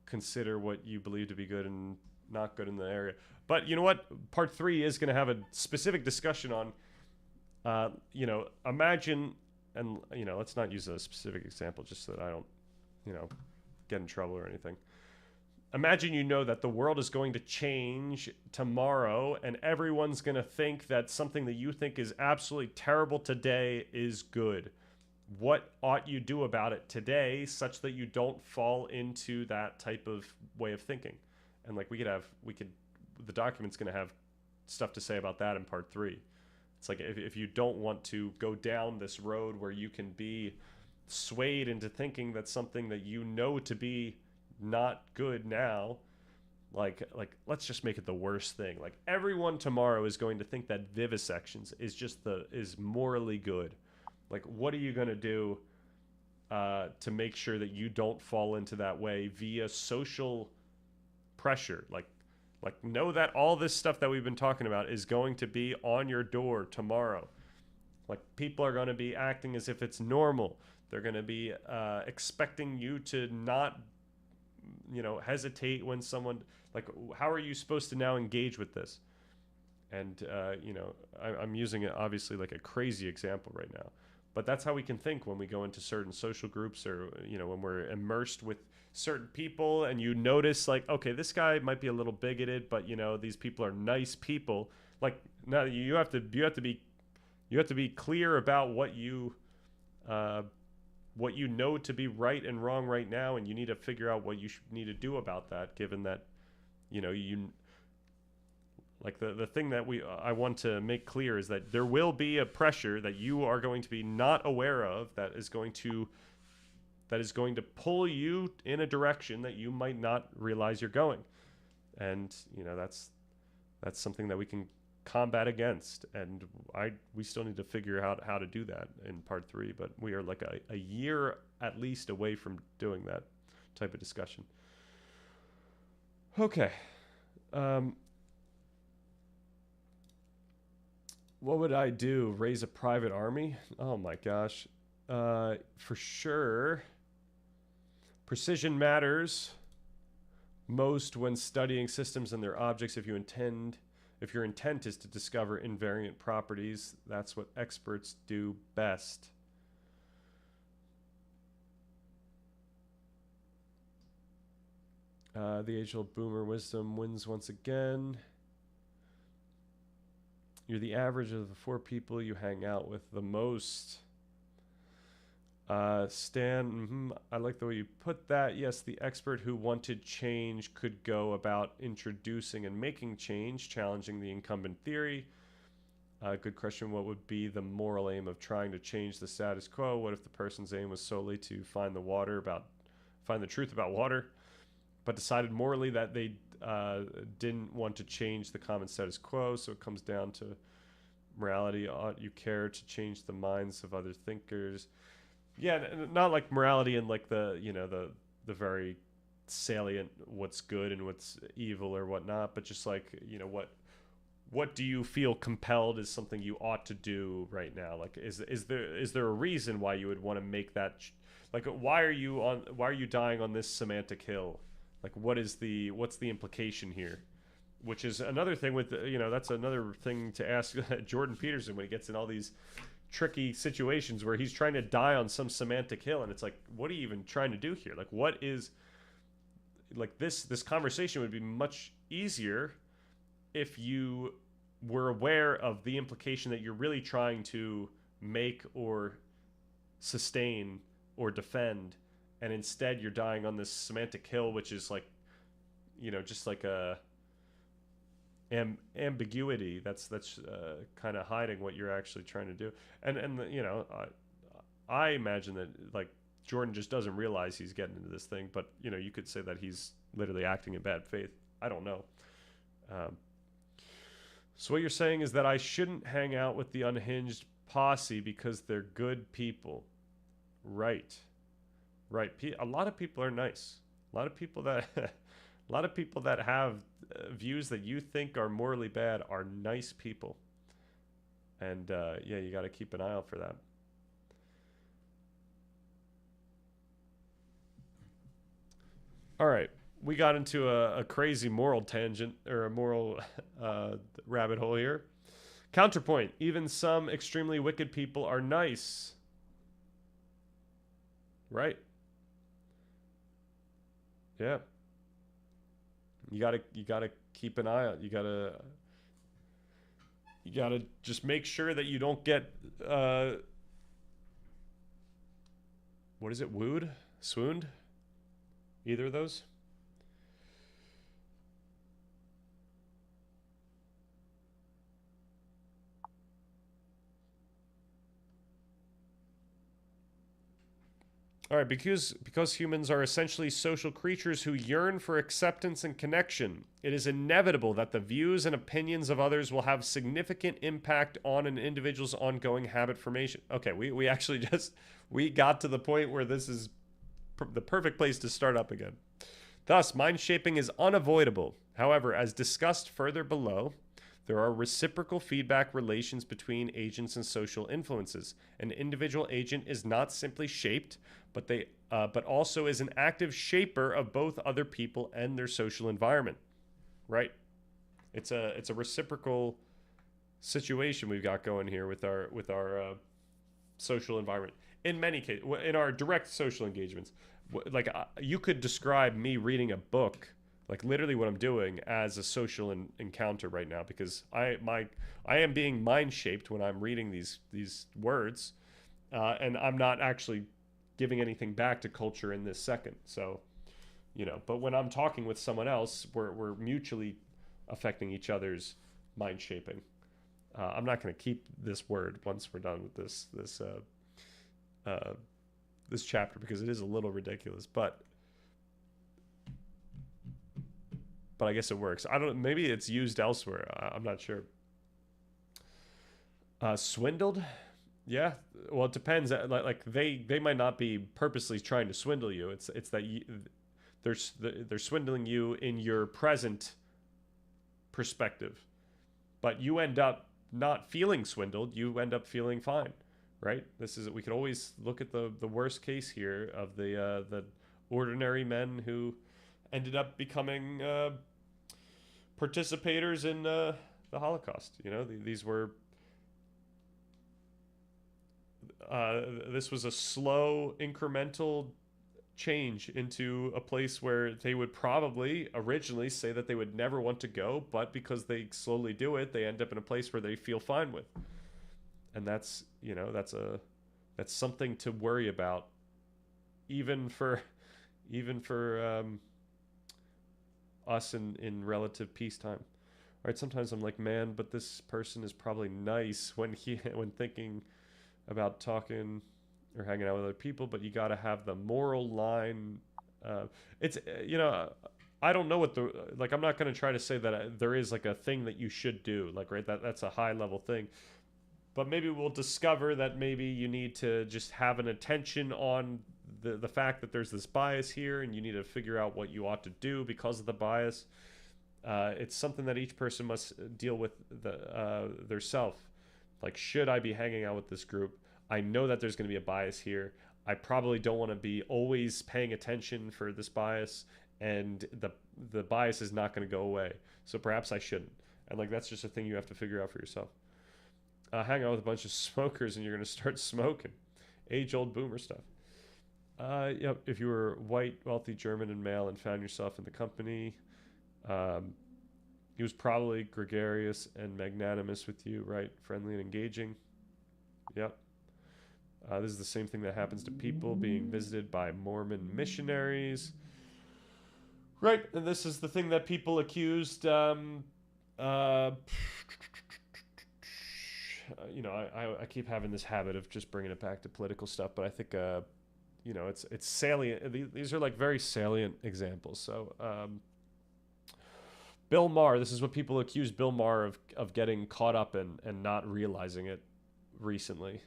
consider what you believe to be good and not good in the area. But you know what? Part 3 is going to have a specific discussion on, imagine and let's not use a specific example just so that I don't, get in trouble or anything. Imagine that the world is going to change tomorrow and everyone's going to think that something that you think is absolutely terrible today is good. What ought you do about it today such that you don't fall into that type of way of thinking? And like the document's going to have stuff to say about that in part 3. It's like if you don't want to go down this road where you can be swayed into thinking that something that to be not good now, like let's just make it the worst thing. Like everyone tomorrow is going to think that vivisections is morally good. Like what are you going to do to make sure that you don't fall into that way via social pressure? Like know that all this stuff that we've been talking about is going to be on your door tomorrow. Like people are going to be acting as if it's normal. They're going to be expecting you to not hesitate when someone, like, how are you supposed to now engage with this? And I'm using it obviously like a crazy example right now, but that's how we can think when we go into certain social groups, or when we're immersed with certain people and you notice like, okay, this guy might be a little bigoted, but these people are nice people. Like now you have to be clear about what you to be right and wrong right now, and you need to figure out what you need to do about that, given that the thing that I want to make clear is that there will be a pressure that you are going to be not aware of that is going to pull you in a direction that you might not realize you're going. And that's something that we can combat against, and we still need to figure out how to do that in part 3, but we are like a year at least away from doing that type of discussion. Okay. What would I do? Raise a private army? Oh my gosh. For sure. Precision matters most when studying systems and their objects. If your intent is to discover invariant properties, that's what experts do best. The age-old boomer wisdom wins once again. You're the average of the 4 people you hang out with the most. Stan, I like the way you put that. Yes, the expert who wanted change could go about introducing and making change, challenging the incumbent theory. Good question. What would be the moral aim of trying to change the status quo? What if the person's aim was solely to find the truth about water, but decided morally that they didn't want to change the common status quo? So it comes down to morality. Ought you care to change the minds of other thinkers? Yeah, not like morality and like the very salient what's good and what's evil or whatnot, but just like what do you feel compelled is something you ought to do right now? Like is there a reason why you would want to make that like why are you dying on this semantic hill? Like what's the implication here? Which is another thing with that's another thing to ask Jordan Peterson when he gets in all these tricky situations where he's trying to die on some semantic hill, and it's like, what are you even trying to do here? Like what is like this conversation would be much easier if you were aware of the implication that you're really trying to make or sustain or defend, and instead you're dying on this semantic hill, which is like just like a ambiguity that's kind of hiding what you're actually trying to do. And I imagine that like Jordan just doesn't realize he's getting into this thing, but you could say that he's literally acting in bad faith. I don't know. So what you're saying is that I shouldn't hang out with the unhinged posse because they're good people. Right. A lot of people are nice. A lot of people that have views that you think are morally bad are nice people. And you got to keep an eye out for that. All right. We got into a crazy moral tangent, or a moral rabbit hole here. Counterpoint. Even some extremely wicked people are nice. Right. Yeah. You gotta keep an eye out. You gotta just make sure that you don't get what is it, wooed? Swooned? Either of those? All right, because humans are essentially social creatures who yearn for acceptance and connection, it is inevitable that the views and opinions of others will have significant impact on an individual's ongoing habit formation. Okay, we actually just we got to the point where this is the perfect place to start up again. Thus, mind shaping is unavoidable. However, as discussed further below, there are reciprocal feedback relations between agents and social influences. An individual agent is not simply shaped, but also is an active shaper of both other people and their social environment. Right? It's a reciprocal situation we've got going here with our social environment. In many cases, in our direct social engagements, like you could describe me reading a book, like literally what I'm doing, as a social encounter right now, because I am being mind shaped when I'm reading these words, and I'm not actually giving anything back to culture in this second. So, but when I'm talking with someone else, we're mutually affecting each other's mind shaping. I'm not going to keep this word once we're done with this chapter, because it is a little ridiculous, but I guess it works. I don't. Maybe it's used elsewhere. I'm not sure. Swindled? Yeah. Well, it depends. Like they might not be purposely trying to swindle you. It's that they're swindling you in your present perspective, but you end up not feeling swindled. You end up feeling fine, right? We could always look at the worst case here of the ordinary men who ended up becoming participators in the Holocaust. These were this was a slow, incremental change into a place where they would probably originally say that they would never want to go, but because they slowly do it, they end up in a place where they feel fine with. And that's something to worry about, even for us in relative peacetime. All right, sometimes I'm like, man, but this person is probably nice when thinking about talking or hanging out with other people, but you got to have the moral line. It's I don't know what I'm not going to try to say that there is like a thing that you should do, like, right, that's a high level thing, but maybe we'll discover that maybe you need to just have an attention on the fact that there's this bias here, and you need to figure out what you ought to do because of the bias. It's something that each person must deal with their self. Like, should I be hanging out with this group? I know that there's going to be a bias here. I probably don't want to be always paying attention for this bias, and the bias is not going to go away. So perhaps I shouldn't. And like, that's just a thing you have to figure out for yourself. Hang out with a bunch of smokers and you're going to start smoking. Age-old boomer stuff. Yep. If you were white, wealthy, German, and male, and found yourself in the company, he was probably gregarious and magnanimous with you, right? Friendly and engaging. Yep. This is the same thing that happens to people being visited by Mormon missionaries. Right, and this is the thing that people accused, I keep having this habit of just bringing it back to political stuff, but I think, it's salient. These are like very salient examples. So, Bill Maher, this is what people accused Bill Maher of getting caught up in and not realizing it recently.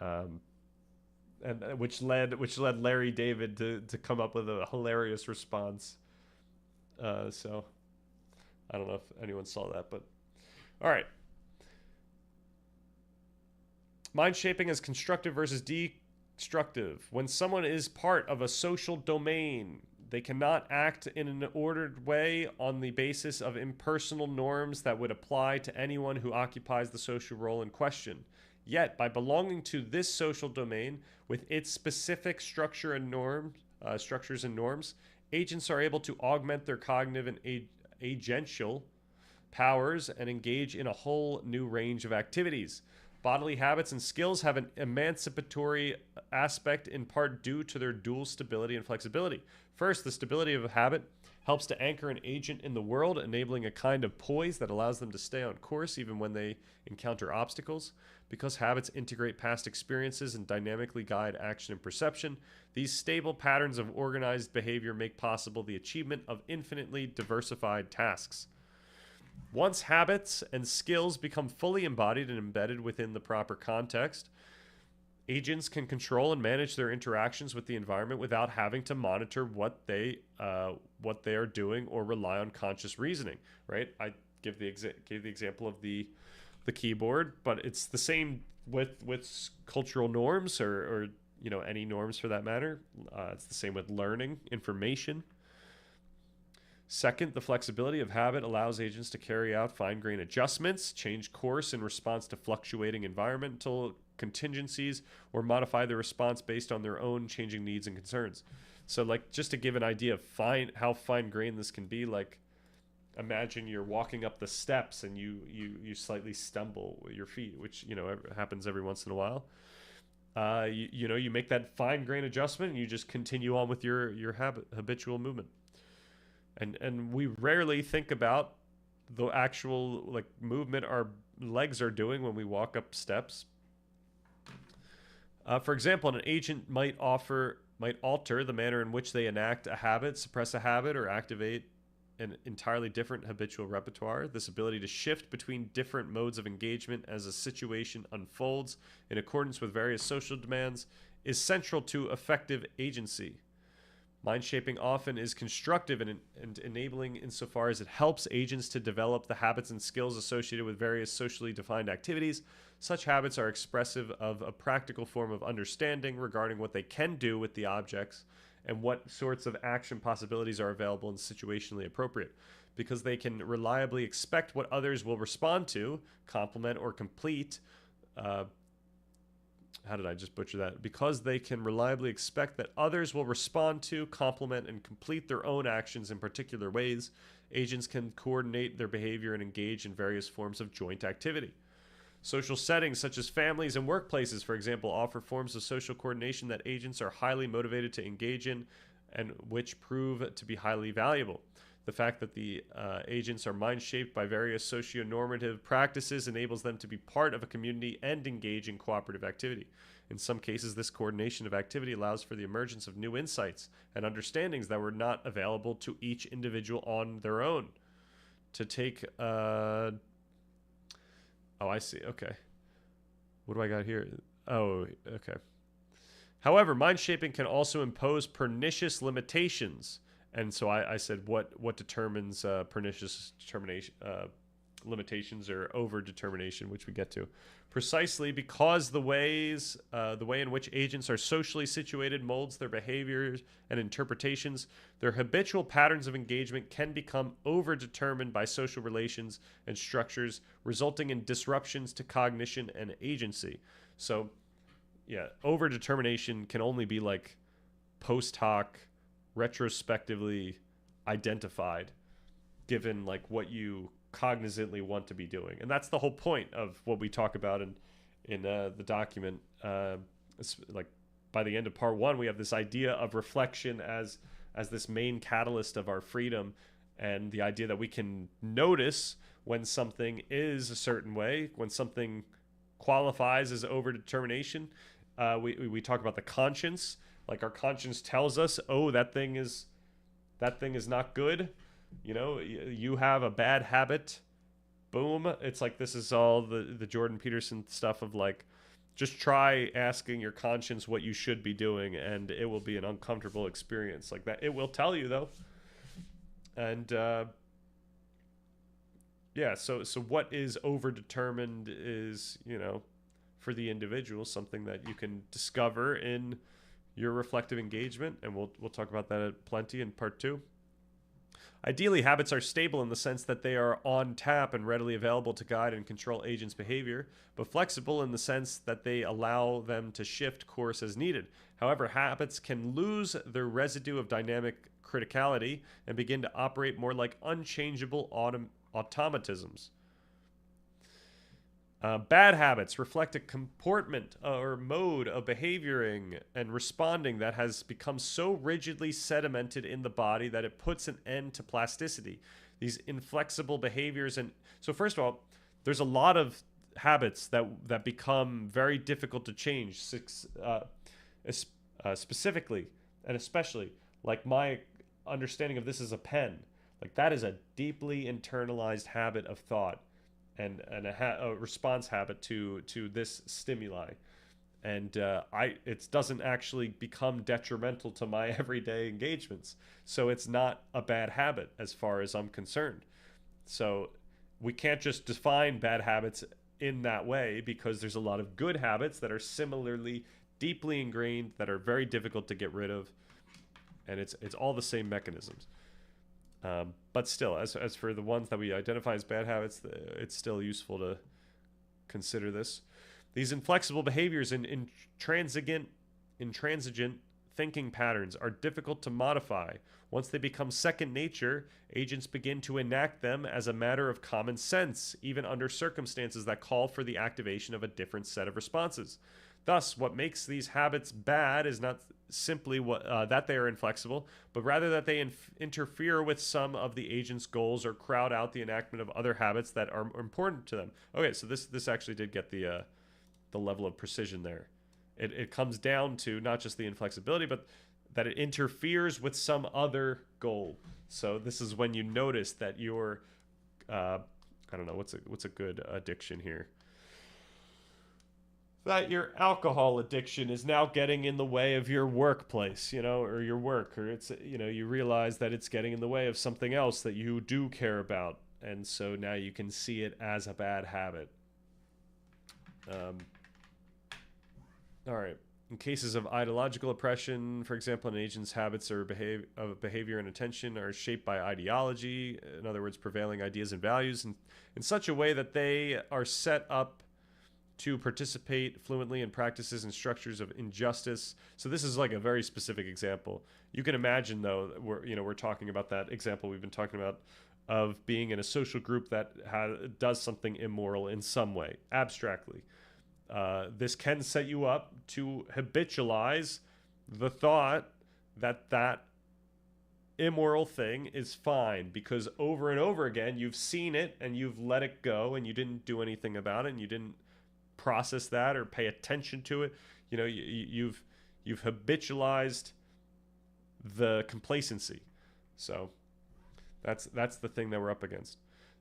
And which led Larry David to come up with a hilarious response. So I don't know if anyone saw that, but all right. Mind shaping is constructive versus destructive. When someone is part of a social domain, they cannot act in an ordered way on the basis of impersonal norms that would apply to anyone who occupies the social role in question. Yet, by belonging to this social domain with its specific structure and structures and norms, agents are able to augment their cognitive and agential powers and engage in a whole new range of activities. Bodily habits and skills have an emancipatory aspect in part due to their dual stability and flexibility. First, the stability of a habit helps to anchor an agent in the world, enabling a kind of poise that allows them to stay on course even when they encounter obstacles. Because habits integrate past experiences and dynamically guide action and perception, these stable patterns of organized behavior make possible the achievement of infinitely diversified tasks. Once habits and skills become fully embodied and embedded within the proper context, agents can control and manage their interactions with the environment without having to monitor what they are doing or rely on conscious reasoning. Right? I gave the example of the keyboard, but it's the same with cultural norms or any norms for that matter. It's the same with learning information. Second, the flexibility of habit allows agents to carry out fine-grained adjustments, change course in response to fluctuating environmental contingencies, or modify their response based on their own changing needs and concerns. So, like, just to give an idea of how fine-grained this can be, like, imagine you're walking up the steps and you slightly stumble with your feet, which, happens every once in a while. You make that fine-grained adjustment and you just continue on with your habitual movement. And we rarely think about the actual movement our legs are doing when we walk up steps. For example, an agent might alter the manner in which they enact a habit, suppress a habit, or activate an entirely different habitual repertoire. This ability to shift between different modes of engagement as a situation unfolds in accordance with various social demands is central to effective agency. Mind shaping often is constructive and enabling insofar as it helps agents to develop the habits and skills associated with various socially defined activities. Such habits are expressive of a practical form of understanding regarding what they can do with the objects and what sorts of action possibilities are available and situationally appropriate, because they can reliably expect what others will respond to, complement, or complete. How did I just butcher that? Because they can reliably expect that others will respond to, complement, and complete their own actions in particular ways, agents can coordinate their behavior and engage in various forms of joint activity. Social settings such as families and workplaces, for example, offer forms of social coordination that agents are highly motivated to engage in and which prove to be highly valuable. The fact that the agents are mind-shaped by various socio-normative practices enables them to be part of a community and engage in cooperative activity. In some cases, this coordination of activity allows for the emergence of new insights and understandings that were not available to each individual on their own. To take... Oh, I see. Okay. What do I got here? Oh, okay. However, mind-shaping can also impose pernicious limitations. And so I said, what determines pernicious determination, limitations or over-determination, which we get to. Precisely because the way in which agents are socially situated molds their behaviors and interpretations, their habitual patterns of engagement can become over-determined by social relations and structures, resulting in disruptions to cognition and agency. So, yeah, over-determination can only be like post hoc, retrospectively identified, given like what you cognizantly want to be doing. And that's the whole point of what we talk about in the document. Like by the end of part 1, we have this idea of reflection as this main catalyst of our freedom, and the idea that we can notice when something is a certain way, when something qualifies as overdetermination. We talk about the conscience. Like our conscience tells us, oh, that thing is not good. You have a bad habit. Boom. It's like this is all the Jordan Peterson stuff of like, just try asking your conscience what you should be doing, and it will be an uncomfortable experience. Like that, it will tell you though. And yeah, so what is overdetermined is, for the individual, something that you can discover in your reflective engagement, and we'll talk about that plenty in part 2. Ideally, habits are stable in the sense that they are on tap and readily available to guide and control agents' behavior, but flexible in the sense that they allow them to shift course as needed. However, habits can lose their residue of dynamic criticality and begin to operate more like unchangeable automatisms. Bad habits reflect a comportment or mode of behavioring and responding that has become so rigidly sedimented in the body that it puts an end to plasticity. These inflexible behaviors, and so first of all, there's a lot of habits that become very difficult to change. Specifically and especially, like my understanding of this as a pen, like that is a deeply internalized habit of thought and a response habit to this stimuli, and it doesn't actually become detrimental to my everyday engagements, so it's not a bad habit as far as I'm concerned. So we can't just define bad habits in that way, because there's a lot of good habits that are similarly deeply ingrained that are very difficult to get rid of, and it's all the same mechanisms. But still, as for the ones that we identify as bad habits, it's still useful to consider this. These inflexible behaviors and intransigent thinking patterns are difficult to modify. Once they become second nature, agents begin to enact them as a matter of common sense, even under circumstances that call for the activation of a different set of responses. Thus, what makes these habits bad is not simply that they are inflexible, but rather that they interfere with some of the agent's goals or crowd out the enactment of other habits that are important to them. Okay, so this actually did get the level of precision there. It comes down to not just the inflexibility, but that it interferes with some other goal. So this is when you notice that your I don't know, what's a good addiction here. That your alcohol addiction is now getting in the way of your workplace, or your work, or it's, you realize that it's getting in the way of something else that you do care about. And so now you can see it as a bad habit. All right. In cases of ideological oppression, for example, an agent's habits or behavior and attention are shaped by ideology, in other words, prevailing ideas and values, in such a way that they are set up to participate fluently in practices and structures of injustice. So this is like a very specific example. You can imagine, though, we're talking about that example we've been talking about of being in a social group that does something immoral in some way, abstractly. This can set you up to habitualize the thought that immoral thing is fine, because over and over again you've seen it and you've let it go and you didn't do anything about it and you didn't process that or pay attention to it. You've habitualized the complacency. So that's the thing that we're up against.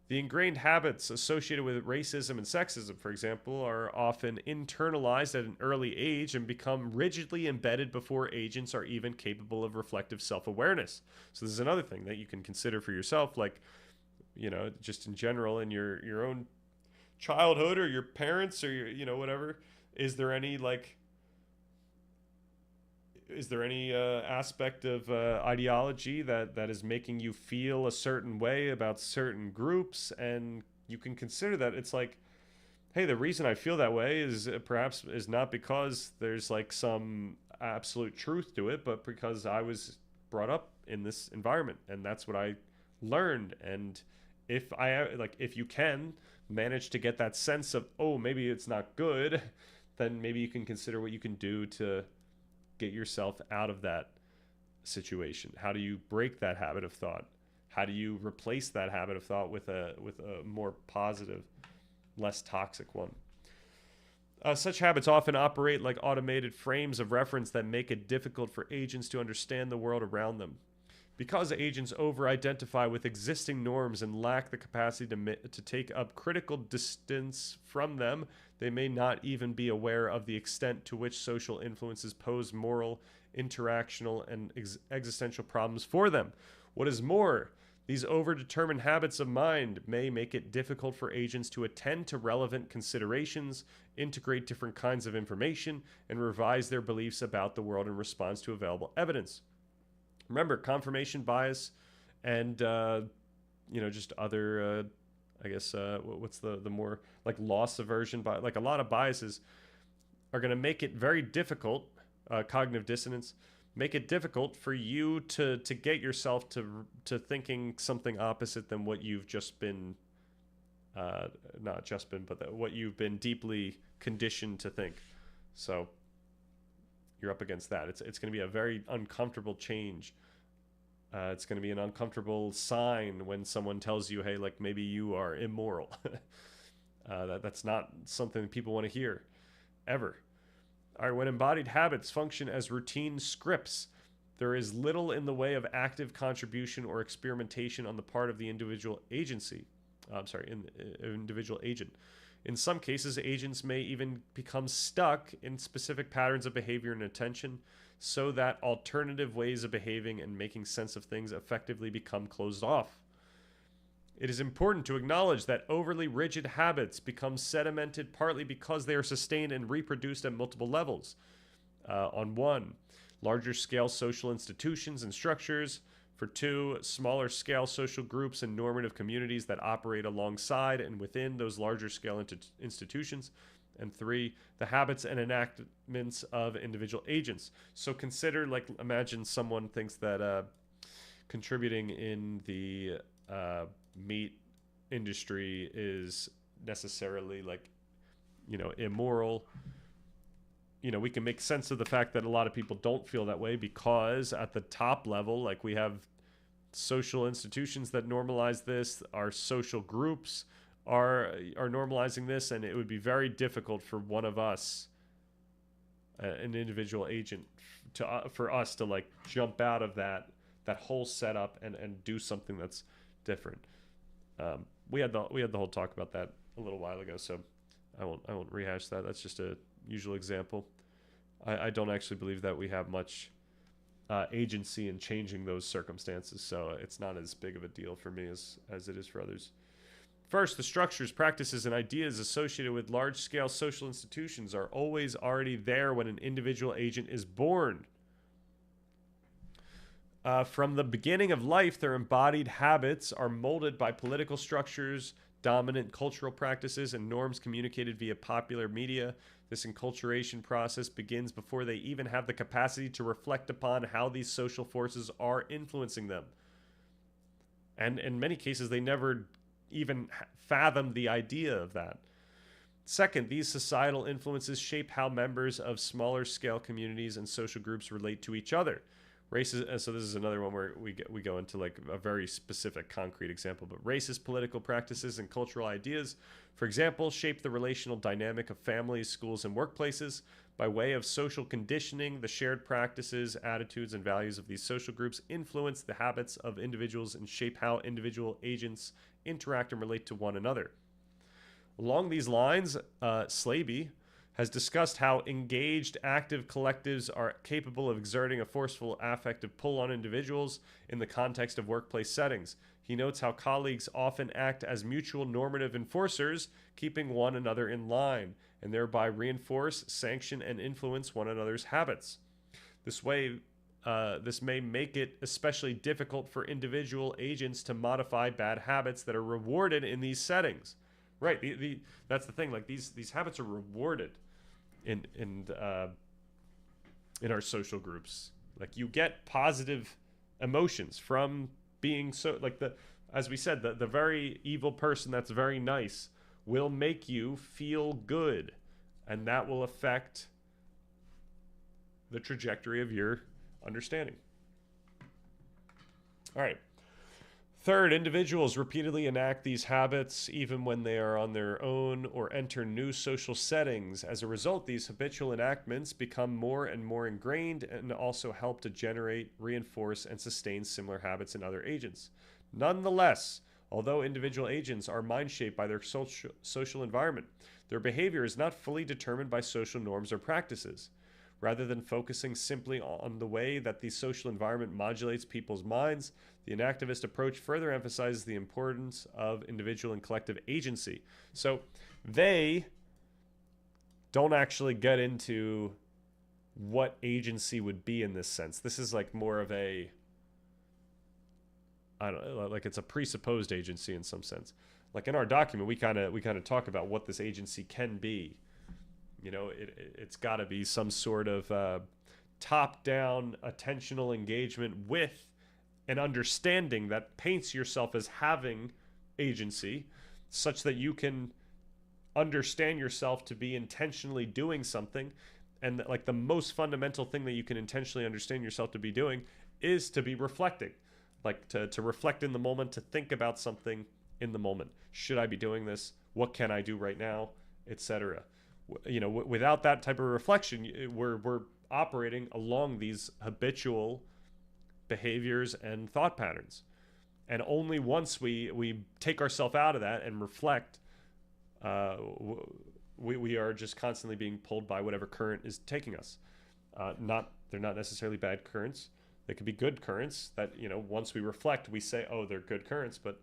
The ingrained habits associated with racism and sexism, for example, are often internalized at an early age and become rigidly embedded before agents are even capable of reflective self-awareness. So this is another thing that you can consider for yourself, like, just in general in your own childhood or your parents or your, whatever. Is there any aspect of ideology that is making you feel a certain way about certain groups? And you can consider that it's like, hey, the reason I feel that way is perhaps is not because there's like some absolute truth to it, but because I was brought up in this environment and that's what I learned. And if you can manage to get that sense of, oh, maybe it's not good, then maybe you can consider what you can do to get yourself out of that situation. How do you break that habit of thought? How do you replace that habit of thought with a more positive, less toxic one? Such habits often operate like automated frames of reference that make it difficult for agents to understand the world around them. Because agents over-identify with existing norms and lack the capacity to take up critical distance from them, they may not even be aware of the extent to which social influences pose moral, interactional, and existential problems for them. What is more, these overdetermined habits of mind may make it difficult for agents to attend to relevant considerations, integrate different kinds of information, and revise their beliefs about the world in response to available evidence. Remember, confirmation bias and just other I guess what's the more like loss aversion, by like a lot of biases are going to make it very difficult, cognitive dissonance, make it difficult for you to get yourself to thinking something opposite than what you've just been, not just been, but what you've been deeply conditioned to think. So you're up against that. It's going to be a very uncomfortable change. It's going to be an uncomfortable sign when someone tells you, hey, like maybe you are immoral. That's not something that people want to hear, ever. All right, when embodied habits function as routine scripts, there is little in the way of active contribution or experimentation on the part of the individual agency. Individual agent. In some cases, agents may even become stuck in specific patterns of behavior and attention, so that alternative ways of behaving and making sense of things effectively become closed off. It is important to acknowledge that overly rigid habits become sedimented partly because they are sustained and reproduced at multiple levels. On one, larger scale social institutions and structures. For two, smaller scale social groups and normative communities that operate alongside and within those larger scale institutions. And three, the habits and enactments of individual agents. So consider, like, imagine someone thinks that contributing in the meat industry is necessarily, like, immoral. We can make sense of the fact that a lot of people don't feel that way because at the top level, like, we have social institutions that normalize this, our social groups are normalizing this, and it would be very difficult for one of us, an individual agent, for us to like jump out of that whole setup and do something that's different. We had the whole talk about that a little while ago, so I won't rehash that. That's just a usual example. I don't actually believe that we have much agency in changing those circumstances, so it's not as big of a deal for me as it is for others. First, the structures, practices, and ideas associated with large-scale social institutions are always already there when an individual agent is born. From the beginning of life, their embodied habits are molded by political structures, dominant cultural practices, and norms communicated via popular media. This enculturation process begins before they even have the capacity to reflect upon how these social forces are influencing them. And in many cases, they never even fathom the idea of that. Second, these societal influences shape how members of smaller scale communities and social groups relate to each other. Races, so this is another one where we go into like a very specific concrete example, but racist political practices and cultural ideas, for example, shape the relational dynamic of families, schools, and workplaces. By way of social conditioning, the shared practices, attitudes, and values of these social groups influence the habits of individuals and shape how individual agents interact and relate to one another. Along these lines, Slaby has discussed how engaged, active collectives are capable of exerting a forceful affective pull on individuals in the context of workplace settings. He notes how colleagues often act as mutual normative enforcers, keeping one another in line, and thereby reinforce, sanction, and influence one another's habits. This way, this may make it especially difficult for individual agents to modify bad habits that are rewarded in these settings. Right, that's the thing. Like these habits are rewarded in our social groups. Like you get positive emotions from being so, like, as we said, the very evil person that's very nice will make you feel good, and that will affect the trajectory of your understanding. All right. Third, individuals repeatedly enact these habits even when they are on their own or enter new social settings. As a result, these habitual enactments become more and more ingrained and also help to generate, reinforce, and sustain similar habits in other agents. Nonetheless, although individual agents are mind-shaped by their social environment, their behavior is not fully determined by social norms or practices. Rather than focusing simply on the way that the social environment modulates people's minds, the enactivist approach further emphasizes the importance of individual and collective agency. So they don't actually get into what agency would be in this sense. This is like more of a I don't know, like it's a presupposed agency in some sense. Like in our document, we kind of talk about what this agency can be. It's got to be some sort of top-down attentional engagement with an understanding that paints yourself as having agency, such that you can understand yourself to be intentionally doing something. And like the most fundamental thing that you can intentionally understand yourself to be doing is to be reflecting, like to reflect in the moment, to think about something in the moment. Should I be doing this? What can I do right now? Etc. Without that type of reflection, we're operating along these habitual behaviors and thought patterns. And only once we take ourselves out of that and reflect, we are just constantly being pulled by whatever current is taking us. They're not necessarily bad currents. They could be good currents that, once we reflect, we say, oh, they're good currents. But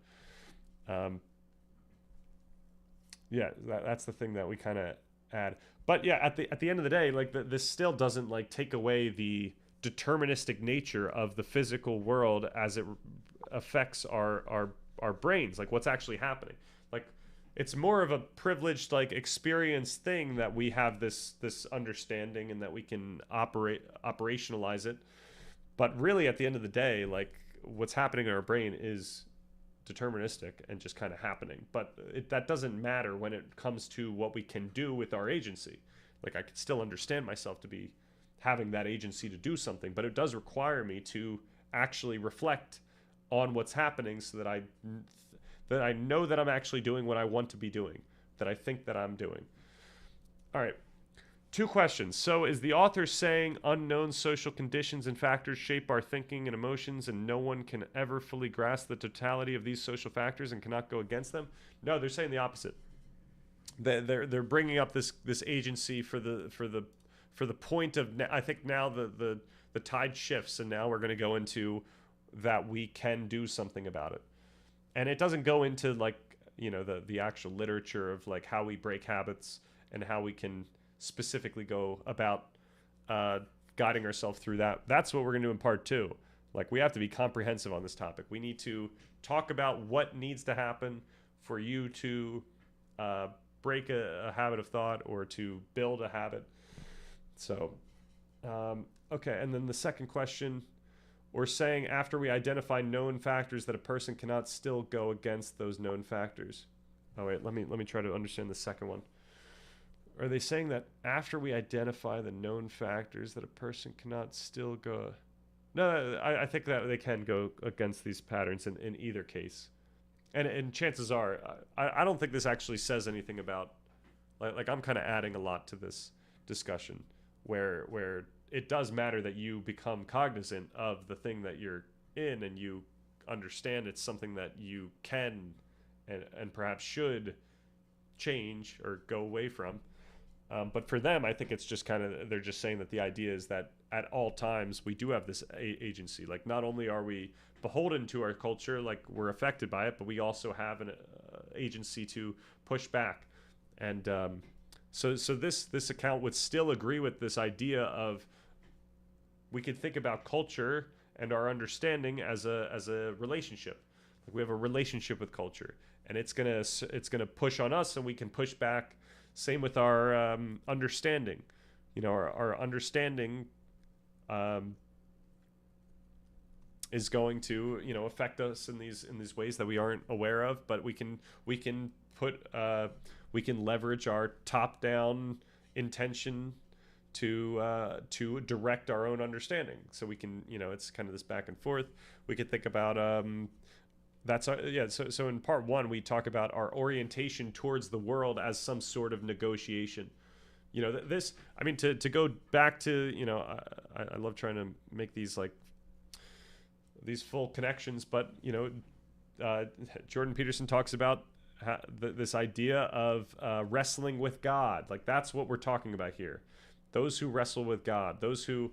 that's the thing that we kind of add. But yeah, at the end of the day, like this still doesn't like take away the deterministic nature of the physical world as it affects our brains, like what's actually happening. Like it's more of a privileged like experience thing that we have this understanding and that we can operationalize it. But really at the end of the day, like what's happening in our brain is deterministic and just kind of happening. But that doesn't matter when it comes to what we can do with our agency. Like I can still understand myself to be having that agency to do something, but it does require me to actually reflect on what's happening so that I know that I'm actually doing what I want to be doing, that I think that I'm doing. All right. 2 questions. So is the author saying unknown social conditions and factors shape our thinking and emotions, and no one can ever fully grasp the totality of these social factors and cannot go against them? No, they're saying the opposite. They're bringing up this agency for the point of, I think now the tide shifts, and now we're going to go into that we can do something about it. And it doesn't go into like, the actual literature of like how we break habits and how we can specifically go about guiding ourselves through that. That's what we're going to do in part 2. Like we have to be comprehensive on this topic. We need to talk about what needs to happen for you to break a habit of thought or to build a habit. So, okay. And then the second question, we're saying after we identify known factors that a person cannot still go against those known factors. Oh wait, let me try to understand the second one. Are they saying that after we identify the known factors that a person cannot still go? No, I think that they can go against these patterns in either case. And chances are, I don't think this actually says anything about, like I'm kind of adding a lot to this discussion where it does matter that you become cognizant of the thing that you're in and you understand it's something that you can and perhaps should change or go away from. But for them, I think it's just kind of, they're just saying that the idea is that at all times we do have this agency. Like not only are we beholden to our culture, like we're affected by it, but we also have an agency to push back. And so this account would still agree with this idea of we could think about culture and our understanding as a relationship. Like we have a relationship with culture, and it's gonna push on us, and we can push back. Same with our understanding. Our understanding is going to affect us in these ways that we aren't aware of, but we can leverage our top-down intention to direct our own understanding. So we can, it's kind of this back and forth. We could think about So in part 1, we talk about our orientation towards the world as some sort of negotiation. To go back to, I love trying to make these like these full connections, but Jordan Peterson talks about this idea of wrestling with God. Like that's what we're talking about here. Those who wrestle with God, those who,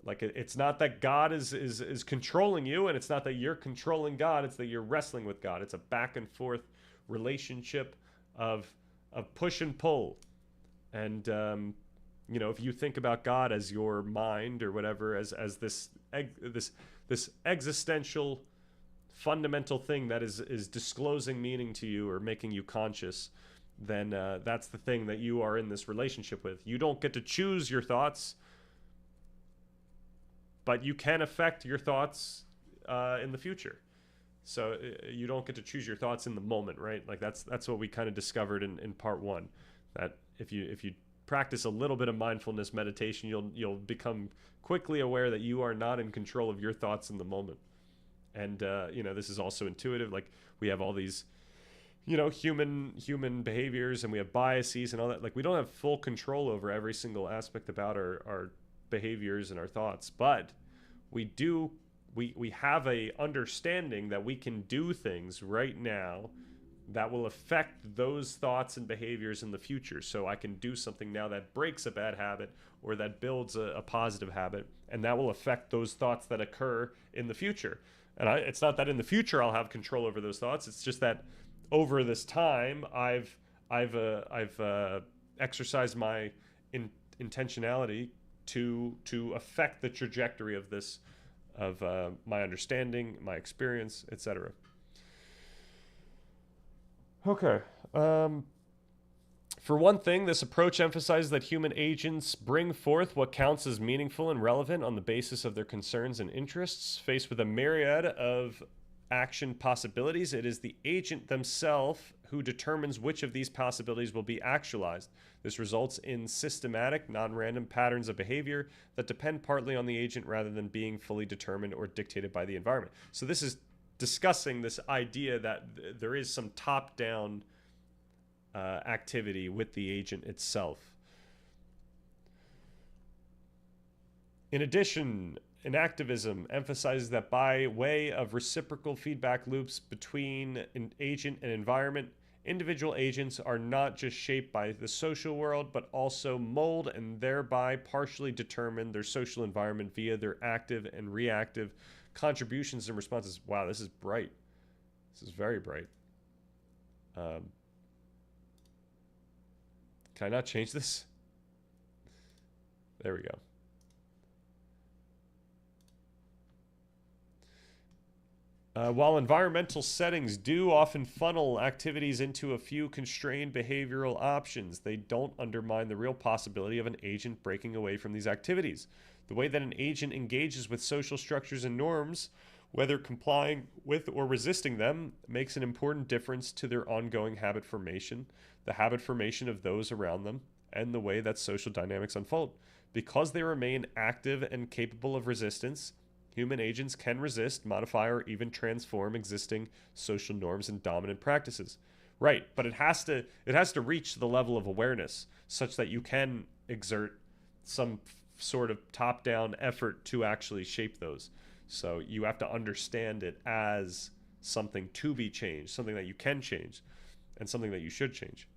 like, it's not that God is controlling you, and it's not that you're controlling God. It's that you're wrestling with God. It's a back and forth relationship of push and pull. And if you think about God as your mind or whatever, as this existential fundamental thing that is disclosing meaning to you or making you conscious, then that's the thing that you are in this relationship with. You don't get to choose your thoughts, but you can affect your thoughts in the future. So you don't get to choose your thoughts in the moment, right? Like that's what we kind of discovered in part one, that if you practice a little bit of mindfulness meditation, you'll become quickly aware that you are not in control of your thoughts in the moment. And this is also intuitive. Like we have all these, human behaviors, and we have biases and all that. Like we don't have full control over every single aspect about our behaviors and our thoughts, but we do. We have a understanding that we can do things right now that will affect those thoughts and behaviors in the future. So I can do something now that breaks a bad habit or that builds a positive habit, and that will affect those thoughts that occur in the future. And it's not that in the future I'll have control over those thoughts. It's just that over this time I've exercised my intentionality to affect the trajectory of this, of my understanding, my experience, etc. Okay. For one thing, this approach emphasizes that human agents bring forth what counts as meaningful and relevant on the basis of their concerns and interests. Faced with a myriad of action possibilities, it is the agent themselves who determines which of these possibilities will be actualized. This results in systematic, non-random patterns of behavior that depend partly on the agent rather than being fully determined or dictated by the environment. So this is discussing this idea that there is some top-down activity with the agent itself. In addition, enactivism emphasizes that by way of reciprocal feedback loops between an agent and environment, individual agents are not just shaped by the social world, but also mold and thereby partially determine their social environment via their active and reactive contributions and responses. Wow, this is bright. This is very bright. Can I not change this? There we go. While environmental settings do often funnel activities into a few constrained behavioral options, they don't undermine the real possibility of an agent breaking away from these activities. The way that an agent engages with social structures and norms, whether complying with or resisting them, makes an important difference to their ongoing habit formation, the habit formation of those around them, and the way that social dynamics unfold. Because they remain active and capable of resistance, human agents can resist, modify, or even transform existing social norms and dominant practices. Right, but it has to reach the level of awareness such that you can exert some sort of top-down effort to actually shape those. So you have to understand it as something to be changed, something that you can change, and something that you should change.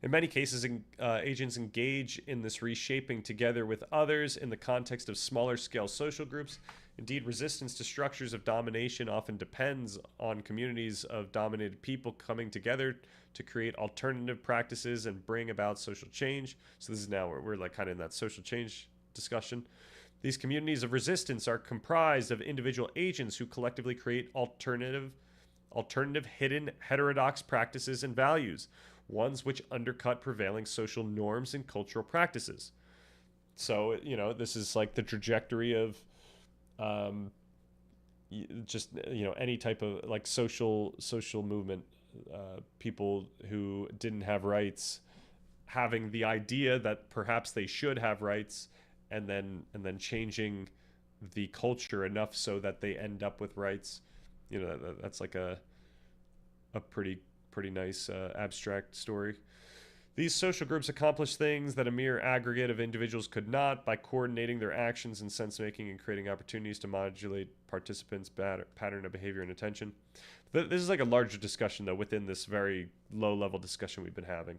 In many cases, agents engage in this reshaping together with others in the context of smaller scale social groups. Indeed, resistance to structures of domination often depends on communities of dominated people coming together to create alternative practices and bring about social change. So this is now where we're like kind of in that social change discussion. These communities of resistance are comprised of individual agents who collectively create alternative hidden heterodox practices and values, ones which undercut prevailing social norms and cultural practices. So, this is like the trajectory of any type of like social movement, people who didn't have rights having the idea that perhaps they should have rights, and then changing the culture enough so that they end up with rights. That's like a pretty nice abstract story. These social groups accomplish things that a mere aggregate of individuals could not by coordinating their actions and sense-making and creating opportunities to modulate participants' pattern of behavior and attention. This is like a larger discussion, though, within this very low-level discussion we've been having.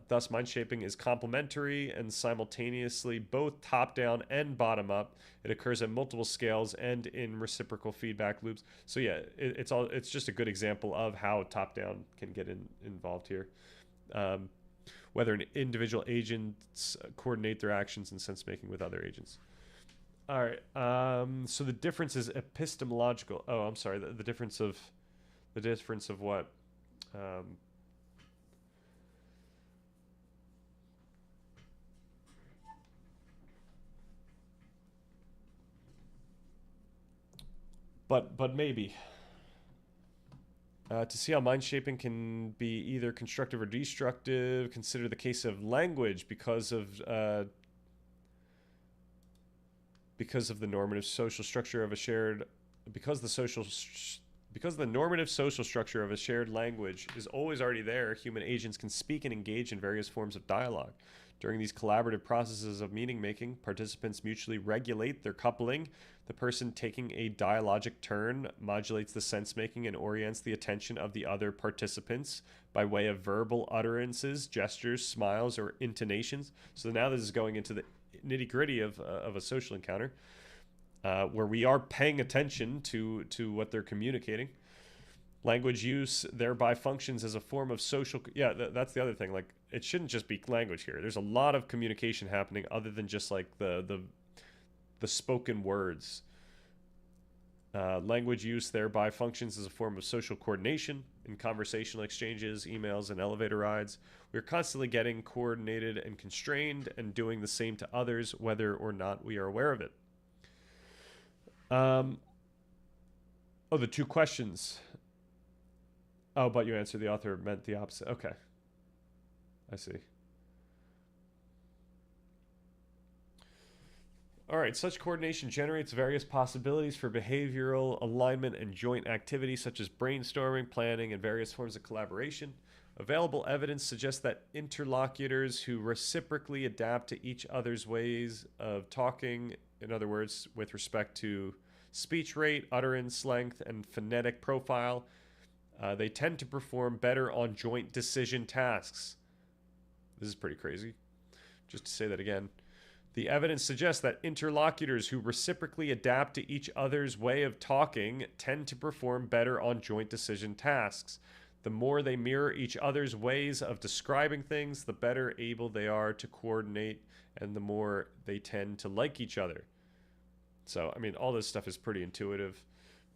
Thus, mind shaping is complementary and simultaneously both top-down and bottom-up. It occurs at multiple scales and in reciprocal feedback loops. So yeah, it's just a good example of how top-down can get involved here. Whether an individual agents coordinate their actions and sense-making with other agents. All right. So the difference is epistemological. Oh, I'm sorry. The difference of what? Um, but maybe. To see how mind shaping can be either constructive or destructive, consider the case of language because of the normative social structure of a shared because the social because the normative social structure of a shared language is always already there. Human agents can speak and engage in various forms of dialogue. During these collaborative processes of meaning making, participants mutually regulate their coupling. The person taking a dialogic turn modulates the sense making and orients the attention of the other participants by way of verbal utterances, gestures, smiles, or intonations. So now this is going into the nitty gritty of a social encounter, where we are paying attention to what they're communicating. Language use thereby functions as a form of social. Yeah, that's the other thing. Like, it shouldn't just be language here. There's a lot of communication happening other than just like the spoken words. Language use thereby functions as a form of social coordination in conversational exchanges, emails, and elevator rides. We're constantly getting coordinated and constrained and doing the same to others, whether or not we are aware of it. The two questions. Oh, but you answered the author meant the opposite. Okay. I see. All right, such coordination generates various possibilities for behavioral alignment and joint activity, such as brainstorming, planning, and various forms of collaboration. Available evidence suggests that interlocutors who reciprocally adapt to each other's ways of talking, in other words, with respect to speech rate, utterance length, and phonetic profile, they tend to perform better on joint decision tasks. This is pretty crazy. Just to say that again. The evidence suggests that interlocutors who reciprocally adapt to each other's way of talking tend to perform better on joint decision tasks. The more they mirror each other's ways of describing things, the better able they are to coordinate, and the more they tend to like each other. So, I mean, all this stuff is pretty intuitive.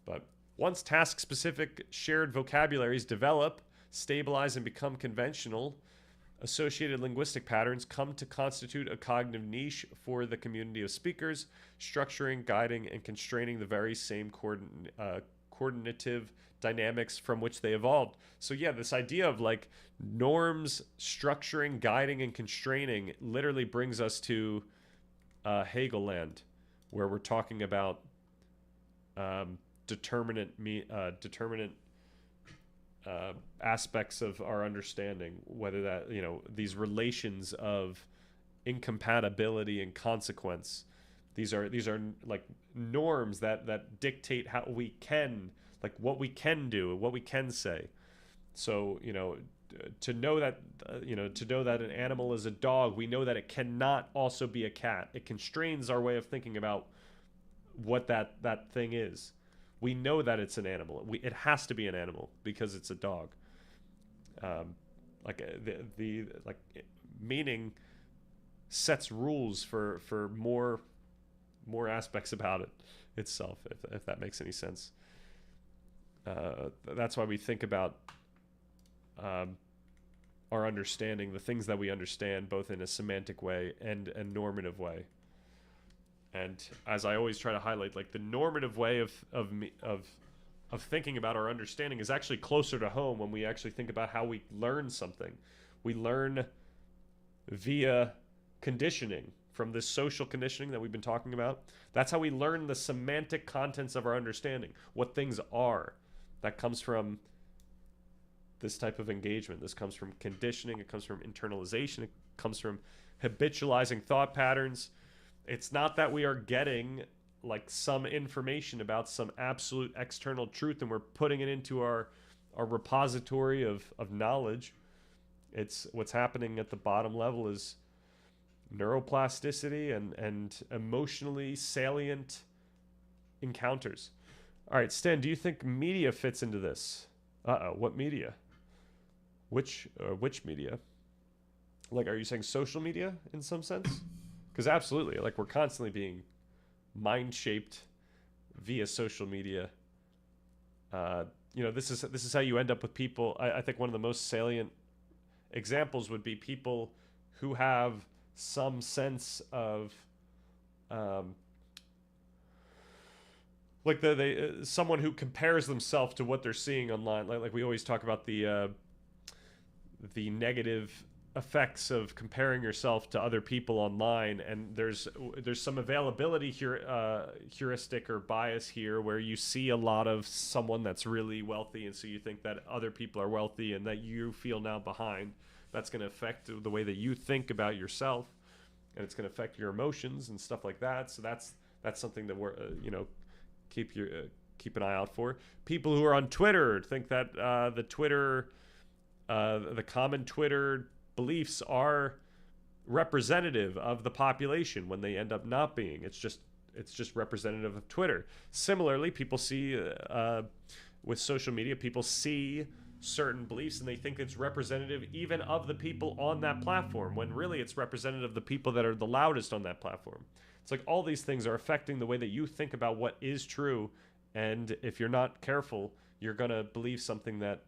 But once task-specific shared vocabularies develop, stabilize, and become conventional, associated linguistic patterns come to constitute a cognitive niche for the community of speakers, structuring, guiding, and constraining the very same coordinative dynamics from which they evolved. So yeah, this idea of like norms, structuring, guiding, and constraining literally brings us to Hegel land, where we're talking about determinate aspects of our understanding, whether that, these relations of incompatibility and consequence. These are like norms that dictate how we can, like what we can do, what we can say. So, to know that an animal is a dog, we know that it cannot also be a cat. It constrains our way of thinking about what that thing is. We know that it's an animal. It has to be an animal because it's a dog. Meaning sets rules for more aspects about it itself, if that makes any sense. That's why we think about our understanding, the things that we understand, both in a semantic way and a normative way. And as I always try to highlight, like the normative way of thinking about our understanding is actually closer to home when we actually think about how we learn something. We learn via conditioning, from this social conditioning that we've been talking about. That's how we learn the semantic contents of our understanding, what things are. That comes from this type of engagement. This comes from conditioning. It comes from internalization. It comes from habitualizing thought patterns. It's not that we are getting like some information about some absolute external truth and we're putting it into our repository of knowledge. It's what's happening at the bottom level is neuroplasticity and emotionally salient encounters. All right, Stan, do you think media fits into this? What media? Which media? Like, are you saying social media in some sense? Because absolutely, like we're constantly being mind shaped via social media. This is how you end up with people. I think one of the most salient examples would be people who have some sense of like someone who compares themselves to what they're seeing online. Like we always talk about the negative effects of comparing yourself to other people online, and there's some availability here, heuristic or bias here, where you see a lot of someone that's really wealthy, and so you think that other people are wealthy and that you feel now behind. That's going to affect the way that you think about yourself, and it's going to affect your emotions and stuff like that. So that's something that we're keep an eye out for. People who are on Twitter think that the common Twitter beliefs are representative of the population when they end up not being. It's just representative of Twitter. Similarly, people see with social media, people see certain beliefs and they think it's representative even of the people on that platform, when really it's representative of the people that are the loudest on that platform. It's like all these things are affecting the way that you think about what is true, and if you're not careful, you're gonna believe something that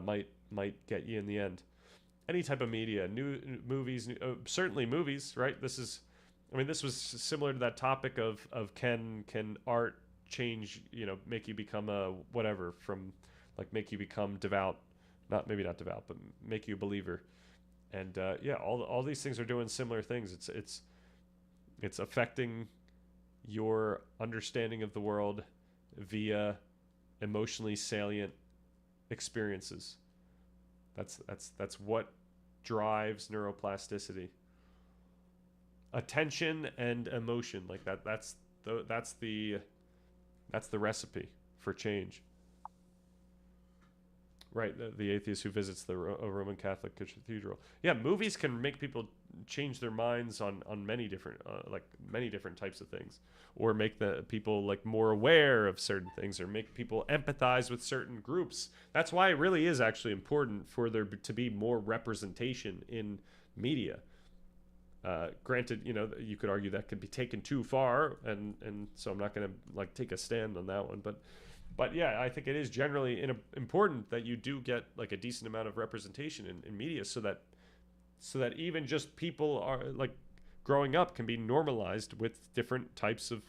might get you in the end. Any type of media, movies, certainly movies, right? This was similar to that topic of can art change, make you become a whatever, from like make you become devout, maybe not devout, but make you a believer. And all these things are doing similar things. It's affecting your understanding of the world via emotionally salient experiences. That's what drives neuroplasticity. Attention and emotion, like that's the recipe for change. Right, the atheist who visits the Roman Catholic cathedral. Yeah, movies can make people change their minds on many different many different types of things, or make the people like more aware of certain things, or make people empathize with certain groups. That's why it really is actually important for there to be more representation in media. Granted, you could argue that could be taken too far, and so I'm not going to take a stand on that one, But yeah, I think it is generally important that you do get like a decent amount of representation in media, so that even just people are like growing up can be normalized with different types of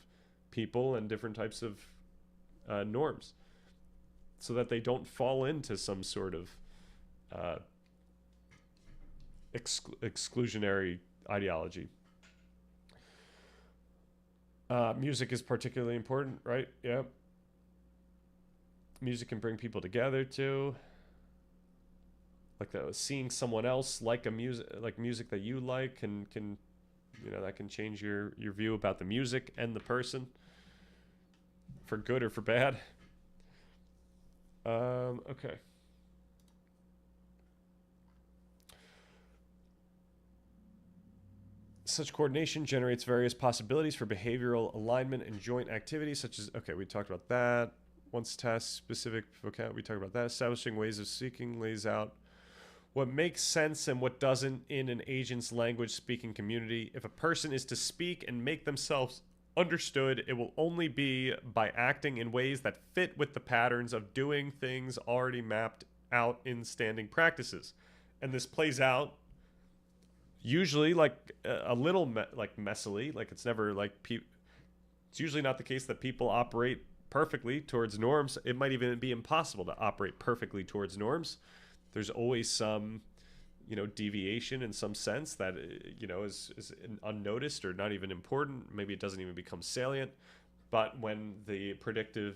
people and different types of norms, so that they don't fall into some sort of exclusionary ideology. Music is particularly important, right? Yeah. Music can bring people together too. Like seeing someone else like music that you like can that can change your view about the music and the person, for good or for bad. Okay. Such coordination generates various possibilities for behavioral alignment and joint activities, such as, we talked about that. Once task specific vocabulary, we talked about that. Establishing ways of speaking lays out what makes sense and what doesn't in an agent's language speaking community. If a person is to speak and make themselves understood, it will only be by acting in ways that fit with the patterns of doing things already mapped out in standing practices. And this plays out usually like a little messily. Like it's never like it's usually not the case that people operate perfectly towards norms. It might even be impossible to operate perfectly towards norms. There's always some, deviation in some sense that, is unnoticed or not even important. Maybe it doesn't even become salient. But when the prediction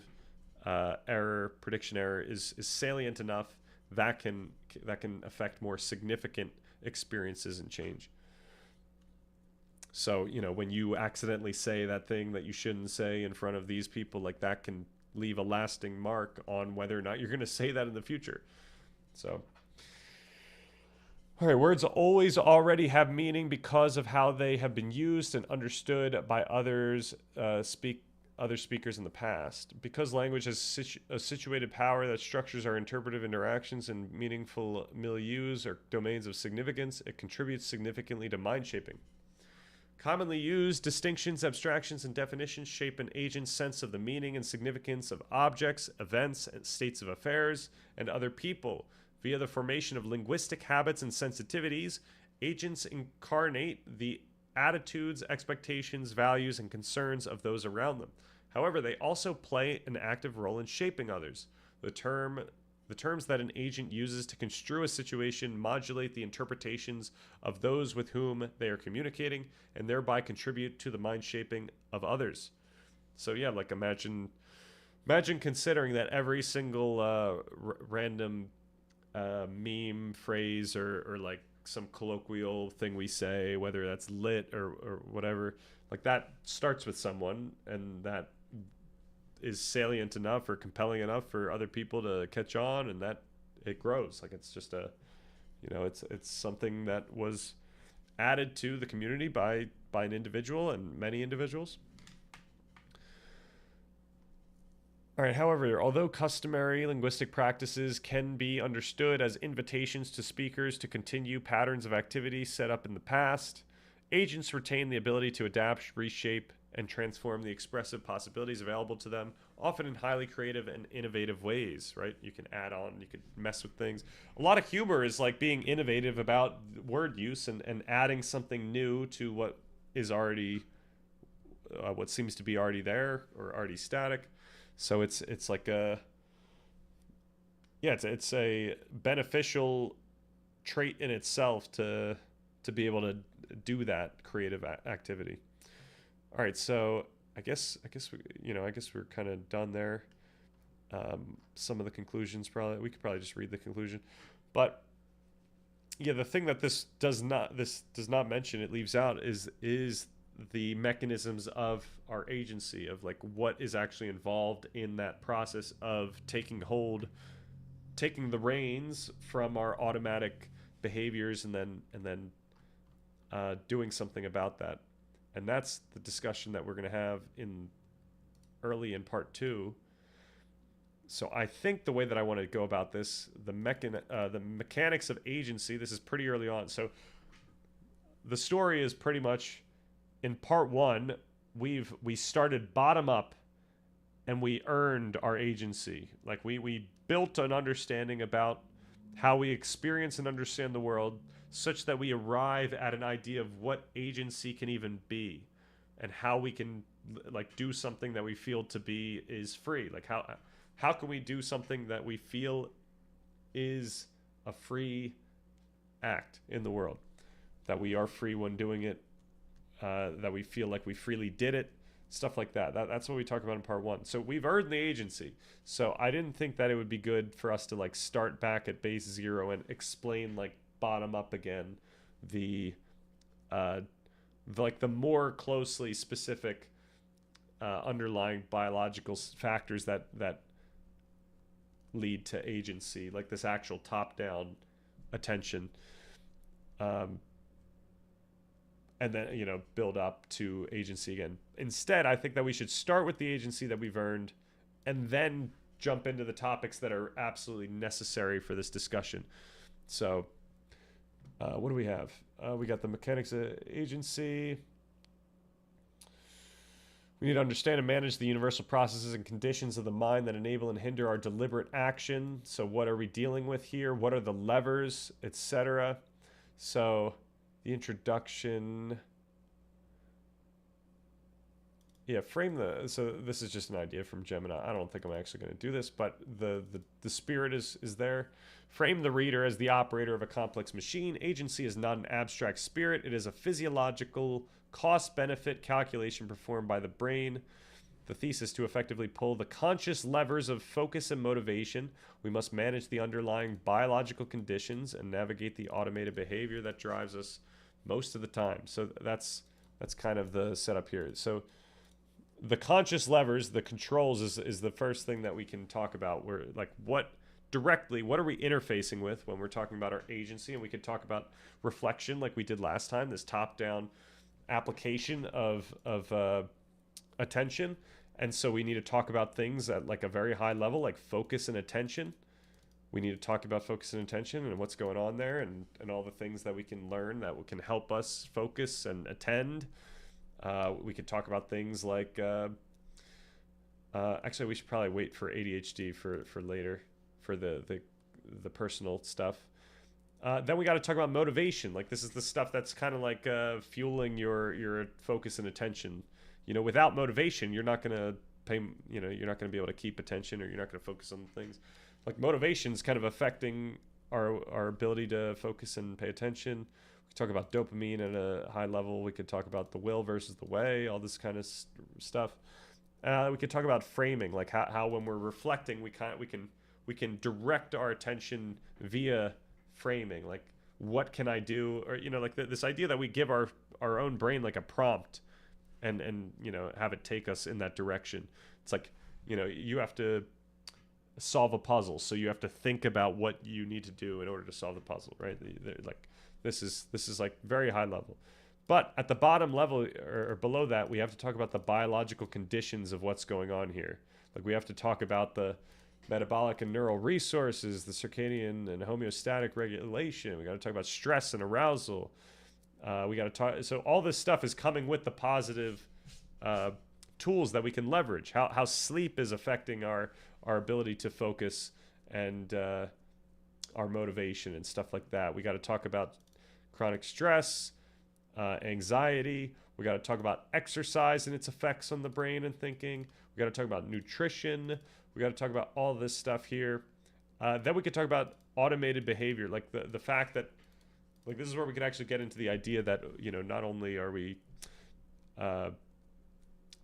error is salient enough, that can affect more significant experiences and change. So, when you accidentally say that thing that you shouldn't say in front of these people, like that can leave a lasting mark on whether or not you're going to say that in the future. So, all right, words always already have meaning because of how they have been used and understood by other speakers in the past. Because language has a situated power that structures our interpretive interactions in meaningful milieus or domains of significance, it contributes significantly to mind shaping. Commonly used distinctions, abstractions, and definitions shape an agent's sense of the meaning and significance of objects, events, and states of affairs, and other people. Via the formation of linguistic habits and sensitivities, agents incarnate the attitudes, expectations, values, and concerns of those around them. However, they also play an active role in shaping others. The terms that an agent uses to construe a situation modulate the interpretations of those with whom they are communicating and thereby contribute to the mind shaping of others. So yeah, like imagine considering that every single random meme, phrase, or like some colloquial thing we say, whether that's lit or whatever, like that starts with someone, and that is salient enough or compelling enough for other people to catch on, and that it grows. Like it's just it's something that was added to the community by an individual and many individuals. All right, however, although customary linguistic practices can be understood as invitations to speakers to continue patterns of activity set up in the past, agents retain the ability to adapt, reshape, and transform the expressive possibilities available to them, often in highly creative and innovative ways, right? You can add on, you could mess with things. A lot of humor is like being innovative about word use and adding something new to what is already, what seems to be already there or already static. So it's like it's a beneficial trait in itself to be able to do that creative activity. All right, so I guess we're kind of done there. Some of the conclusions we could probably just read the conclusion, but yeah, the thing that this does not mention, it leaves out, is the mechanisms of our agency, of like what is actually involved in that process of taking the reins from our automatic behaviors and then doing something about that. And that's the discussion that we're going to have early in part 2. So I think the way that I want to go about this, the mechanics of agency, this is pretty early on. So the story is pretty much, in part 1, we started bottom up and we earned our agency. Like we built an understanding about how we experience and understand the world, such that we arrive at an idea of what agency can even be, and how we can like do something that we feel to be is free. Like how can we do something that we feel is a free act in the world, that we are free when doing it, that we feel like we freely did it, stuff like that. That's what we talk about in part 1. So we've earned the agency. So I didn't think that it would be good for us to like start back at base 0 and explain like bottom up again the more closely specific underlying biological factors that lead to agency, like this actual top-down attention, and then build up to agency again. Instead, I think that we should start with the agency that we've earned and then jump into the topics that are absolutely necessary for this discussion. So what do we have? We got the mechanics of agency. We need to understand and manage the universal processes and conditions of the mind that enable and hinder our deliberate action. So what are we dealing with here? What are the levers, etc.? So the introduction. Yeah, so this is just an idea from Gemini. I don't think I'm actually going to do this, but the spirit is there. Frame the reader as the operator of a complex machine. Agency is not an abstract spirit. It is a physiological cost-benefit calculation performed by the brain. The thesis: to effectively pull the conscious levers of focus and motivation, we must manage the underlying biological conditions and navigate the automated behavior that drives us most of the time. So that's kind of the setup here. So the conscious levers, the controls, is the first thing that we can talk about. Where like what are we interfacing with when we're talking about our agency? And we could talk about reflection like we did last time, this top-down application of attention. And so we need to talk about things at like a very high level, like focus and attention. We need to talk about focus and attention and what's going on there, and all the things that we can learn that can help us focus and attend. We could talk about things like actually, we should probably wait for ADHD for later, for the personal stuff. Then we got to talk about motivation. Like, this is the stuff that's kind of like fueling your focus and attention. Without motivation, you're not gonna pay. You're not gonna be able to keep attention, or you're not gonna focus on things. Like, motivation is kind of affecting our ability to focus and pay attention. We could talk about dopamine at a high level. We could talk about the will versus the way, all this kind of stuff. We could talk about framing, like how when we're reflecting, we can direct our attention via framing. Like, what can I do? Or like this idea that we give our own brain like a prompt, and have it take us in that direction. It's like, you have to solve a puzzle, so you have to think about what you need to do in order to solve the puzzle, right? Like, this is like very high level. But at the bottom level, or below that, we have to talk about the biological conditions of what's going on here. Like, we have to talk about the metabolic and neural resources, the circadian and homeostatic regulation. We got to talk about stress and arousal. We got to talk. So all this stuff is coming with the positive tools that we can leverage. How sleep is affecting our ability to focus, and our motivation and stuff like that. We got to talk about chronic stress, anxiety. We got to talk about exercise and its effects on the brain and thinking. We got to talk about nutrition. We got to talk about all this stuff here. Then we could talk about automated behavior, like the fact that, like, this is where we could actually get into the idea that, not only are we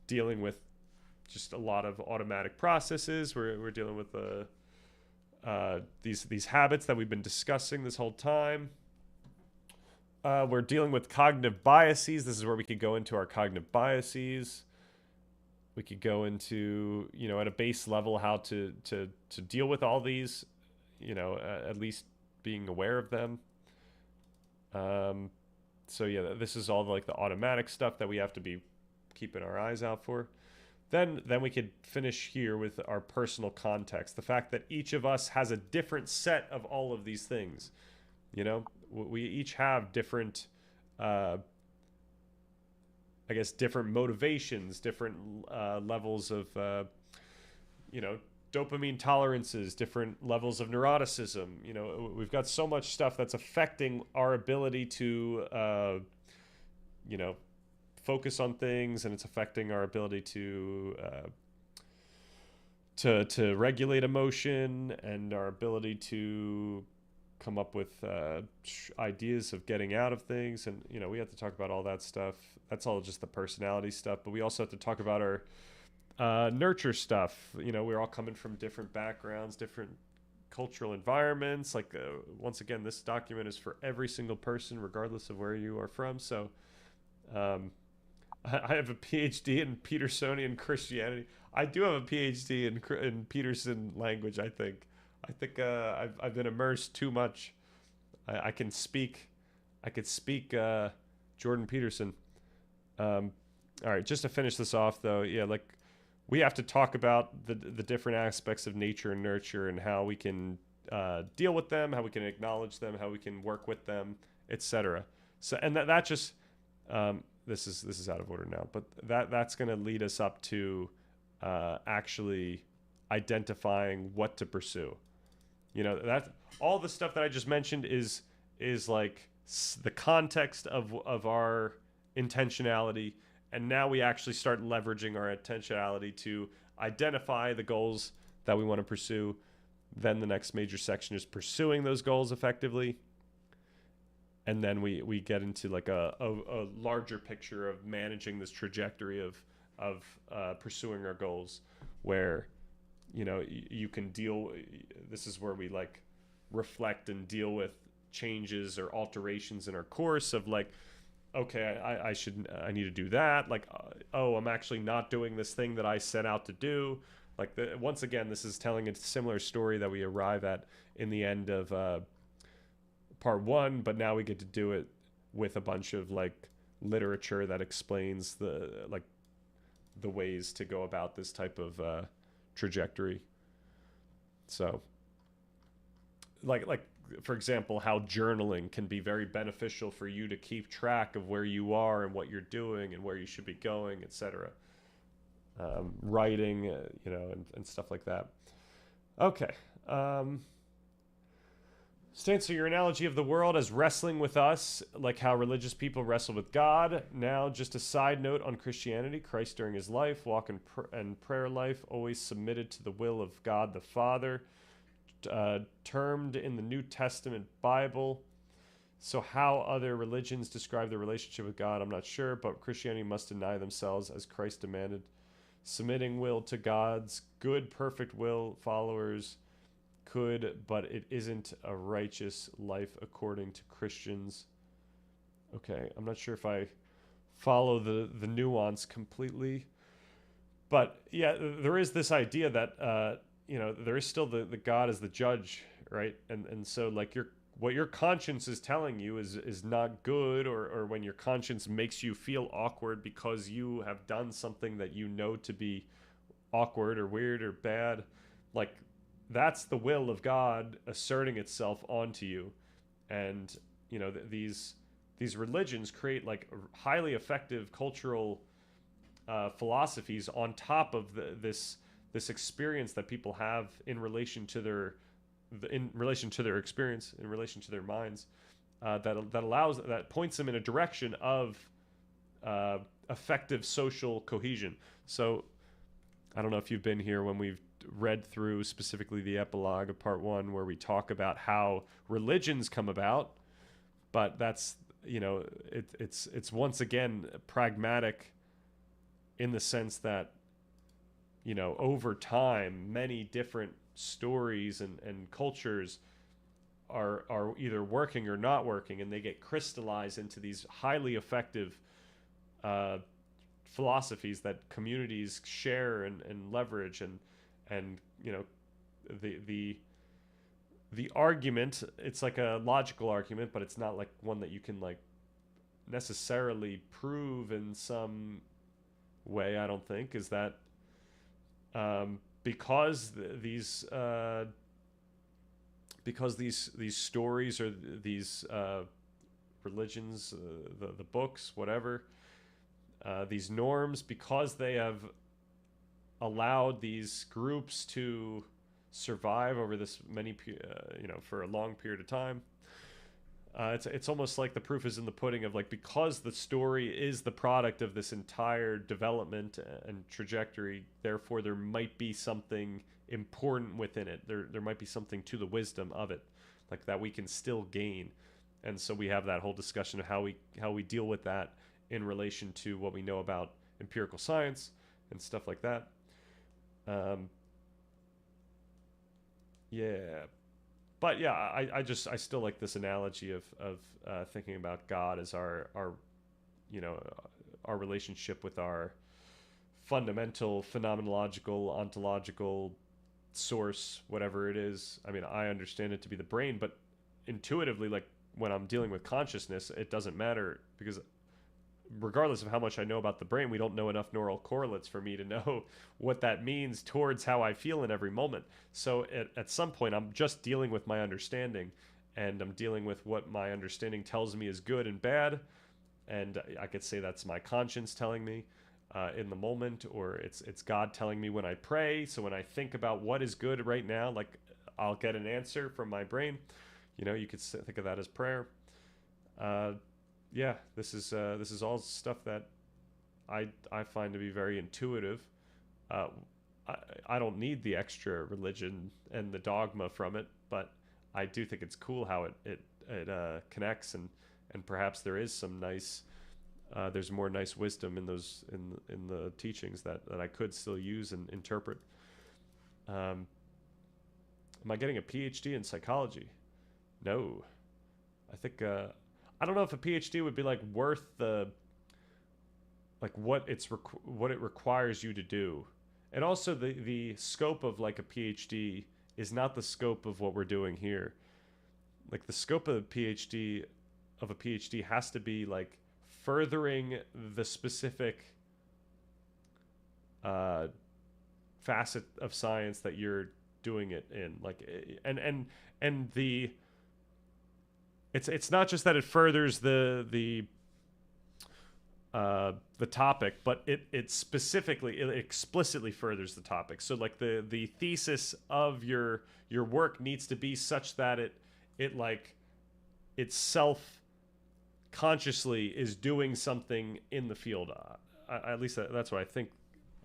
dealing with just a lot of automatic processes, we're dealing with these habits that we've been discussing this whole time. We're dealing with cognitive biases. This is where we could go into our cognitive biases. We could go into, at a base level, how to deal with all these, at least being aware of them. So yeah, this is all like the automatic stuff that we have to be keeping our eyes out for. Then we could finish here with our personal context. The fact that each of us has a different set of all of these things. We each have different, different motivations, different levels of, dopamine tolerances, different levels of neuroticism. We've got so much stuff that's affecting our ability to, focus on things, and it's affecting our ability to regulate emotion, and our ability to come up with ideas of getting out of things. And we have to talk about all that stuff. That's all just the personality stuff, but we also have to talk about our nurture stuff. We're all coming from different backgrounds, different cultural environments. Like, once again, this document is for every single person, regardless of where you are from. So I have a PhD in Petersonian Christianity. I do have a PhD in Peterson language. I think I've been immersed too much. I could speak Jordan Peterson. All right, just to finish this off, though, yeah, like, we have to talk about the different aspects of nature and nurture, and how we can deal with them, how we can acknowledge them, how we can work with them, etc. So, and that just this is out of order now, but that's going to lead us up to actually identifying what to pursue. That all the stuff that I just mentioned is like the context of our intentionality, and now we actually start leveraging our intentionality to identify the goals that we want to pursue. Then the next major section is pursuing those goals effectively. And then we get into like a larger picture of managing this trajectory of pursuing our goals, where you can deal. This is where we like reflect and deal with changes or alterations in our course of like, okay, I need to do that. Like, I'm actually not doing this thing that I set out to do. Like, once again, this is telling a similar story that we arrive at in the end of part one, but now we get to do it with a bunch of like literature that explains the ways to go about this type of trajectory. So like for example, how journaling can be very beneficial for you to keep track of where you are and what you're doing and where you should be going, etc. Writing, and stuff like that. Okay. Stan, so your analogy of the world as wrestling with us, like how religious people wrestle with God. Now, just a side note on Christianity: Christ during his life, walk and prayer life, always submitted to the will of God the Father, termed in the New Testament Bible. So how other religions describe their relationship with God, I'm not sure, but Christianity must deny themselves as Christ demanded. Submitting will to God's good, perfect will, followers could, but it isn't a righteous life according to Christians. Okay, I'm not sure if I follow the nuance completely, but yeah, there is this idea that there is still the God as the judge, right? And so like what your conscience is telling you is not good, or when your conscience makes you feel awkward because you have done something that you know to be awkward or weird or bad, like that's the will of God asserting itself onto you. And these religions create like highly effective cultural philosophies on top of this experience that people have in relation to their experience, in relation to their minds, that points them in a direction of effective social cohesion. So I don't know if you've been here when we've read through specifically the epilogue of part 1, where we talk about how religions come about, but that's it's once again pragmatic in the sense that over time many different stories and cultures are either working or not working, and they get crystallized into these highly effective philosophies that communities share and leverage, and the argument, it's like a logical argument, but it's not like one that you can like necessarily prove in some way, I don't think, is that because these stories or these religions, the books, whatever, these norms, because they have allowed these groups to survive over this for a long period of time. It's almost like the proof is in the pudding of like, because the story is the product of this entire development and trajectory, therefore there might be something important within it. There might be something to the wisdom of it, like that we can still gain. And so we have that whole discussion of how we deal with that in relation to what we know about empirical science and stuff like that. Yeah. But yeah, I still like this analogy of thinking about God as our relationship with our fundamental phenomenological ontological source, whatever it is. I mean, I understand it to be the brain, but intuitively, like when I'm dealing with consciousness, it doesn't matter, because regardless of how much I know about the brain, we don't know enough neural correlates for me to know what that means towards how I feel in every moment. So at some point, I'm just dealing with my understanding, and I'm dealing with what my understanding tells me is good and bad. And I could say that's my conscience telling me in the moment, or it's God telling me when I pray. So when I think about what is good right now, like I'll get an answer from my brain. You could think of that as prayer. Yeah, this is all stuff that I find to be very intuitive. I don't need the extra religion and the dogma from it, but I do think it's cool how it connects, and perhaps there is some nice there's more nice wisdom in those in the teachings that I could still use and interpret. Am I getting a PhD in psychology? No, I think. I don't know if a PhD would be like worth the what it requires you to do, and also the scope of like a PhD is not the scope of what we're doing here. Like the scope of a PhD has to be like furthering the specific facet of science that you're doing it in, like and the it's not just that it furthers the topic, but it explicitly furthers the topic. So like the thesis of your work needs to be such that it like itself consciously is doing something in the field. At least that's what I think.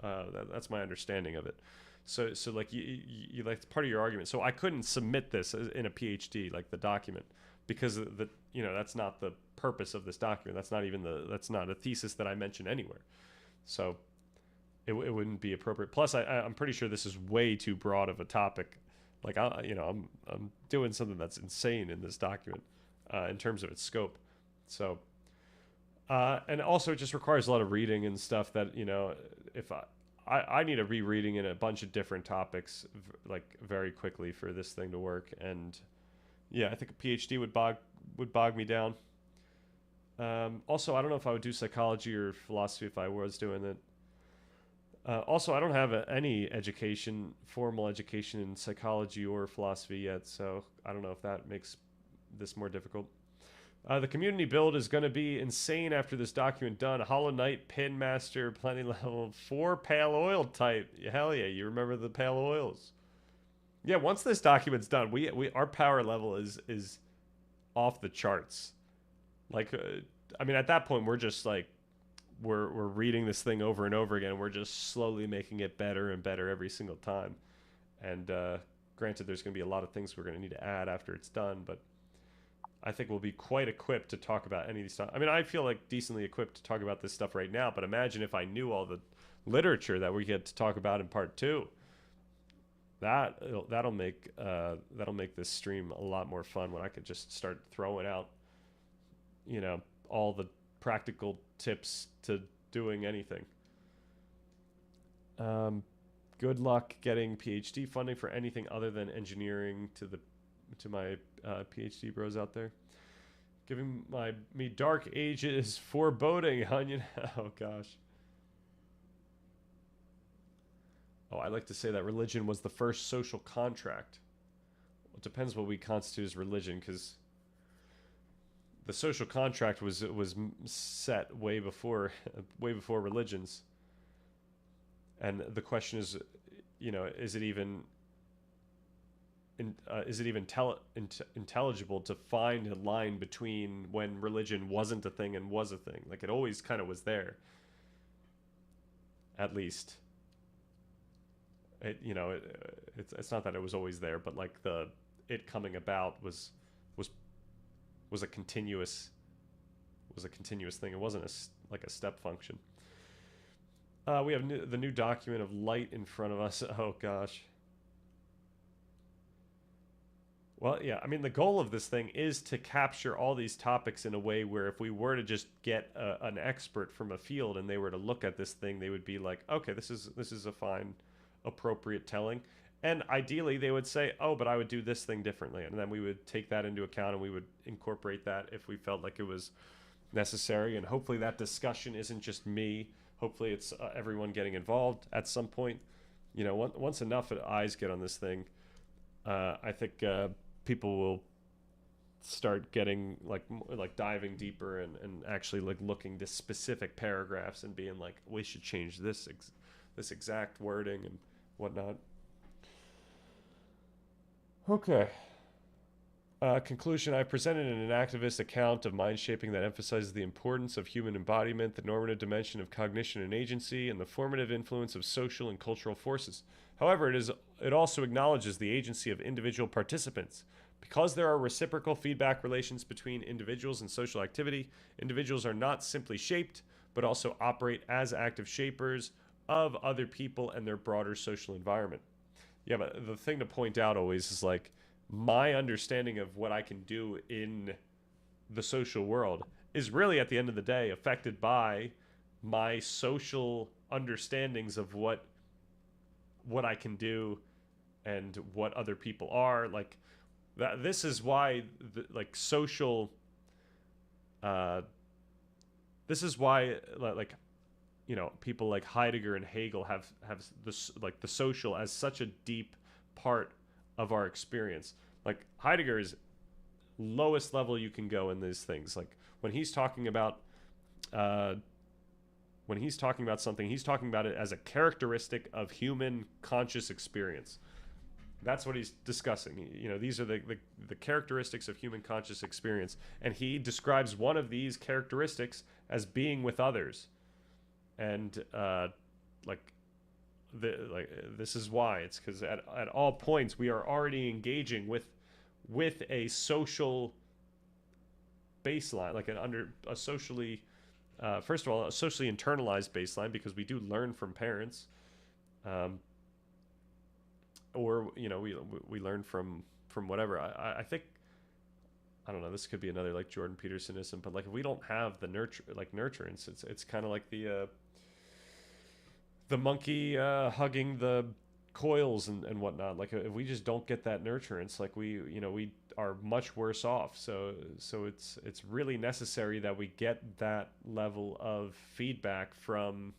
That's my understanding of it. So like you like, it's part of your argument. So I couldn't submit this in a PhD, like the document, because that's not the purpose of this document. That's not a thesis that I mention anywhere. So it wouldn't be appropriate. Plus, I'm pretty sure this is way too broad of a topic. Like I'm doing something that's insane in this document in terms of its scope. So and also it just requires a lot of reading and stuff that if I need a rereading in a bunch of different topics like very quickly for this thing to work. And yeah, I think a PhD would bog me down. Also, I don't know if I would do psychology or philosophy if I was doing it. Also, I don't have any formal education in psychology or philosophy yet, so I don't know if that makes this more difficult. The community build is going to be insane after this document done. Hollow Knight, Pin Master, Plenty Level, 4 Pale Oil type. Hell yeah, you remember the Pale Oils. Yeah, once this document's done, our power level is off the charts. Like, I mean, at that point, we're just like, we're reading this thing over and over again. We're just slowly making it better and better every single time. And granted, there's going to be a lot of things we're going to need to add after it's done, but I think we'll be quite equipped to talk about any of these stuff. I mean, I feel like decently equipped to talk about this stuff right now, but imagine if I knew all the literature that we get to talk about in part 2. That'll make this stream a lot more fun when I could just start throwing out, all the practical tips to doing anything. Good luck getting PhD funding for anything other than engineering to my PhD bros out there. Giving me dark ages foreboding, Onion. Oh gosh. Oh, I like to say that religion was the first social contract. Well, it depends what we constitute as religion, because the social contract was set way before religions. And the question is, is it even intelligible to find a line between when religion wasn't a thing and was a thing? Like, it always kind of was there, at least. It's not that it was always there, but like it coming about was a continuous thing. It wasn't like a step function. We have the new document of light in front of us. Oh gosh. Well, yeah, I mean, the goal of this thing is to capture all these topics in a way where if we were to just get an expert from a field and they were to look at this thing, they would be like, okay, this is a fine, appropriate telling. And ideally, they would say, oh, but I would do this thing differently. And then we would take that into account and we would incorporate that if we felt like it was necessary. And hopefully that discussion isn't just me. Hopefully it's everyone getting involved at some point. Once enough eyes get on this thing, I think people will start getting like diving deeper and actually like looking to specific paragraphs and being like, we should change this exact wording and whatnot. Okay. Conclusion: I presented an activist account of mind shaping that emphasizes the importance of human embodiment, the normative dimension of cognition and agency, and the formative influence of social and cultural forces. However, it also acknowledges the agency of individual participants. Because there are reciprocal feedback relations between individuals and social activity, individuals are not simply shaped, but also operate as active shapers of other people and their broader social environment. Yeah, but the thing to point out always is like, my understanding of what I can do in the social world is really, at the end of the day, affected by my social understandings of what I can do and what other people are. Like, this is why social this is why people like Heidegger and Hegel have this, like, the social as such a deep part of our experience. Like, Heidegger is lowest level you can go in these things. Like when he's talking about something, he's talking about it as a characteristic of human conscious experience. That's what he's discussing. You know, these are the characteristics of human conscious experience. And he describes one of these characteristics as being with others. And this is why. It's because at all points we are already engaging with a social baseline, like a socially, first of all, a socially internalized baseline, because we do learn from parents. Or we learn from whatever. I think, I don't know, this could be another like Jordan Petersonism, but like if we don't have the nurturance, it's kind of like the monkey hugging the coils and whatnot. Like if we just don't get that nurturance, like we are much worse off. So it's really necessary that we get that level of feedback from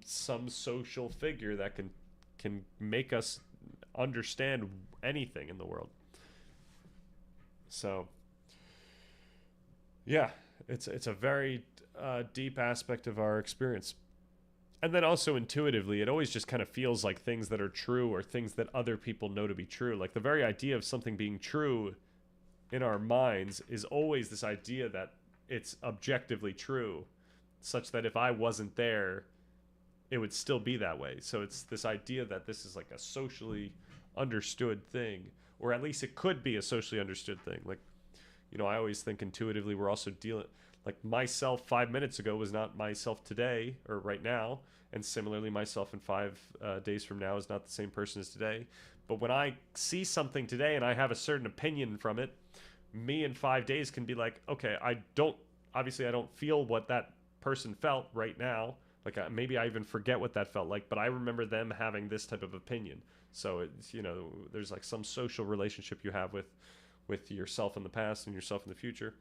some social figure that can make us understand anything in the world. So yeah, it's a very deep aspect of our experience. And then also intuitively, it always just kind of feels like things that are true or things that other people know to be true. Like the very idea of something being true in our minds is always this idea that it's objectively true, such that if I wasn't there, it would still be that way. So it's this idea that this is like a socially understood thing, or at least it could be a socially understood thing. Like, I always think intuitively we're also dealing, like myself 5 minutes ago was not myself today or right now. And similarly, myself in 5 days from now is not the same person as today. But when I see something today and I have a certain opinion from it, me in 5 days can be like, okay, I don't feel what that person felt right now. Like maybe I even forget what that felt like, but I remember them having this type of opinion. So it's, there's like some social relationship you have with yourself in the past and yourself in the future.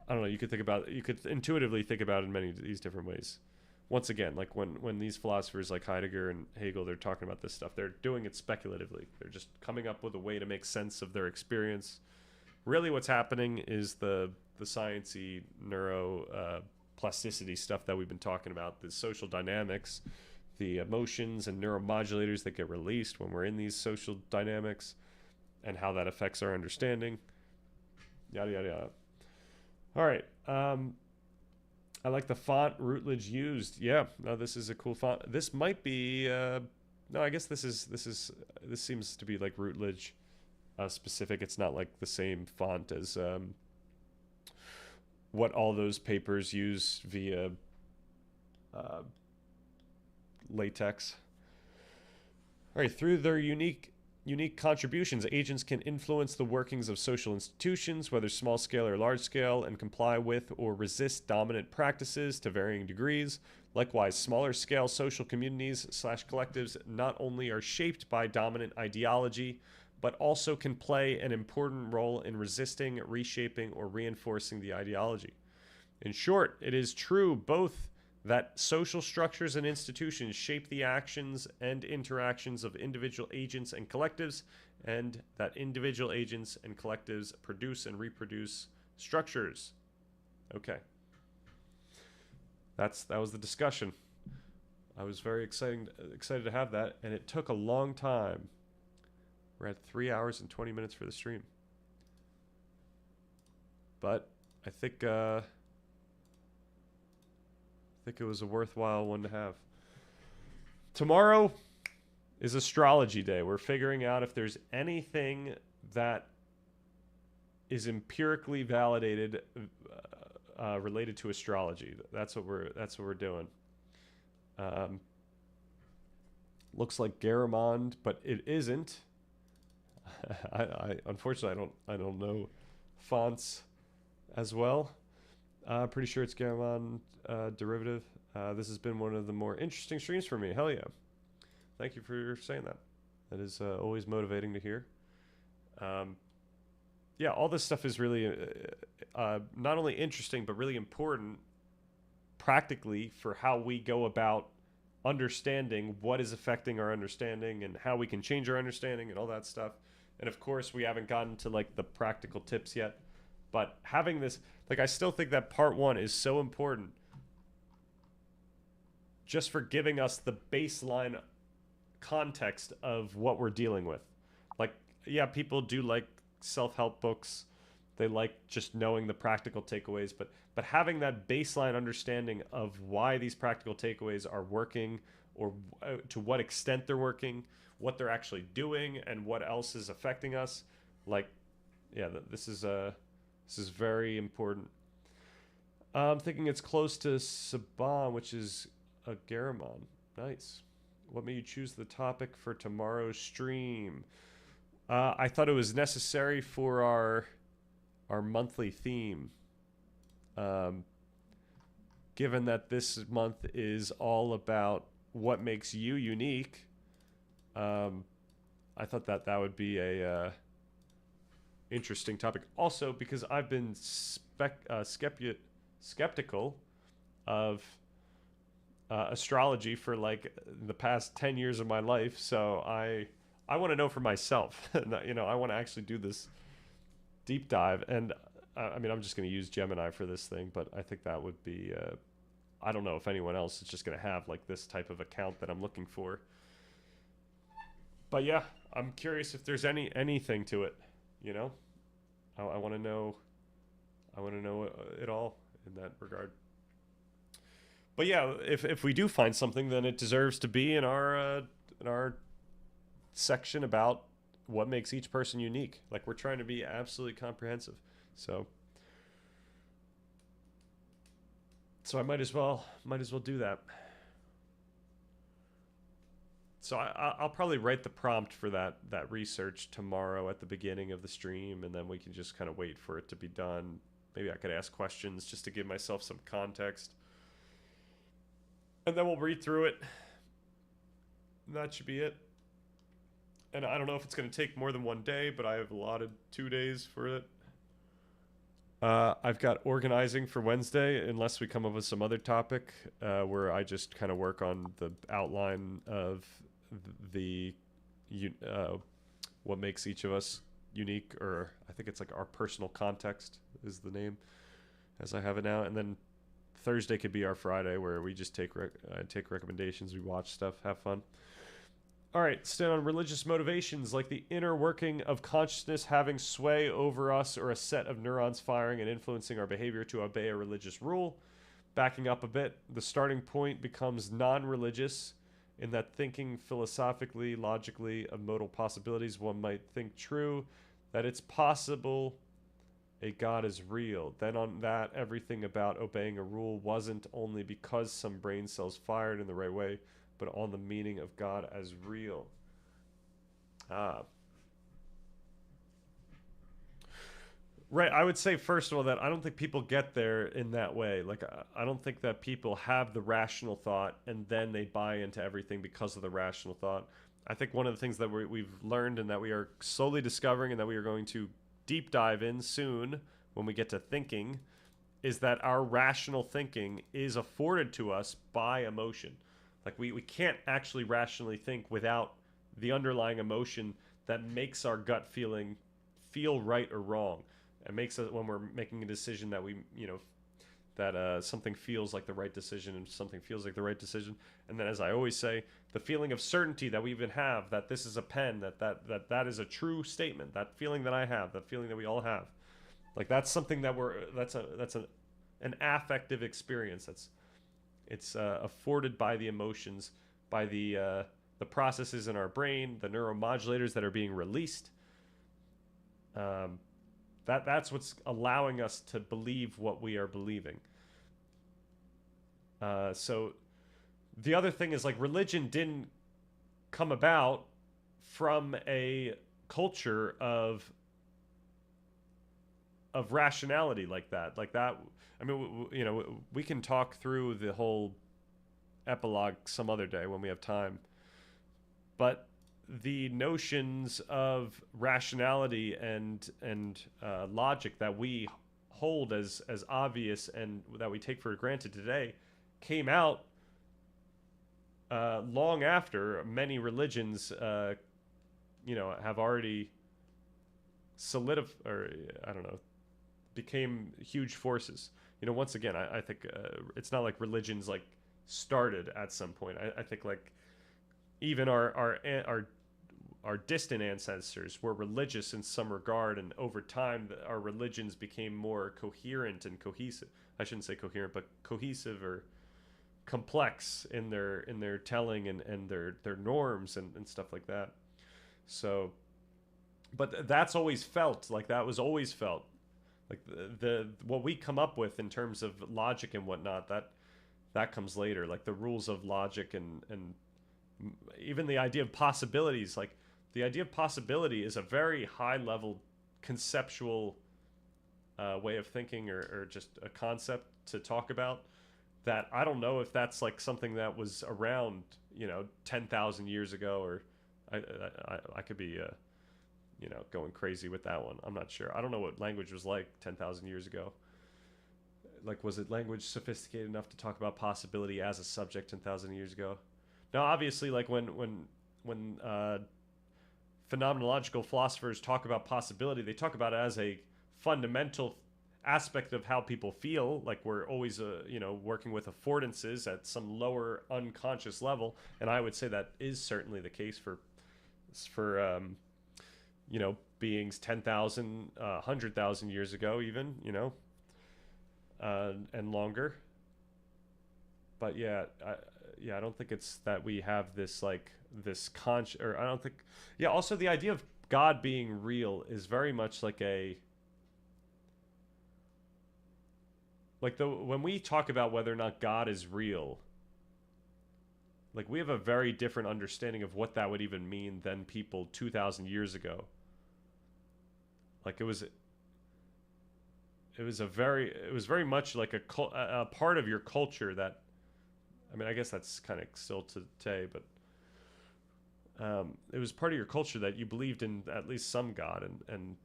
I don't know. You could intuitively think about it in many of these different ways. Once again, like when these philosophers like Heidegger and Hegel, they're talking about this stuff, they're doing it speculatively. They're just coming up with a way to make sense of their experience. Really what's happening is the science-y plasticity stuff that we've been talking about, the social dynamics, the emotions and neuromodulators that get released when we're in these social dynamics, and how that affects our understanding, yada yada yada. All right, I like the font Routledge used. Yeah, no, this is a cool font. This might be no, I guess this seems to be like Routledge specific. It's not like the same font as what all those papers use via latex. All right, through their unique contributions, agents can influence the workings of social institutions, whether small scale or large scale, and comply with or resist dominant practices to varying degrees. Likewise, smaller scale social communities / collectives not only are shaped by dominant ideology, but also can play an important role in resisting, reshaping, or reinforcing the ideology. In short, it is true both that social structures and institutions shape the actions and interactions of individual agents and collectives, and that individual agents and collectives produce and reproduce structures. Okay. That was the discussion. I was very excited to have that, and it took a long time. We're at 3 hours and 20 minutes for the stream. But I think it was a worthwhile one to have. Tomorrow is astrology day. We're figuring out if there's anything that is empirically validated related to astrology. That's what we're doing. Looks like Garamond, but it isn't. I unfortunately I don't know fonts as well. Pretty sure it's Garamond derivative. This has been one of the more interesting streams for me. Hell yeah. Thank you for saying that. That is always motivating to hear. Yeah, all this stuff is really not only interesting, but really important practically for how we go about understanding what is affecting our understanding and how we can change our understanding and all that stuff. And of course, we haven't gotten to like the practical tips yet. But having this, like, I still think that part one is so important just for giving us the baseline context of what we're dealing with. Like, yeah, people do like self-help books. They like just knowing the practical takeaways, but having that baseline understanding of why these practical takeaways are working, or to what extent they're working, what they're actually doing, and what else is affecting us. Like, yeah, this is very important. I'm thinking it's close to Saban, which is a Garamond. Nice. What made you choose the topic for tomorrow's stream? I thought it was necessary for our monthly theme. Given that this month is all about what makes you unique, I thought that that would be a interesting topic. Also, because I've been skeptical of astrology for like the past 10 years of my life, so I want to know for myself. You know, I want to actually do this deep dive, and I mean, I'm just going to use Gemini for this thing, but I think that would be I don't know if anyone else is just going to have like this type of account that I'm looking for. But yeah, I'm curious if there's anything to it, you know. I want to know. I want to know it all in that regard. But yeah, if we do find something, then it deserves to be in our section about what makes each person unique. Like, we're trying to be absolutely comprehensive. So I might as well do that. So I'll probably write the prompt for that research tomorrow at the beginning of the stream, and then we can just kind of wait for it to be done. Maybe I could ask questions just to give myself some context. And then we'll read through it. And that should be it. And I don't know if it's going to take more than one day, but I have allotted 2 days for it. I've got organizing for Wednesday, unless we come up with some other topic where I just kind of work on the outline of the what makes each of us unique, or I think it's like our personal context is the name as I have it now. And then Thursday could be our Friday, where we just take recommendations, we watch stuff, have fun. All right, stand on religious motivations, like the inner working of consciousness having sway over us, or a set of neurons firing and influencing our behavior to obey a religious rule. Backing up a bit, the starting point becomes non-religious in that, thinking philosophically, logically of modal possibilities, one might think true that it's possible a God is real. Then on that, everything about obeying a rule wasn't only because some brain cells fired in the right way, but on the meaning of God as real. Right, I would say, first of all, that I don't think people get there in that way. Like, I don't think that people have the rational thought and then they buy into everything because of the rational thought. I think one of the things that we've learned, and that we are slowly discovering, and that we are going to deep dive in soon when we get to thinking, is that our rational thinking is afforded to us by emotion. Like, we can't actually rationally think without the underlying emotion that makes our gut feeling feel right or wrong. It makes it, when we're making a decision, that we, you know, that something feels like the right decision and something feels like the right decision. And then, as I always say, the feeling of certainty that we even have, that this is a pen, that is a true statement, that feeling that I have, that feeling that we all have. Like, that's something that that's an affective experience. It's afforded by the emotions, by the processes in our brain, the neuromodulators that are being released. That's what's allowing us to believe what we are believing. So the other thing is, like, religion didn't come about from a culture of rationality like that. Like that, I mean, you know, we can talk through the whole epilogue some other day when we have time. But the notions of rationality and logic that we hold as obvious and that we take for granted today came out long after many religions, you know, have already or I don't know, became huge forces. Once again, I think it's not like religions like started at some point. I think like even our distant ancestors were religious in some regard, and over time our religions became more coherent and cohesive. I shouldn't say coherent, but cohesive or complex in their telling and their norms and stuff like that. So, but that's always felt like that was always felt like the what we come up with in terms of logic and whatnot, that comes later, like the rules of logic and even the idea of possibilities. Like the idea of possibility is a very high level conceptual way of thinking, or just a concept to talk about, that I don't know if that's like something that was around 10,000 years ago, or I could be going crazy with that one. I'm not sure. I don't know what language was like 10,000 years ago. Like, was it language sophisticated enough to talk about possibility as a subject 10,000 years ago? Now, obviously, like when phenomenological philosophers talk about possibility, they talk about it as a fundamental aspect of how people feel. Like we're always, working with affordances at some lower unconscious level, and I would say that is certainly the case for beings 10,000, 100,000 years ago, even, and longer. But I don't think it's that we have this like this or I don't think. Yeah. Also, the idea of God being real is very much like when we talk about whether or not God is real, like we have a very different understanding of what that would even mean than people 2,000 years ago. Like it was very much like a part of your culture that, I mean, I guess that's kind of still today, but it was part of your culture that you believed in at least some God, and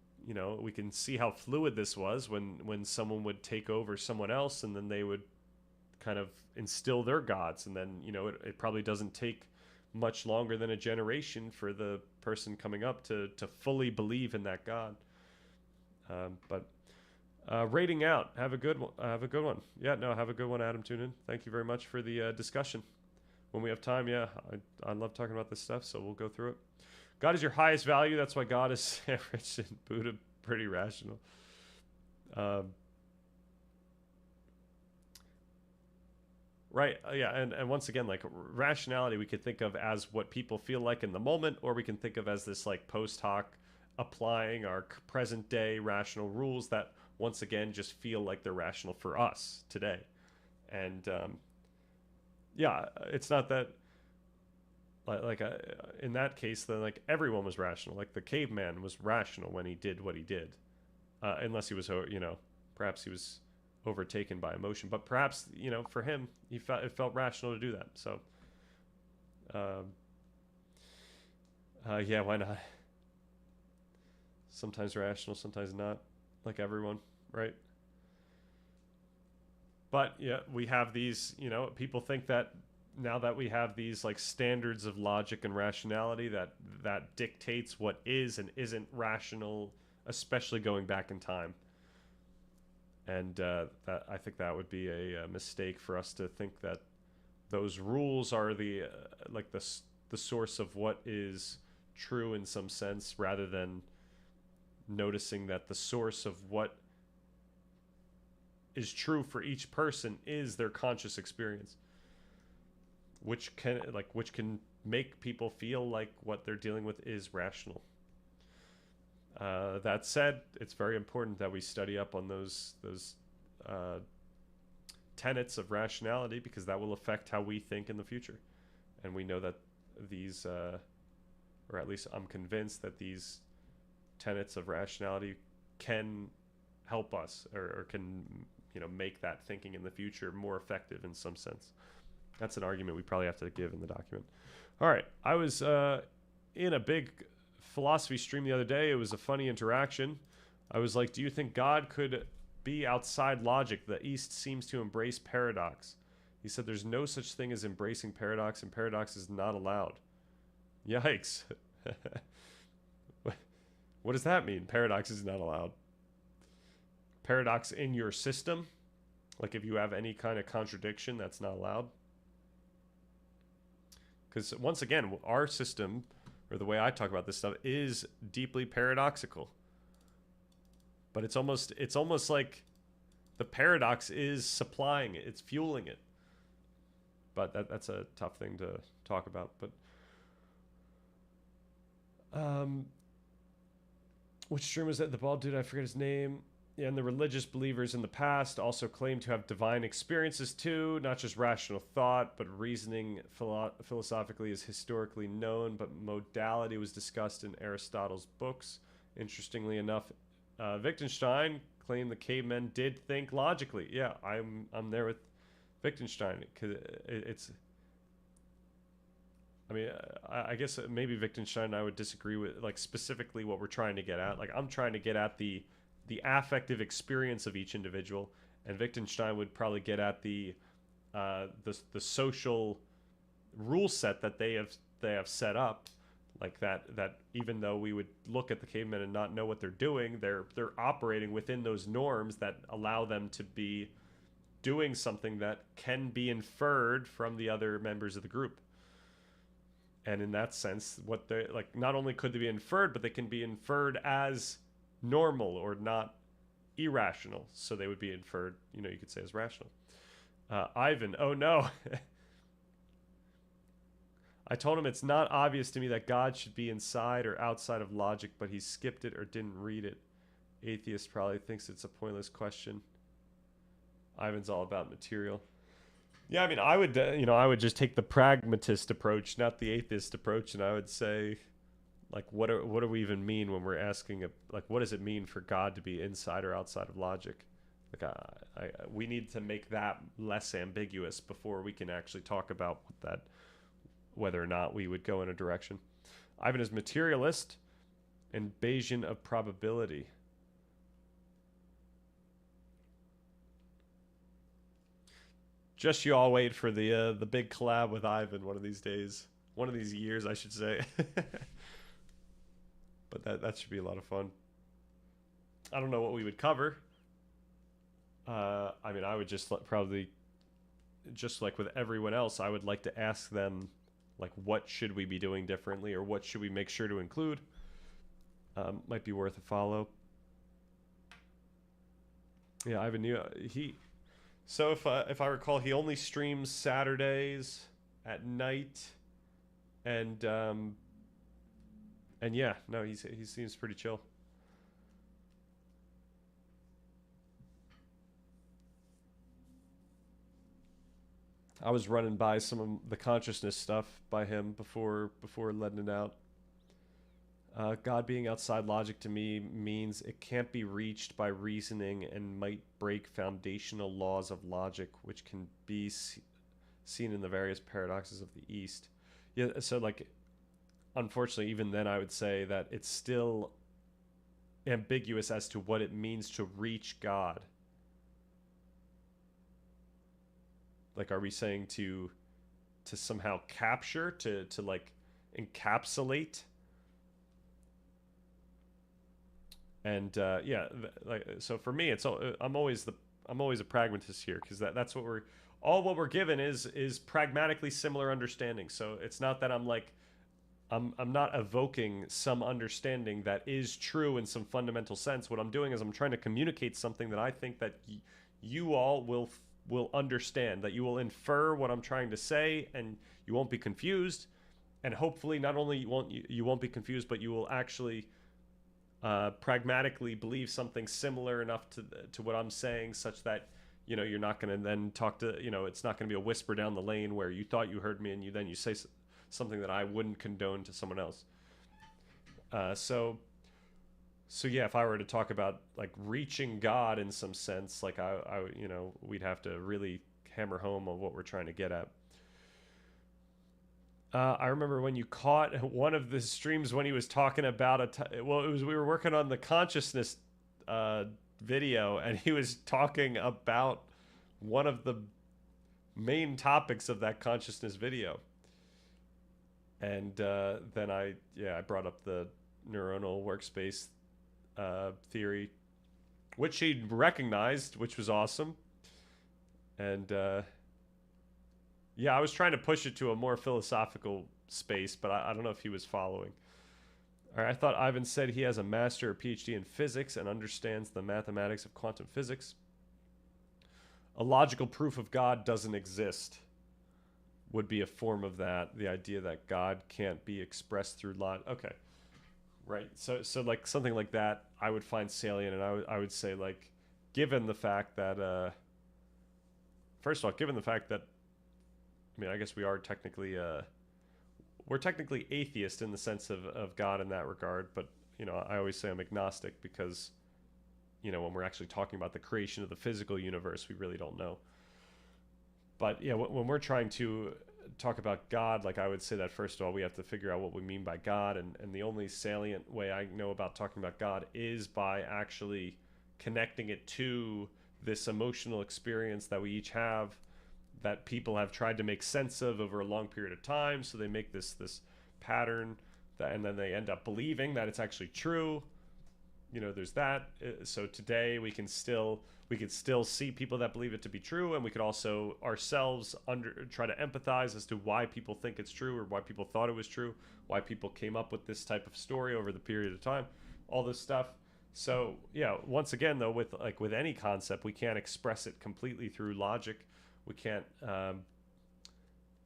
we can see how fluid this was when someone would take over someone else, and then they would kind of instill their gods, and then it probably doesn't take much longer than a generation for the person coming up to fully believe in that God. But rating out, have a good one. Have a good one. Yeah, no, have a good one, Adam Tunin. Thank you very much for the discussion. When we have time, I love talking about this stuff, so we'll go through it. God is your highest value. That's why God is rich and Buddha pretty rational. Right. And once again, like rationality, we could think of as what people feel like in the moment, or we can think of as this like post hoc applying our present day rational rules that once again just feel like they're rational for us today. And it's not that in that case then like everyone was rational. Like the caveman was rational when he did what he did, unless he was perhaps he was overtaken by emotion, but perhaps for him it felt rational to do that. So why not? Sometimes rational, sometimes not, like everyone, right? But we have these, people think that now that we have these like standards of logic and rationality that dictates what is and isn't rational, especially going back in time. And that I think that would be a mistake for us to think that those rules are the source of what is true in some sense, rather than noticing that the source of what is true for each person is their conscious experience, which can make people feel like what they're dealing with is rational. That said, it's very important that we study up on those tenets of rationality, because that will affect how we think in the future. And we know that these, or at least I'm convinced that these tenets of rationality can help us, or can make that thinking in the future more effective in some sense. That's an argument we probably have to give in the document. All right, I was in a big philosophy stream the other day. It was a funny interaction. I was like, do you think God could be outside logic? The East seems to embrace paradox. He said there's no such thing as embracing paradox, and paradox is not allowed. Yikes. What does that mean? Paradox is not allowed. Paradox in your system, like if you have any kind of contradiction, that's not allowed. Because once again, our system, or the way I talk about this stuff, is deeply paradoxical. But it's almost like the paradox is supplying it, it's fueling it. But that's a tough thing to talk about. But which stream was that? The bald dude, I forget his name. Yeah, and the religious believers in the past also claimed to have divine experiences too, not just rational thought, but reasoning philosophically is historically known, but modality was discussed in Aristotle's books. Interestingly enough, Wittgenstein claimed the cavemen did think logically. Yeah, I'm there with Wittgenstein, because it's... I mean, I guess maybe Wittgenstein and I would disagree with, like, specifically what we're trying to get at. Like, I'm trying to get at the affective experience of each individual, and Wittgenstein would probably get at the social rule set that they have set up, like that even though we would look at the cavemen and not know what they're doing, they're operating within those norms that allow them to be doing something that can be inferred from the other members of the group. And in that sense, what they like, not only could they be inferred, but they can be inferred as normal or not irrational. So they would be inferred, you could say, as rational. Ivan, oh no. I told him it's not obvious to me that God should be inside or outside of logic, but he skipped it or didn't read it. Atheist probably thinks it's a pointless question. Ivan's all about material. Yeah, I mean, I would just take the pragmatist approach, not the atheist approach, and I would say, like, what do we even mean when we're asking, what does it mean for God to be inside or outside of logic? Like, we need to make that less ambiguous before we can actually talk about whether or not we would go in a direction. Ivan is materialist and Bayesian of probability. Just you all wait for the big collab with Ivan one of these days. One of these years, I should say. But that should be a lot of fun. I don't know what we would cover. I mean, I would just probably, just like with everyone else, I would like to ask them, like, what should we be doing differently, or what should we make sure to include? Might be worth a follow. Yeah, Ivan knew he. So if I recall, he only streams Saturdays at night, and yeah, no, he seems pretty chill. I was running by some of the consciousness stuff by him before letting it out. God being outside logic to me means it can't be reached by reasoning and might break foundational laws of logic, which can be seen in the various paradoxes of the East. Yeah, so, like, unfortunately, even then I would say that it's still ambiguous as to what it means to reach God. Like, are we saying to somehow capture, to like encapsulate? And yeah, like, so for me, I'm always a pragmatist here, because that's what we're given is pragmatically similar understanding. So it's not that I'm like, I'm not evoking some understanding that is true in some fundamental sense. What I'm doing is I'm trying to communicate something that I think that you all will understand, that you will infer what I'm trying to say, and you won't be confused. And hopefully, not only you won't be confused, but you will actually pragmatically believe something similar enough to what I'm saying, such that you're not going to then talk to it's not going to be a whisper down the lane where you thought you heard me and you say something that I wouldn't condone to someone else. So yeah, if I were to talk about, like, reaching God in some sense, like, I we'd have to really hammer home on what we're trying to get at. I remember when you caught one of the streams when he was talking about we were working on the consciousness video, and he was talking about one of the main topics of that consciousness video. And then I brought up the neuronal workspace theory, which he recognized, which was awesome. And yeah, I was trying to push it to a more philosophical space, but I don't know if he was following. All right, I thought Ivan said he has a master or PhD in physics and understands the mathematics of quantum physics. A logical proof of God doesn't exist would be a form of that. The idea that God can't be expressed through logic. Okay, right. So like something like that, I would find salient, and I would say, like, given the fact that first of all, given the fact that, I mean, I guess we are technically we're technically atheist in the sense of God in that regard, but I always say I'm agnostic because when we're actually talking about the creation of the physical universe, we really don't know. But yeah, when we're trying to talk about God, like, I would say that first of all, we have to figure out what we mean by God, and the only salient way I know about talking about God is by actually connecting it to this emotional experience that we each have, that people have tried to make sense of over a long period of time. So they make this pattern and then they end up believing that it's actually true. There's that. So today we could still see people that believe it to be true, and we could also ourselves try to empathize as to why people think it's true, or why people thought it was true, why people came up with this type of story over the period of time, all this stuff. So yeah, once again though, with any concept, we can't express it completely through logic. We can't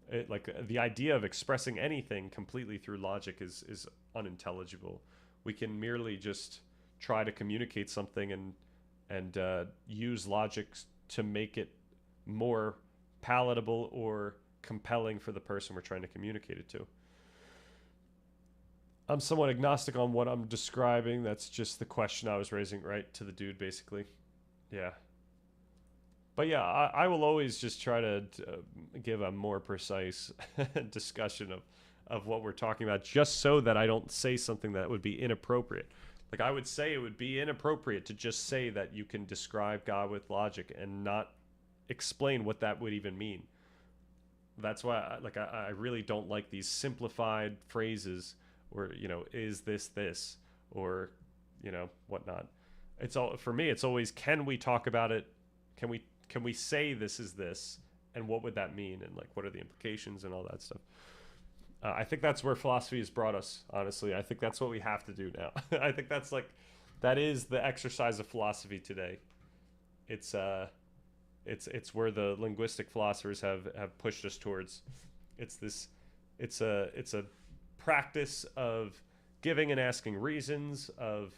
the idea of expressing anything completely through logic is unintelligible. We can merely just try to communicate something and use logic to make it more palatable or compelling for the person we're trying to communicate it to. I'm somewhat agnostic on what I'm describing. That's just the question I was raising, right, to the dude, basically. Yeah. But yeah, I will always just try to give a more precise discussion of what we're talking about, just so that I don't say something that would be inappropriate. Like, I would say it would be inappropriate to just say that you can describe God with logic and not explain what that would even mean. That's why I really don't like these simplified phrases where, is this, or, whatnot. It's all, for me, it's always, can we talk about it? Can we say this is this, and what would that mean, and like what are the implications and all that stuff. I think that's where philosophy has brought us, honestly. I think that's what we have to do now. I think that is the exercise of philosophy today. It's where the linguistic philosophers have pushed us towards. It's a practice of giving and asking reasons, of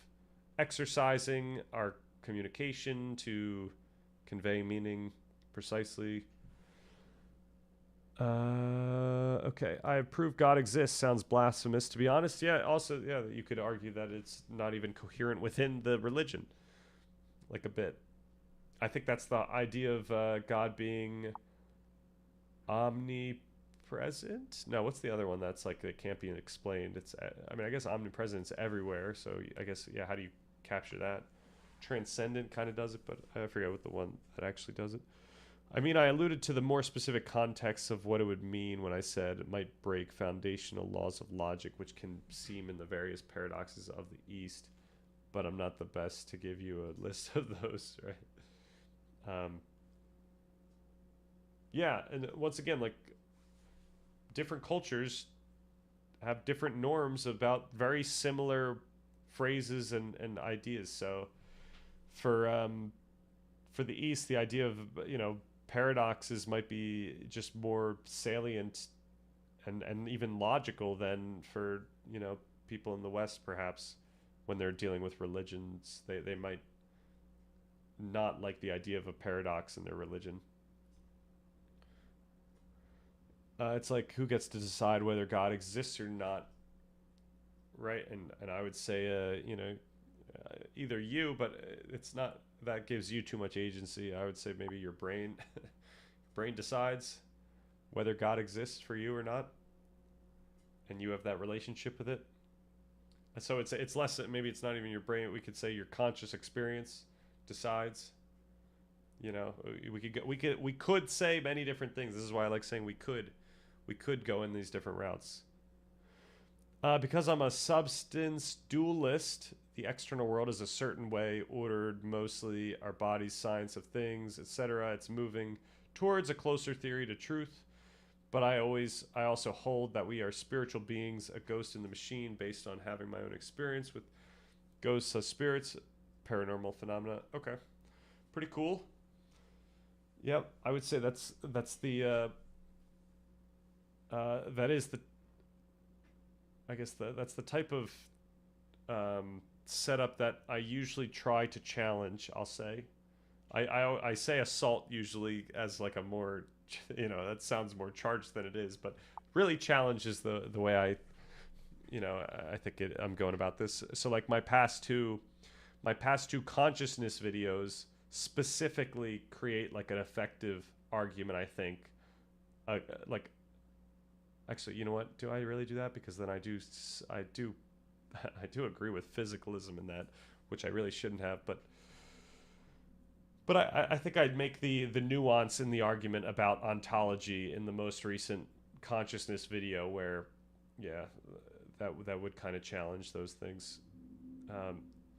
exercising our communication to convey meaning precisely. Okay. I have proved God exists sounds blasphemous. To be honest, yeah. Also, yeah, you could argue that it's not even coherent within the religion, like a bit. I think that's the idea of God being omnipresent. No, what's the other one that's like that can't be explained? I guess omnipresent's everywhere. So I guess, yeah. How do you capture that? Transcendent kind of does it, but I forget what the one that actually does it. I mean, I alluded to the more specific context of what it would mean when I said it might break foundational laws of logic, which can seem in the various paradoxes of the East, but I'm not the best to give you a list of those, right? Yeah, and once again, like, different cultures have different norms about very similar phrases and ideas. So for the East, the idea of paradoxes might be just more salient and even logical than for people in the West, perhaps, when they're dealing with religions. They might not like the idea of a paradox in their religion. It's like, who gets to decide whether God exists or not, right? And I would say either you, but it's not, that gives you too much agency. I would say maybe your brain decides whether God exists for you or not, and you have that relationship with it. And so it's less, maybe it's not even your brain. We could say your conscious experience decides. We could say many different things. This is why I like saying we could go in these different routes. Because I'm a substance dualist, the external world is a certain way, ordered mostly our body's science of things, etc. It's moving towards a closer theory to truth. But I also hold that we are spiritual beings, a ghost in the machine, based on having my own experience with ghosts as spirits, paranormal phenomena. Okay, pretty cool. Yep, I would say that's the that is the I guess that's the type of setup that I usually try to challenge. I'll say, I say assault usually as like a more, that sounds more charged than it is, but really challenge is the way I think I'm going about this. So like my past two consciousness videos specifically create like an effective argument, I think. Like, actually, you know what? Do I really do that? Because then I do I do agree with physicalism in that, which I really shouldn't have. But I think I'd make the nuance in the argument about ontology in the most recent consciousness video, where, yeah, that would kind of challenge those things.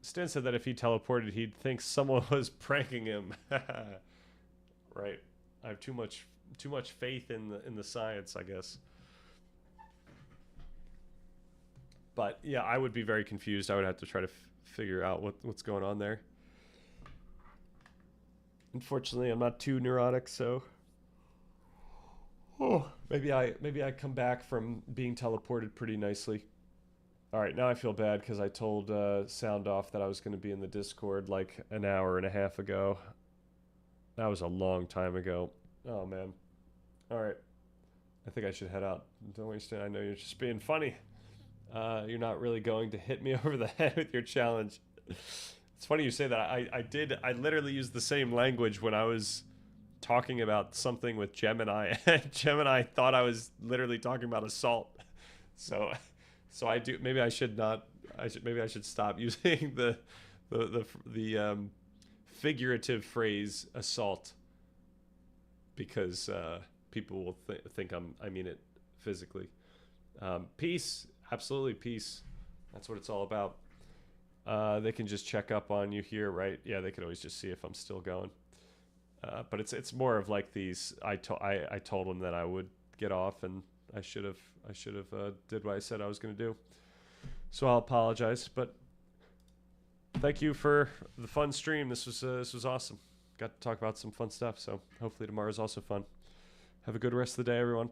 Stan said that if he teleported, he'd think someone was pranking him. Right. I have too much faith in the science, I guess. But yeah, I would be very confused. I would have to try to figure out what's going on there. Unfortunately, I'm not too neurotic, so maybe I come back from being teleported pretty nicely. All right, now I feel bad because I told Sound Off that I was going to be in the Discord like an hour and a half ago. That was a long time ago. Oh man. All right, I think I should head out. Don't waste it. I know you're just being funny. You're not really going to hit me over the head with your challenge. It's funny you say that. I literally used the same language when I was talking about something with Gemini. Gemini thought I was literally talking about assault. So I do. Maybe I should not. Maybe I should stop using the figurative phrase assault, because people will think I mean it physically. Peace. Absolutely, peace. That's what it's all about. They can just check up on you here, right? Yeah, they can always just see if I'm still going. But it's more of like these. I told them that I would get off, and I should have did what I said I was going to do. So I'll apologize, but thank you for the fun stream. This was awesome. Got to talk about some fun stuff. So hopefully tomorrow's also fun. Have a good rest of the day, everyone.